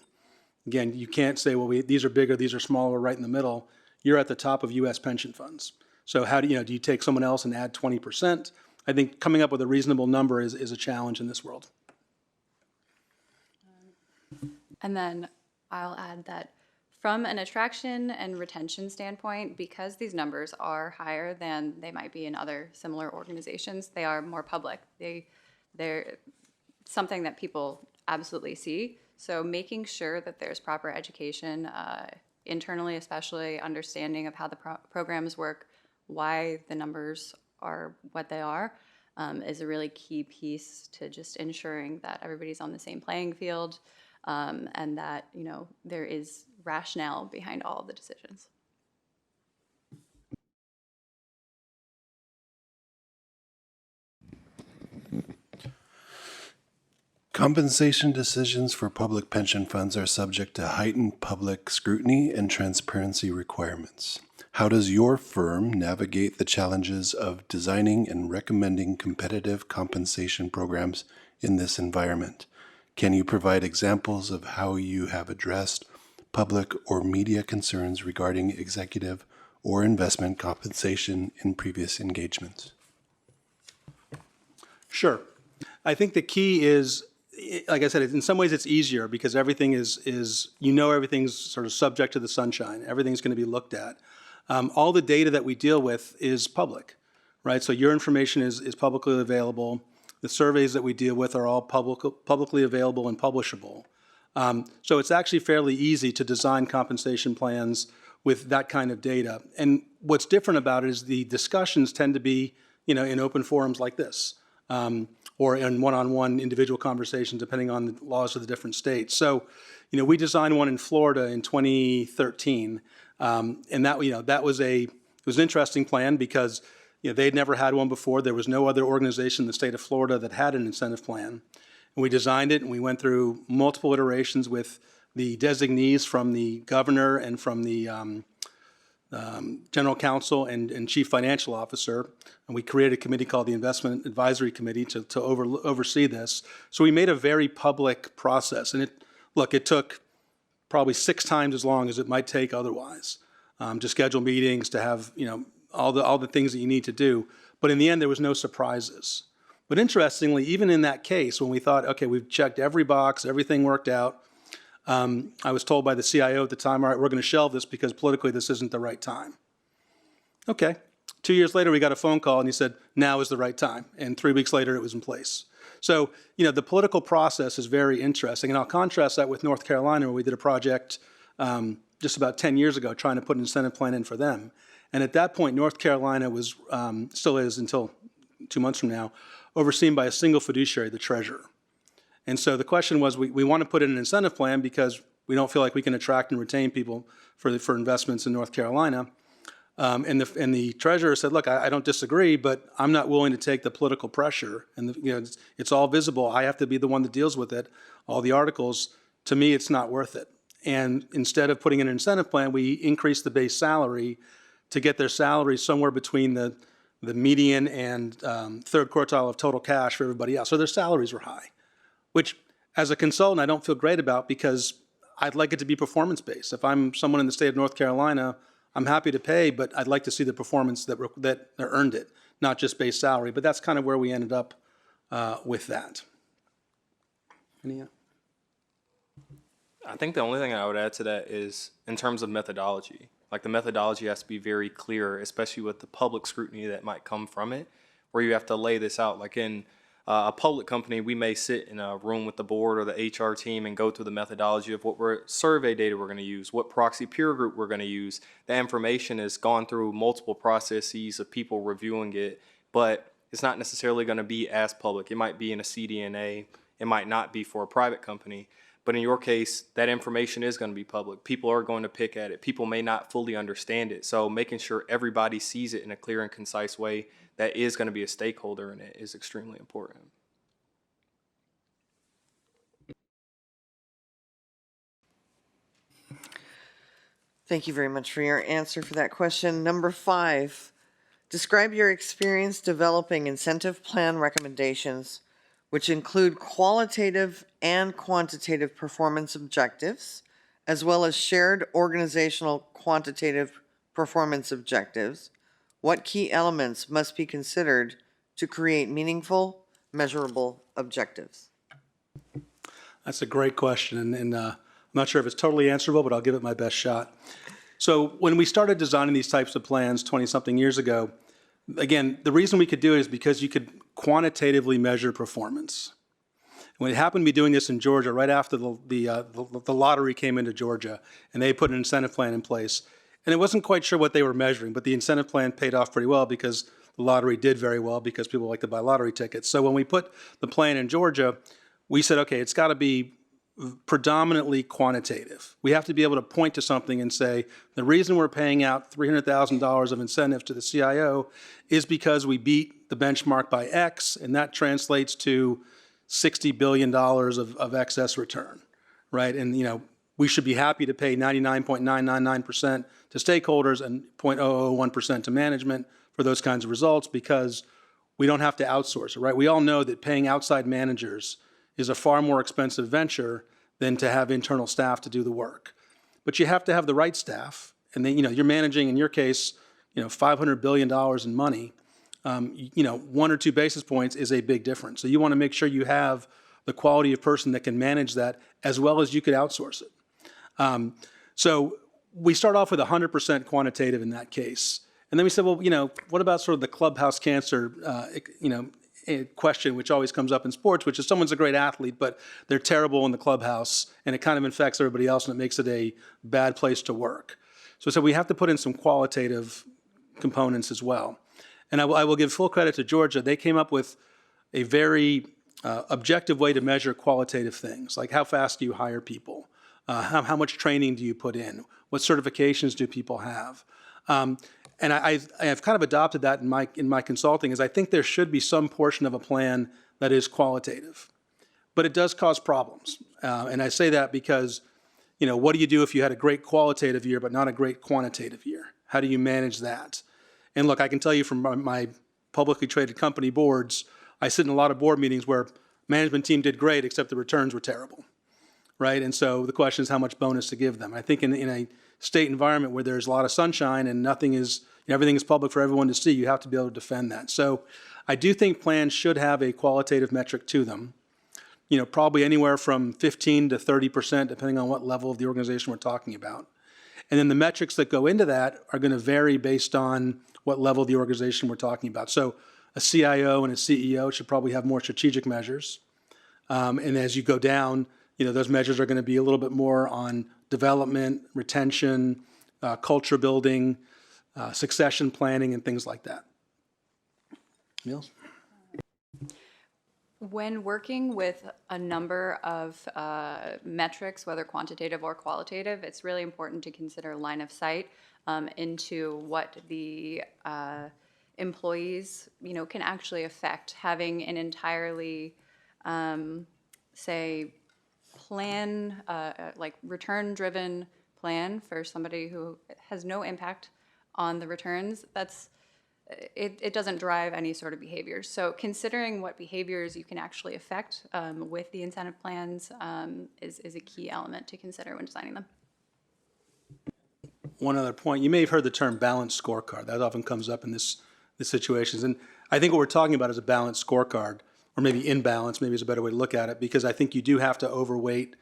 Again, you can't say, well, these are bigger, these are smaller, right in the middle. You're at the top of U.S. pension funds. So how do you take someone else and add 20%? I think coming up with a reasonable number is a challenge in this world. And then I'll add that from an attraction and retention standpoint, because these numbers are higher than they might be in other similar organizations, they are more public. They're something that people absolutely see. So making sure that there's proper education, internally especially, understanding of how the programs work, why the numbers are what they are, is a really key piece to just ensuring that everybody's on the same playing field, and that there is rationale behind all of the decisions. Compensation decisions for public pension funds are subject to heightened public scrutiny and transparency requirements. How does your firm navigate the challenges of designing and recommending competitive compensation programs in this environment? Can you provide examples of how you have addressed public or media concerns regarding executive or investment compensation in previous engagements? Sure. I think the key is like I said, in some ways it's easier because everything is everything's sort of subject to the sunshine. Everything's going to be looked at. All the data that we deal with is public, right? So your information is publicly available. The surveys that we deal with are all publicly available and publishable. So it's actually fairly easy to design compensation plans with that kind of data. And what's different about it is the discussions tend to be, in open forums like this, or in one-on-one individual conversations, depending on the laws of the different states. So, we designed one in Florida in 2013, and that was it was an interesting plan because they'd never had one before. There was no other organization in the state of Florida that had an incentive plan. And we designed it, and we went through multiple iterations with the designees from the governor and from the general counsel and chief financial officer. And we created a committee called the Investment Advisory Committee to oversee this. So we made a very public process. And it took probably 6 times as long as it might take otherwise to schedule meetings, to have, all the things that you need to do. But in the end, there was no surprises. But interestingly, even in that case, when we thought, okay, we've checked every box, everything worked out, I was told by the CIO at the time, all right, we're going to shelve this because politically this isn't the right time. Okay. 2 years later, we got a phone call and he said, now is the right time. And 3 weeks later, it was in place. So, the political process is very interesting. And I'll contrast that with North Carolina, where we did a project just about 10 years ago trying to put an incentive plan in for them. And at that point, North Carolina was, still is until 2 months from now, overseen by a single fiduciary, the treasurer. And so the question was, we want to put in an incentive plan because we don't feel like we can attract and retain people for investments in North Carolina. And the treasurer said, look, I don't disagree, but I'm not willing to take the political pressure. And it's all visible. I have to be the one that deals with it. All the articles, to me, it's not worth it. And instead of putting in an incentive plan, we increased the base salary to get their salary somewhere between the median and third quartile of total cash for everybody else. So their salaries were high, which as a consultant, I don't feel great about because I'd like it to be performance-based. If I'm someone in the state of North Carolina, I'm happy to pay, but I'd like to see the performance that earned it, not just base salary. But that's kind of where we ended up with that. I think the only thing I would add to that is in terms of methodology. Like the methodology has to be very clear, especially with the public scrutiny that might come from it, where you have to lay this out. Like in a public company, we may sit in a room with the board or the HR team and go through the methodology of what survey data we're going to use, what proxy peer group we're going to use. The information has gone through multiple processes of people reviewing it, but it's not necessarily going to be as public. It might be in a CDNA. It might not be for a private company. But in your case, that information is going to be public. People are going to pick at it. People may not fully understand it. So making sure everybody sees it in a clear and concise way that is going to be a stakeholder in it is extremely important. Thank you very much for your answer for that question. Number 5, describe your experience developing incentive plan recommendations which include qualitative and quantitative performance objectives, as well as shared organizational quantitative performance objectives. What key elements must be considered to create meaningful, measurable objectives? That's a great question, and I'm not sure if it's totally answerable, but I'll give it my best shot. So when we started designing these types of plans 20-something years ago, again, the reason we could do it is because you could quantitatively measure performance. We happened to be doing this in Georgia right after the lottery came into Georgia, and they put an incentive plan in place. And it wasn't quite sure what they were measuring, but the incentive plan paid off pretty well because the lottery did very well because people like to buy lottery tickets. So when we put the plan in Georgia, we said, okay, it's got to be predominantly quantitative. We have to be able to point to something and say, the reason we're paying out $300,000 of incentives to the CIO is because we beat the benchmark by X, and that translates to $60 billion of excess return, right? And, we should be happy to pay 99.999% to stakeholders and 0.001% to management for those kinds of results because we don't have to outsource it, right? We all know that paying outside managers is a far more expensive venture than to have internal staff to do the work. But you have to have the right staff, and then you're managing, in your case, $500 billion in money. 1 or 2 basis points is a big difference. So you want to make sure you have the quality of person that can manage that, as well as you could outsource it. So we start off with 100% quantitative in that case. And then we said, well, what about sort of the clubhouse cancer, a question which always comes up in sports, which is someone's a great athlete, but they're terrible in the clubhouse, and it kind of infects everybody else, and it makes it a bad place to work. So we have to put in some qualitative components as well. And I will give full credit to Georgia. They came up with a very objective way to measure qualitative things, like how fast do you hire people? How much training do you put in? What certifications do people have? And I have kind of adopted that in my consulting, is I think there should be some portion of a plan that is qualitative. But it does cause problems. And I say that because, what do you do if you had a great qualitative year but not a great quantitative year? How do you manage that? And look, I can tell you from my publicly traded company boards, I sit in a lot of board meetings where management team did great except the returns were terrible, right? And so the question is how much bonus to give them. I think in a state environment where there's a lot of sunshine and everything is public for everyone to see, you have to be able to defend that. So I do think plans should have a qualitative metric to them, probably anywhere from 15 to 30%, depending on what level of the organization we're talking about. And then the metrics that go into that are going to vary based on what level of the organization we're talking about. So a CIO and a CEO should probably have more strategic measures. And as you go down, those measures are going to be a little bit more on development, retention, culture building, succession planning, and things like that. Niels? When working with a number of metrics, whether quantitative or qualitative, it's really important to consider line of sight into what the employees, can actually affect. Having an entirely, plan, like return-driven plan for somebody who has no impact on the returns, it doesn't drive any sort of behavior. So considering what behaviors you can actually affect with the incentive plans is a key element to consider when designing them. One other point, you may have heard the term balanced scorecard. That often comes up in these situations. And I think what we're talking about is a balanced scorecard, or maybe imbalance, maybe is a better way to look at it, because I think you do have to overweight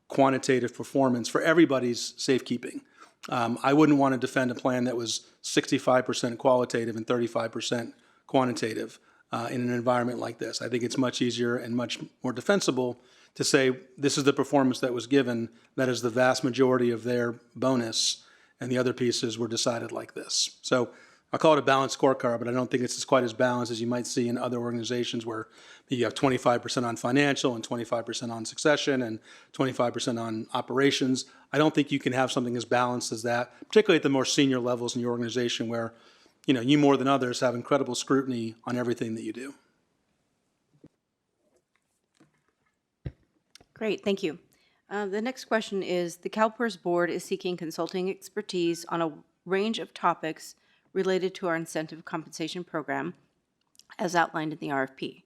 quantitative performance for everybody's safekeeping. I wouldn't want to defend a plan that was 65% qualitative and 35% quantitative in an environment like this. I think it's much easier and much more defensible to say this is the performance that was given, that is the vast majority of their bonus, and the other pieces were decided like this. So I call it a balanced scorecard, but I don't think it's quite as balanced as you might see in other organizations where you have 25% on financial and 25% on succession and 25% on operations. I don't think you can have something as balanced as that, particularly at the more senior levels in your organization where, you more than others have incredible scrutiny on everything that you do. Great, thank you. The next question is, the CalPERS board is seeking consulting expertise on a range of topics related to our incentive compensation program, as outlined in the RFP.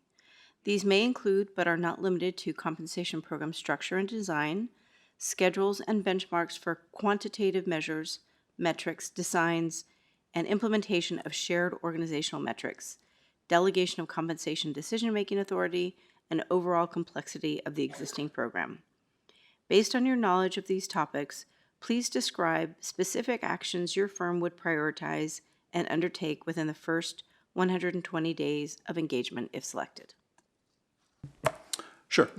These may include, but are not limited to, compensation program structure and design, schedules and benchmarks for quantitative measures, metrics, designs, and implementation of shared organizational metrics, delegation of compensation decision-making authority, and overall complexity of the existing program. Based on your knowledge of these topics, please describe specific actions your firm would prioritize and undertake within the first 120 days of engagement if selected. Sure.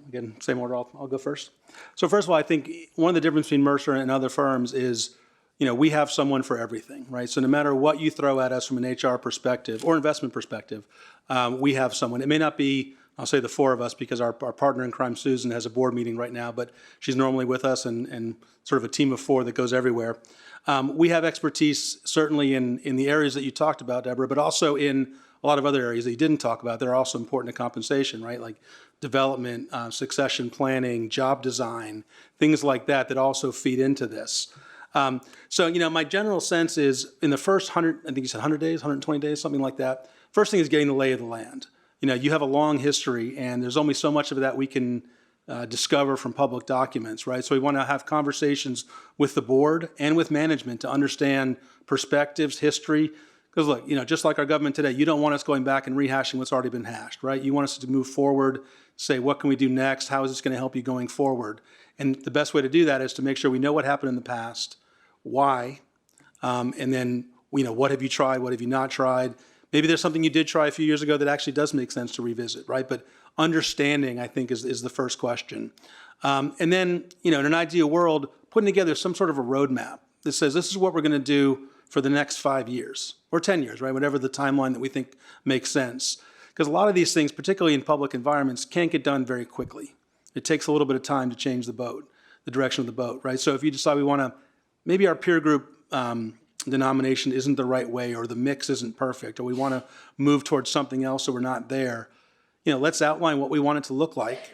Again, same order, I'll go first. So first of all, I think one of the differences between Mercer and other firms is, we have someone for everything, right? So no matter what you throw at us from an HR perspective or investment perspective, we have someone. It may not be, I'll say the four of us, because our partner in crime, Susan, has a board meeting right now, but she's normally with us and sort of a team of four that goes everywhere. We have expertise certainly in the areas that you talked about, Deborah, but also in a lot of other areas that you didn't talk about that are also important to compensation, right? Like development, succession planning, job design, things like that also feed into this. So, my general sense is in the first 100, I think you said 100 days, 120 days, something like that. First thing is getting the lay of the land. You have a long history, and there's only so much of that we can discover from public documents, right? So we want to have conversations with the board and with management to understand perspectives, history, Because look, just like our government today, you don't want us going back and rehashing what's already been hashed, right? You want us to move forward, say, what can we do next? How is this going to help you going forward? And the best way to do that is to make sure we know what happened in the past, why, and then, what have you tried? What have you not tried? Maybe there's something you did try a few years ago that actually does make sense to revisit, right? But understanding, I think, is the first question. And then, in an ideal world, putting together some sort of a roadmap that says this is what we're going to do for the next 5 years or 10 years, right? Whatever the timeline that we think makes sense. Because a lot of these things, particularly in public environments, can't get done very quickly. It takes a little bit of time to change the boat, the direction of the boat, right? So if you decide we want to, maybe our peer group denomination isn't the right way, or the mix isn't perfect, or we want to move towards something else so we're not there, let's outline what we want it to look like,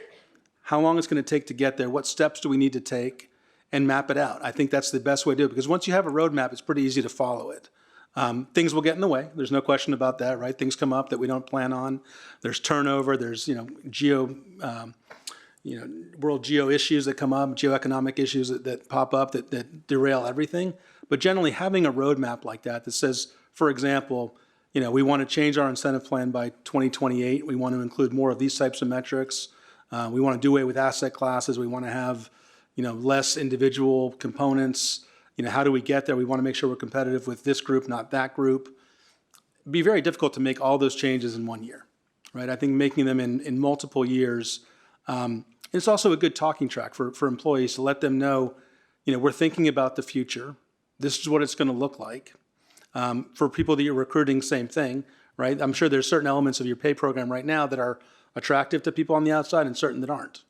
how long it's going to take to get there, what steps do we need to take, and map it out. I think that's the best way to do it, because once you have a roadmap, it's pretty easy to follow it. Things will get in the way. There's no question about that, right? Things come up that we don't plan on. There's turnover. There's, world geo issues that come up, geoeconomic issues that pop up that derail everything. But generally, having a roadmap like that says, for example, we want to change our incentive plan by 2028. We want to include more of these types of metrics. We want to do away with asset classes. We want to have less individual components. How do we get there? We want to make sure we're competitive with this group, not that group. It'd be very difficult to make all those changes in 1 year, right? I think making them in multiple years, it's also a good talking track for employees to let them know, we're thinking about the future. This is what it's going to look like. For people that you're recruiting, same thing, right? I'm sure there's certain elements of your pay program right now that are attractive to people on the outside and certain that aren't.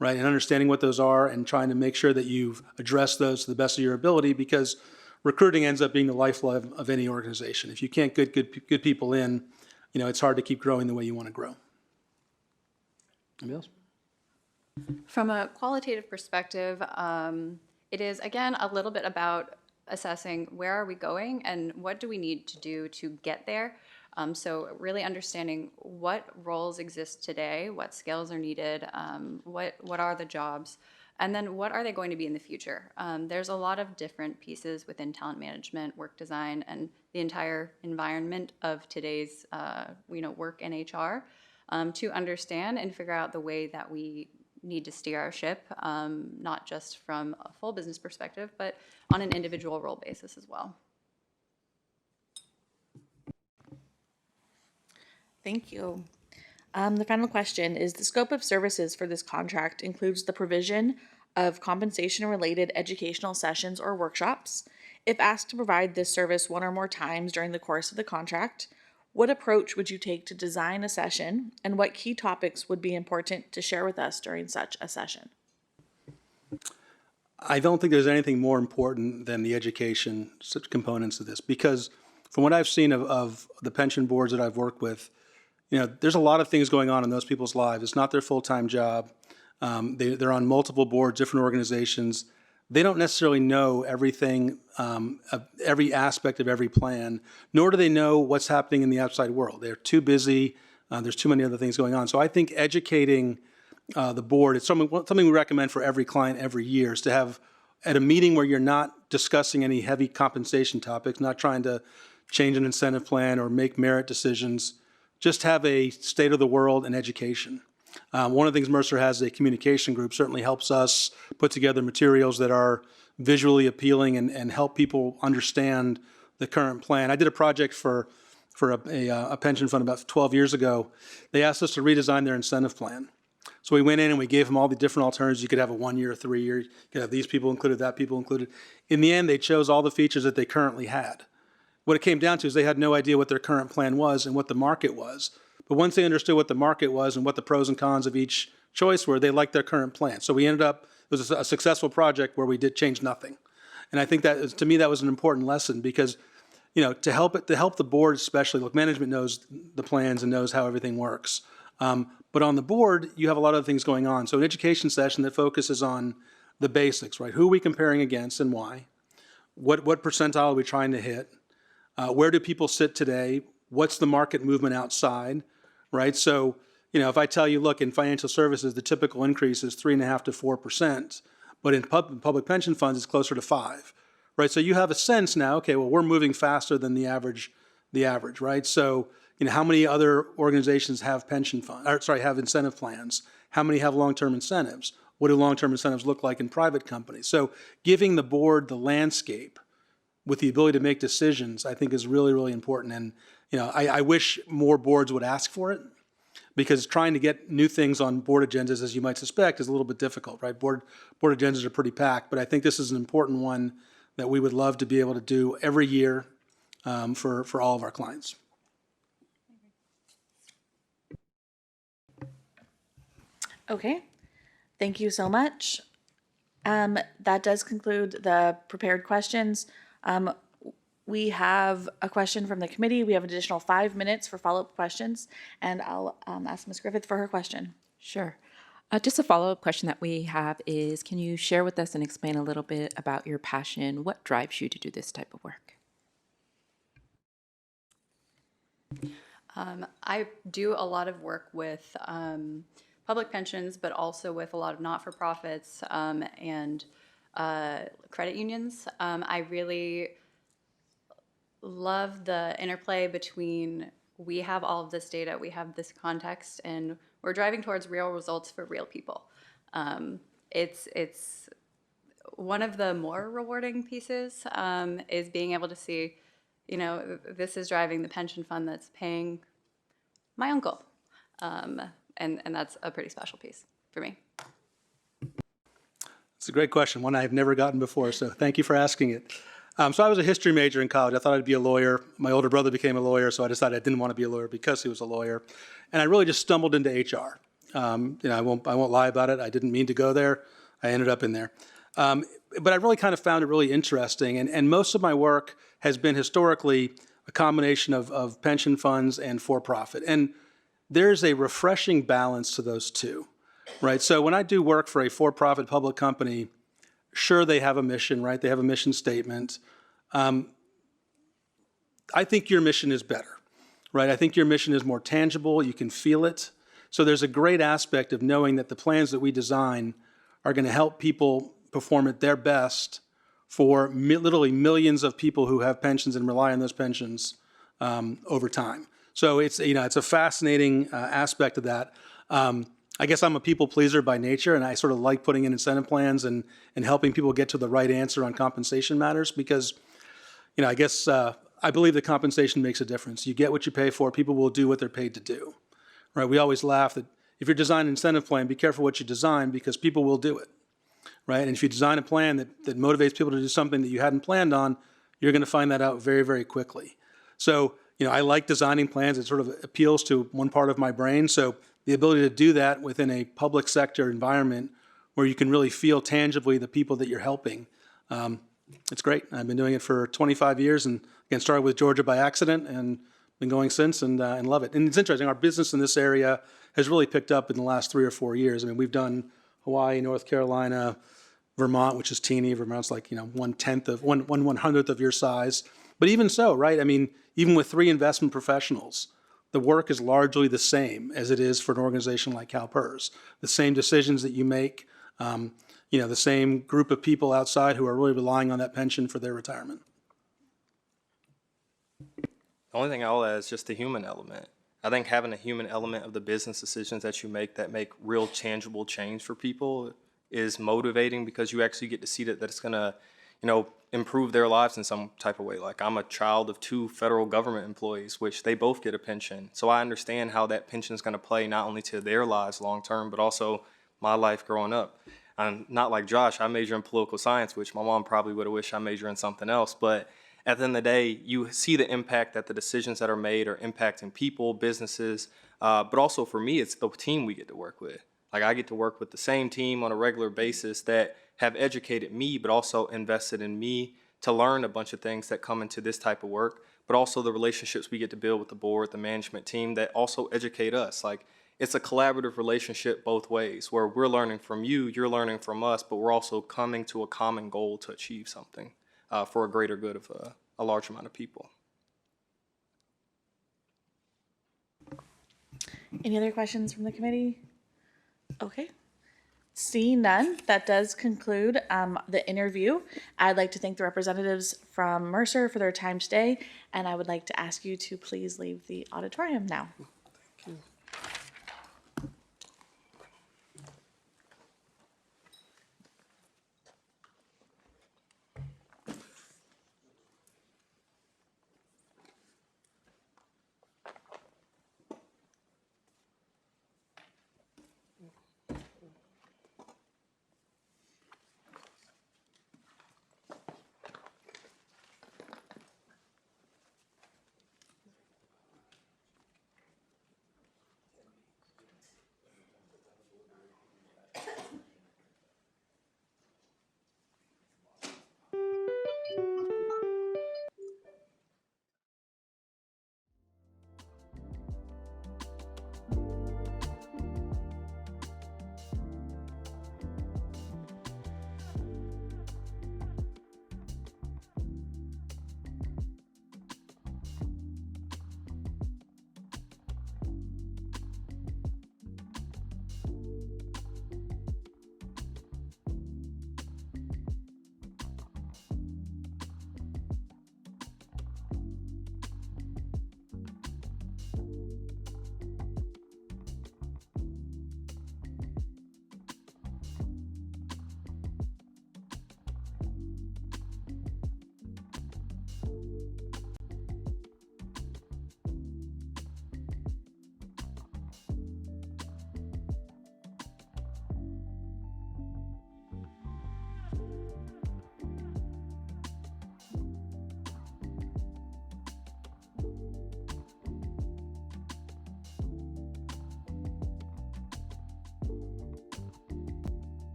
Right, and understanding what those are and trying to make sure that you've addressed those to the best of your ability, because recruiting ends up being the lifeblood of any organization. If you can't get good people in, it's hard to keep growing the way you want to grow. Anybody else? From a qualitative perspective, it is, again, a little bit about assessing where are we going and what do we need to do to get there. So really understanding what roles exist today, what skills are needed, what are the jobs, and then what are they going to be in the future. There's a lot of different pieces within talent management, work design, and the entire environment of today's work in HR to understand and figure out the way that we need to steer our ship, not just from a full business perspective, but on an individual role basis as well. Thank you. The final question is, the scope of services for this contract includes the provision of compensation-related educational sessions or workshops. If asked to provide this service one or more times during the course of the contract, what approach would you take to design a session, and what key topics would be important to share with us during such a session? I don't think there's anything more important than the education components of this, because from what I've seen of the pension boards that I've worked with, there's a lot of things going on in those people's lives. It's not their full-time job. They're on multiple boards, different organizations. They don't necessarily know everything, every aspect of every plan, nor do they know what's happening in the outside world. They're too busy. There's too many other things going on. So I think educating the board, it's something we recommend for every client every year, is to have at a meeting where you're not discussing any heavy compensation topics, not trying to change an incentive plan or make merit decisions, just have a state of the world and education. One of the things Mercer has, a communication group, certainly helps us put together materials that are visually appealing and help people understand the current plan. I did a project for a pension fund about 12 years ago. They asked us to redesign their incentive plan. So we went in and we gave them all the different alternatives. You could have a 1 year, 3 year, you could have these people included, that people included. In the end, they chose all the features that they currently had. What it came down to is they had no idea what their current plan was and what the market was. But once they understood what the market was and what the pros and cons of each choice were, they liked their current plan. So we ended up, it was a successful project where we did change nothing. And I think that, to me, that was an important lesson, because, to help the board especially, look, management knows the plans and knows how everything works. But on the board, you have a lot of things going on. So an education session that focuses on the basics, right? Who are we comparing against and why? What percentile are we trying to hit? Where do people sit today? What's the market movement outside, right? So, if I tell you, look, in financial services, the typical increase is 3.5% to 4%, but in public pension funds, it's closer to 5%, right? So you have a sense now, okay, well, we're moving faster than the average the average, right? So, how many other organizations have have incentive plans? How many have long-term incentives? What do long-term incentives look like in private companies? So giving the board the landscape with the ability to make decisions, I think is really, really important. And, I wish more boards would ask for it, because trying to get new things on board agendas, as you might suspect, is a little bit difficult, right? Board agendas are pretty packed, but I think this is an important one that we would love to be able to do every year for all of our clients. Okay, thank you so much. That does conclude the prepared questions. We have a question from the committee. We have an additional 5 minutes for follow-up questions, and I'll ask Ms. Griffith for her question. Sure. Just a follow-up question that we have is, can you share with us and explain a little bit about your passion? What drives you to do this type of work? I do a lot of work with public pensions, but also with a lot of not-for-profits and credit unions. I really love the interplay between, we have all of this data, we have this context, and we're driving towards real results for real people. It's one of the more rewarding pieces is being able to see, this is driving the pension fund that's paying my uncle. And that's a pretty special piece for me. It's a great question, one I've never gotten before, so thank you for asking it. So I was a history major in college. I thought I'd be a lawyer. My older brother became a lawyer, so I decided I didn't want to be a lawyer because he was a lawyer. And I really just stumbled into HR. I won't lie about it. I didn't mean to go there. I ended up in there. But I really kind of found it really interesting. And most of my work has been historically a combination of pension funds and for-profit. And there's a refreshing balance to those two, right? So when I do work for a for-profit public company, sure, they have a mission, right? They have a mission statement. I think your mission is better, right? I think your mission is more tangible. You can feel it. So there's a great aspect of knowing that the plans that we design are going to help people perform at their best for literally millions of people who have pensions and rely on those pensions over time. So it's a fascinating aspect of that. I guess I'm a people pleaser by nature, and I sort of like putting in incentive plans and helping people get to the right answer on compensation matters because, I guess I believe that compensation makes a difference. You get what you pay for. People will do what they're paid to do, right? We always laugh that if you're designing an incentive plan, be careful what you design because people will do it, right? And if you design a plan that motivates people to do something that you hadn't planned on, you're going to find that out very, very quickly. So, I like designing plans. It sort of appeals to one part of my brain. So the ability to do that within a public sector environment where you can really feel tangibly the people that you're helping, it's great. I've been doing it for 25 years and again, started with Georgia by accident and been going since and love it. And it's interesting, our business in this area has really picked up in the last 3 or 4 years. I mean, we've done Hawaii, North Carolina, Vermont, which is teeny. Vermont's like, 1/100th of your size. But even so, right? I mean, even with 3 investment professionals, the work is largely the same as it is for an organization like CalPERS. The same decisions that you make, the same group of people outside who are really relying on that pension for their retirement. The only thing I'll add is just the human element. I think having a human element of the business decisions that you make that make real tangible change for people is motivating because you actually get to see that it's going to, improve their lives in some type of way. Like I'm a child of 2 federal government employees, which they both get a pension. So I understand how that pension is going to play not only to their lives long term, but also my life growing up. I'm not like Josh, I major in political science, which my mom probably would have wished I majored in something else. But at the end of the day, you see the impact that the decisions that are made are impacting people, businesses, but also for me, it's the team we get to work with. Like I get to work with the same team on a regular basis that have educated me, but also invested in me to learn a bunch of things that come into this type of work, but also the relationships we get to build with the board, the management team that also educate us. Like it's a collaborative relationship both ways where we're learning from you, you're learning from us, but we're also coming to a common goal to achieve something for a greater good of a large amount of people. Any other questions from the committee? Okay. Seeing none, that does conclude the interview. I'd like to thank the representatives from Mercer for their time today, and I would like to ask you to please leave the auditorium now.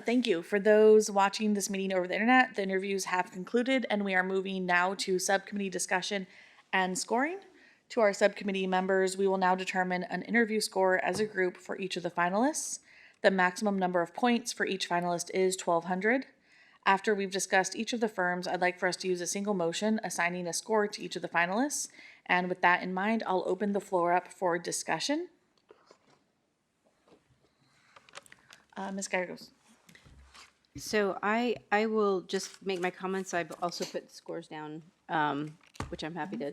Thank you. For those watching this meeting over the internet, the interviews have concluded, and we are moving now to subcommittee discussion and scoring. To our subcommittee members, we will now determine an interview score as a group for each of the finalists. The maximum number of points for each finalist is 1,200. After we've discussed each of the firms, I'd like for us to use a single motion assigning a score to each of the finalists. And with that in mind, I'll open the floor up for discussion. Ms. Gallegos. So I will just make my comments. I've also put scores down, which I'm happy to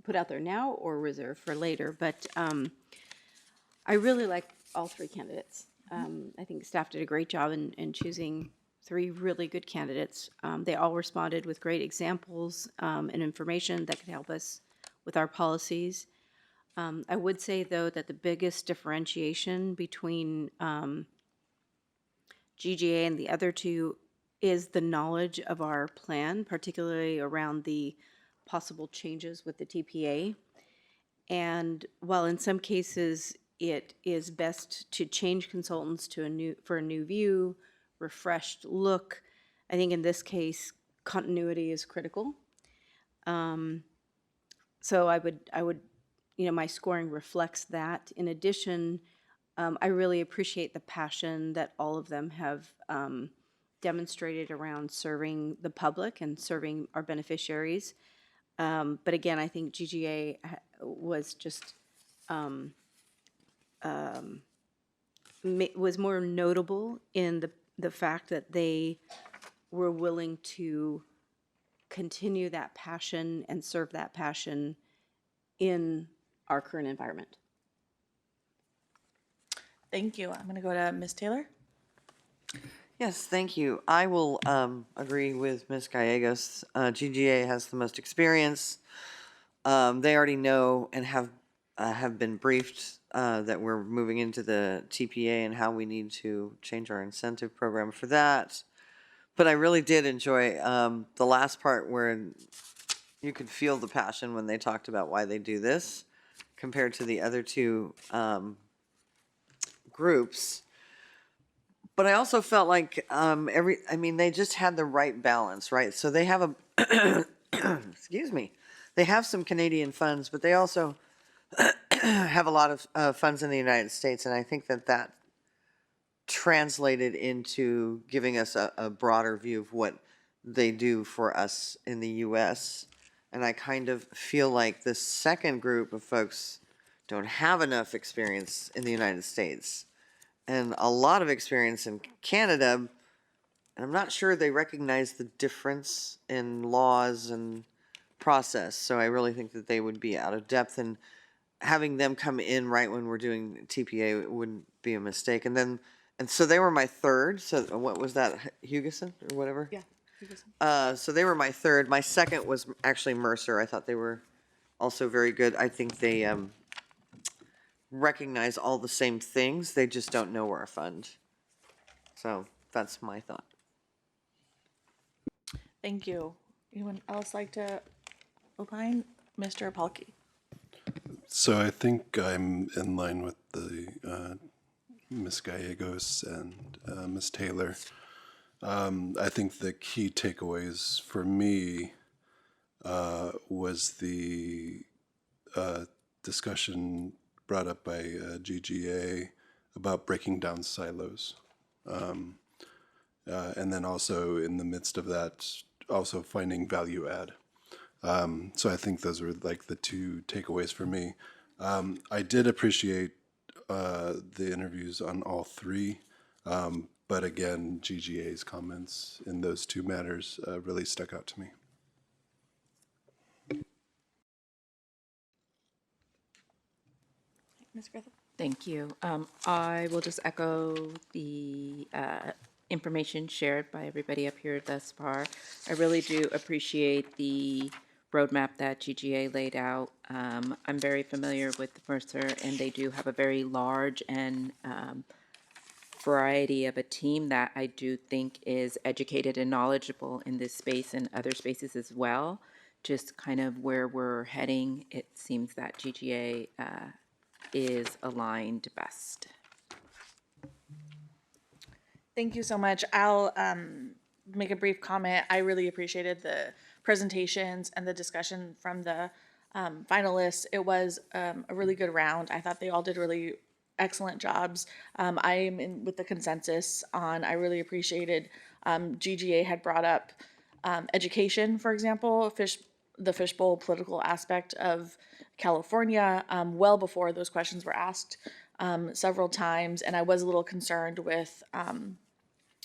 put out there now or reserve for later. But I really like all three candidates. I think staff did a great job in choosing three really good candidates. They all responded with great examples and information that could help us with our policies. I would say, though, that the biggest differentiation between GGA and the other two is the knowledge of our plan, particularly around the possible changes with the TPA. And while in some cases it is best to change consultants to a new view, refreshed look, I think in this case continuity is critical. So I would, my scoring reflects that. In addition, I really appreciate the passion that all of them have demonstrated around serving the public and serving our beneficiaries. But again, I think GGA was just was more notable in the fact that they were willing to continue that passion and serve that passion in our current environment. Thank you. I'm going to go to Ms. Taylor. Yes, thank you. I will agree with Ms. Gallegos. GGA has the most experience. They already know and have have been briefed that we're moving into the TPA and how we need to change our incentive program for that. But I really did enjoy the last part where you could feel the passion when they talked about why they do this compared to the other two groups. But I also felt like they just had the right balance, right? So they have excuse me, they have some Canadian funds, but they also have a lot of funds in the United States. And I think that translated into giving us a broader view of what they do for us in the U.S. And I kind of feel like the second group of folks don't have enough experience in the United States and a lot of experience in Canada. And I'm not sure they recognize the difference in laws and process. So I really think that they would be out of depth, and having them come in right when we're doing TPA wouldn't be a mistake. And so they were my third. So what was that, Hugessen or whatever? Yeah. Hugessen. So they were my third. My second was actually Mercer. I thought they were also very good. I think they recognize all the same things. They just don't know where a fund. So that's my thought. Thank you. Anyone else like to opine? Mr. Palkey. So I think I'm in line with the Ms. Gallegos and Ms. Taylor. I think the key takeaways for me was the discussion brought up by GGA about breaking down silos. And then also in the midst of that, also finding value add. So I think those were like the two takeaways for me. I did appreciate the interviews on all three, but again, GGA's comments in those two matters really stuck out to me. Ms. Griffith? Thank you. I will just echo the information shared by everybody up here thus far. I really do appreciate the roadmap that GGA laid out. I'm very familiar with Mercer, and they do have a very large and variety of a team that I do think is educated and knowledgeable in this space and other spaces as well. Just kind of where we're heading, it seems that GGA is aligned best. Thank you so much. I'll make a brief comment. I really appreciated the presentations and the discussion from the finalists. It was a really good round. I thought they all did really excellent jobs. I am in with the consensus on, I really appreciated GGA had brought up education, for example, the fishbowl political aspect of California well before those questions were asked several times. And I was a little concerned with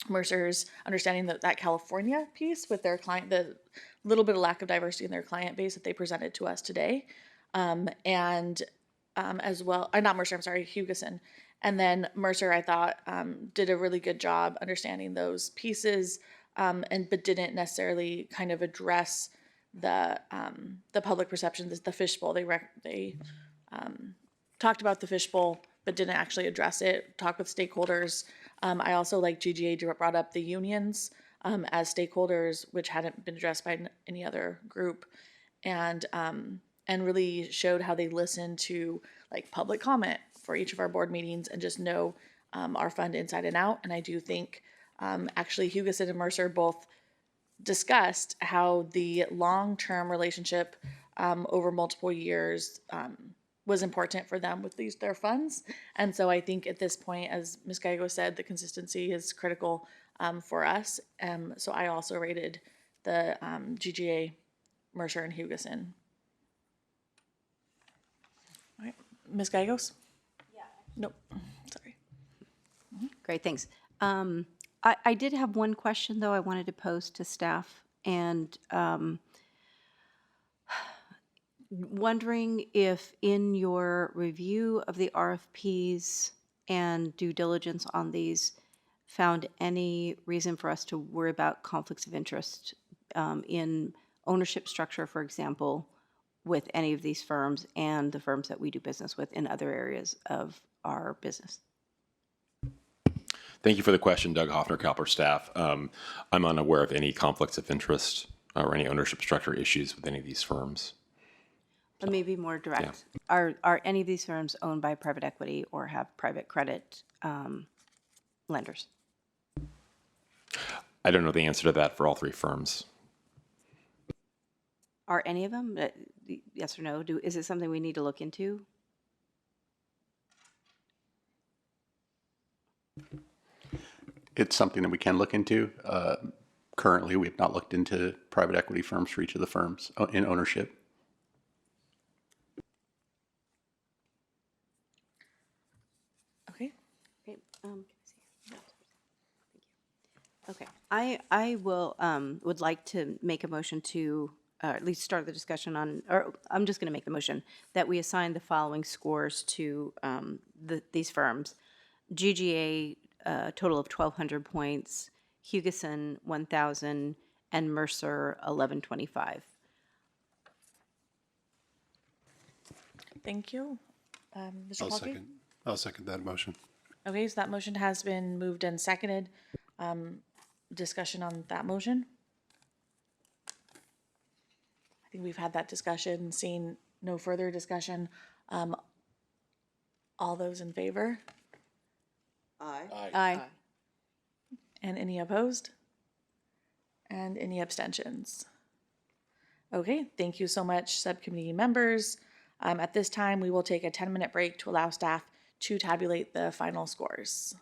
Mercer's understanding that California piece with their client, the little bit of lack of diversity in their client base that they presented to us today. As well, not Mercer, I'm sorry, Hugessen. And then Mercer, I thought, did a really good job understanding those pieces, but didn't necessarily kind of address the public perception, the fishbowl. They talked about the fishbowl, but didn't actually address it, talk with stakeholders. I also, like GGA, brought up the unions as stakeholders, which hadn't been addressed by any other group. And really showed how they listen to like public comment for each of our board meetings and just know our fund inside and out. And I do think actually Hugessen and Mercer both discussed how the long-term relationship over multiple years was important for them with their funds. And so I think at this point, as Ms. Geigo said, the consistency is critical for us. So I also rated the GGA, Mercer, and Hugessen. All right, Ms. Gallegos? Yeah. Nope, sorry. Great, thanks. I did have one question, though, I wanted to pose to staff, and wondering if in your review of the RFPs and due diligence on these, found any reason for us to worry about conflicts of interest in ownership structure, for example, with any of these firms and the firms that we do business with in other areas of our business? Thank you for the question, Doug Hoffner, CalPERS staff. I'm unaware of any conflicts of interest or any ownership structure issues with any of these firms. Let me be more direct. Are any of these firms owned by private equity or have private credit lenders? I don't know the answer to that for all three firms. Are any of them? Yes or no? Is it something we need to look into? It's something that we can look into. Currently, we have not looked into private equity firms for each of the firms in ownership. Okay. Okay. Okay. I will would like to make a motion to at least start the discussion on, or I'm just going to make the motion that we assign the following scores to these firms: GGA total of 1,200 points, Hugessen 1,000, and Mercer 1,125. Thank you. Mr. Palkey? I'll second that motion. Okay, so that motion has been moved and seconded. Discussion on that motion? I think we've had that discussion, seeing no further discussion. All those in favor? Aye. Aye. And any opposed? And any abstentions? Okay, thank you so much, subcommittee members. At this time, we will take a 10-minute break to allow staff to tabulate the final scores.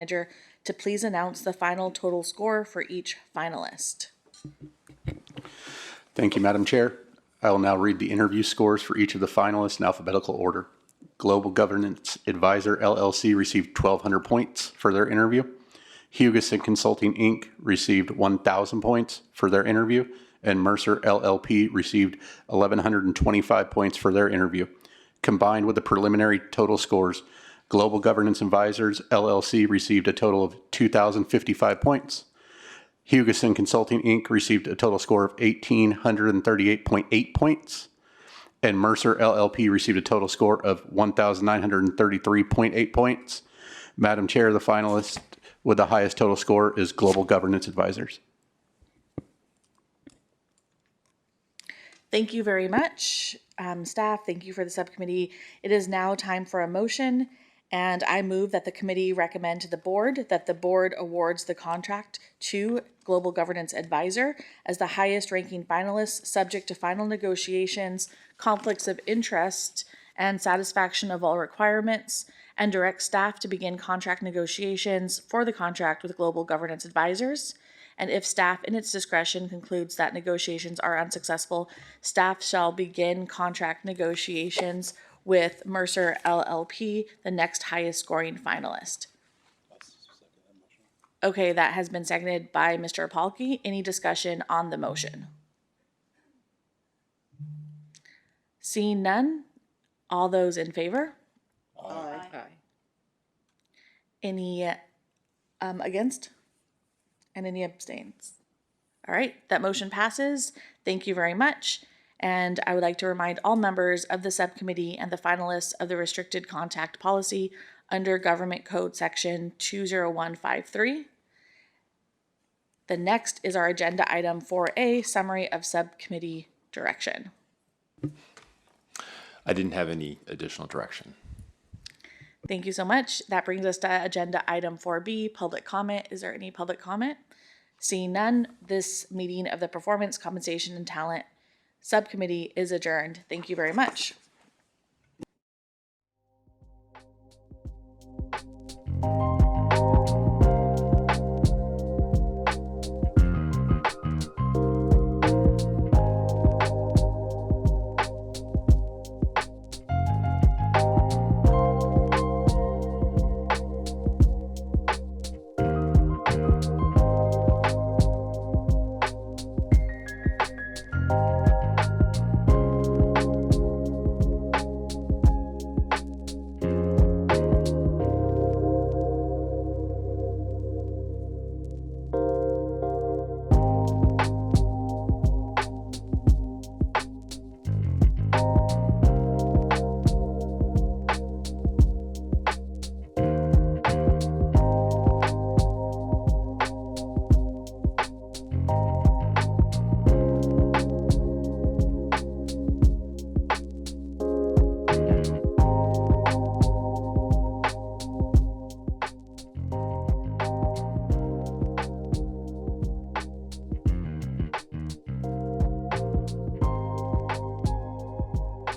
Manager to please announce the final total score for each finalist. Thank you, Madam Chair. I will now read the interview scores for each of the finalists in alphabetical order. Global Governance Advisor LLC received 1,200 points for their interview. Hugessen Consulting Inc. received 1,000 points for their interview, and Mercer LLP received 1,125 points for their interview. Combined with the preliminary total scores, Global Governance Advisors LLC received a total of 2,055 points. Hugessen Consulting Inc. received a total score of 1,838.8 points, and Mercer LLP received a total score of 1,933.8 points. Madam Chair, the finalist with the highest total score is Global Governance Advisors. Thank you very much, staff. Thank you for the subcommittee. It is now time for a motion, and I move that the committee recommend to the board that the board awards the contract to Global Governance Advisor as the highest ranking finalist, subject to final negotiations, conflicts of interest, and satisfaction of all requirements, and direct staff to begin contract negotiations for the contract with Global Governance Advisors. And if staff in its discretion concludes that negotiations are unsuccessful, staff shall begin contract negotiations with Mercer LLP, the next highest scoring finalist. Okay, that has been seconded by Mr. Apalki. Any discussion on the motion? Seeing none, all those in favor? Aye. Any against? And any abstains? All right, that motion passes. Thank you very much. And I would like to remind all members of the subcommittee and the finalists of the restricted contact policy under Government Code Section 20153. The next is our agenda item 4A, summary of subcommittee direction. I didn't have any additional direction. Thank you so much. That brings us to agenda item 4B, public comment. Is there any public comment? Seeing none, this meeting of the Performance, Compensation, and Talent Subcommittee is adjourned. Thank you very much.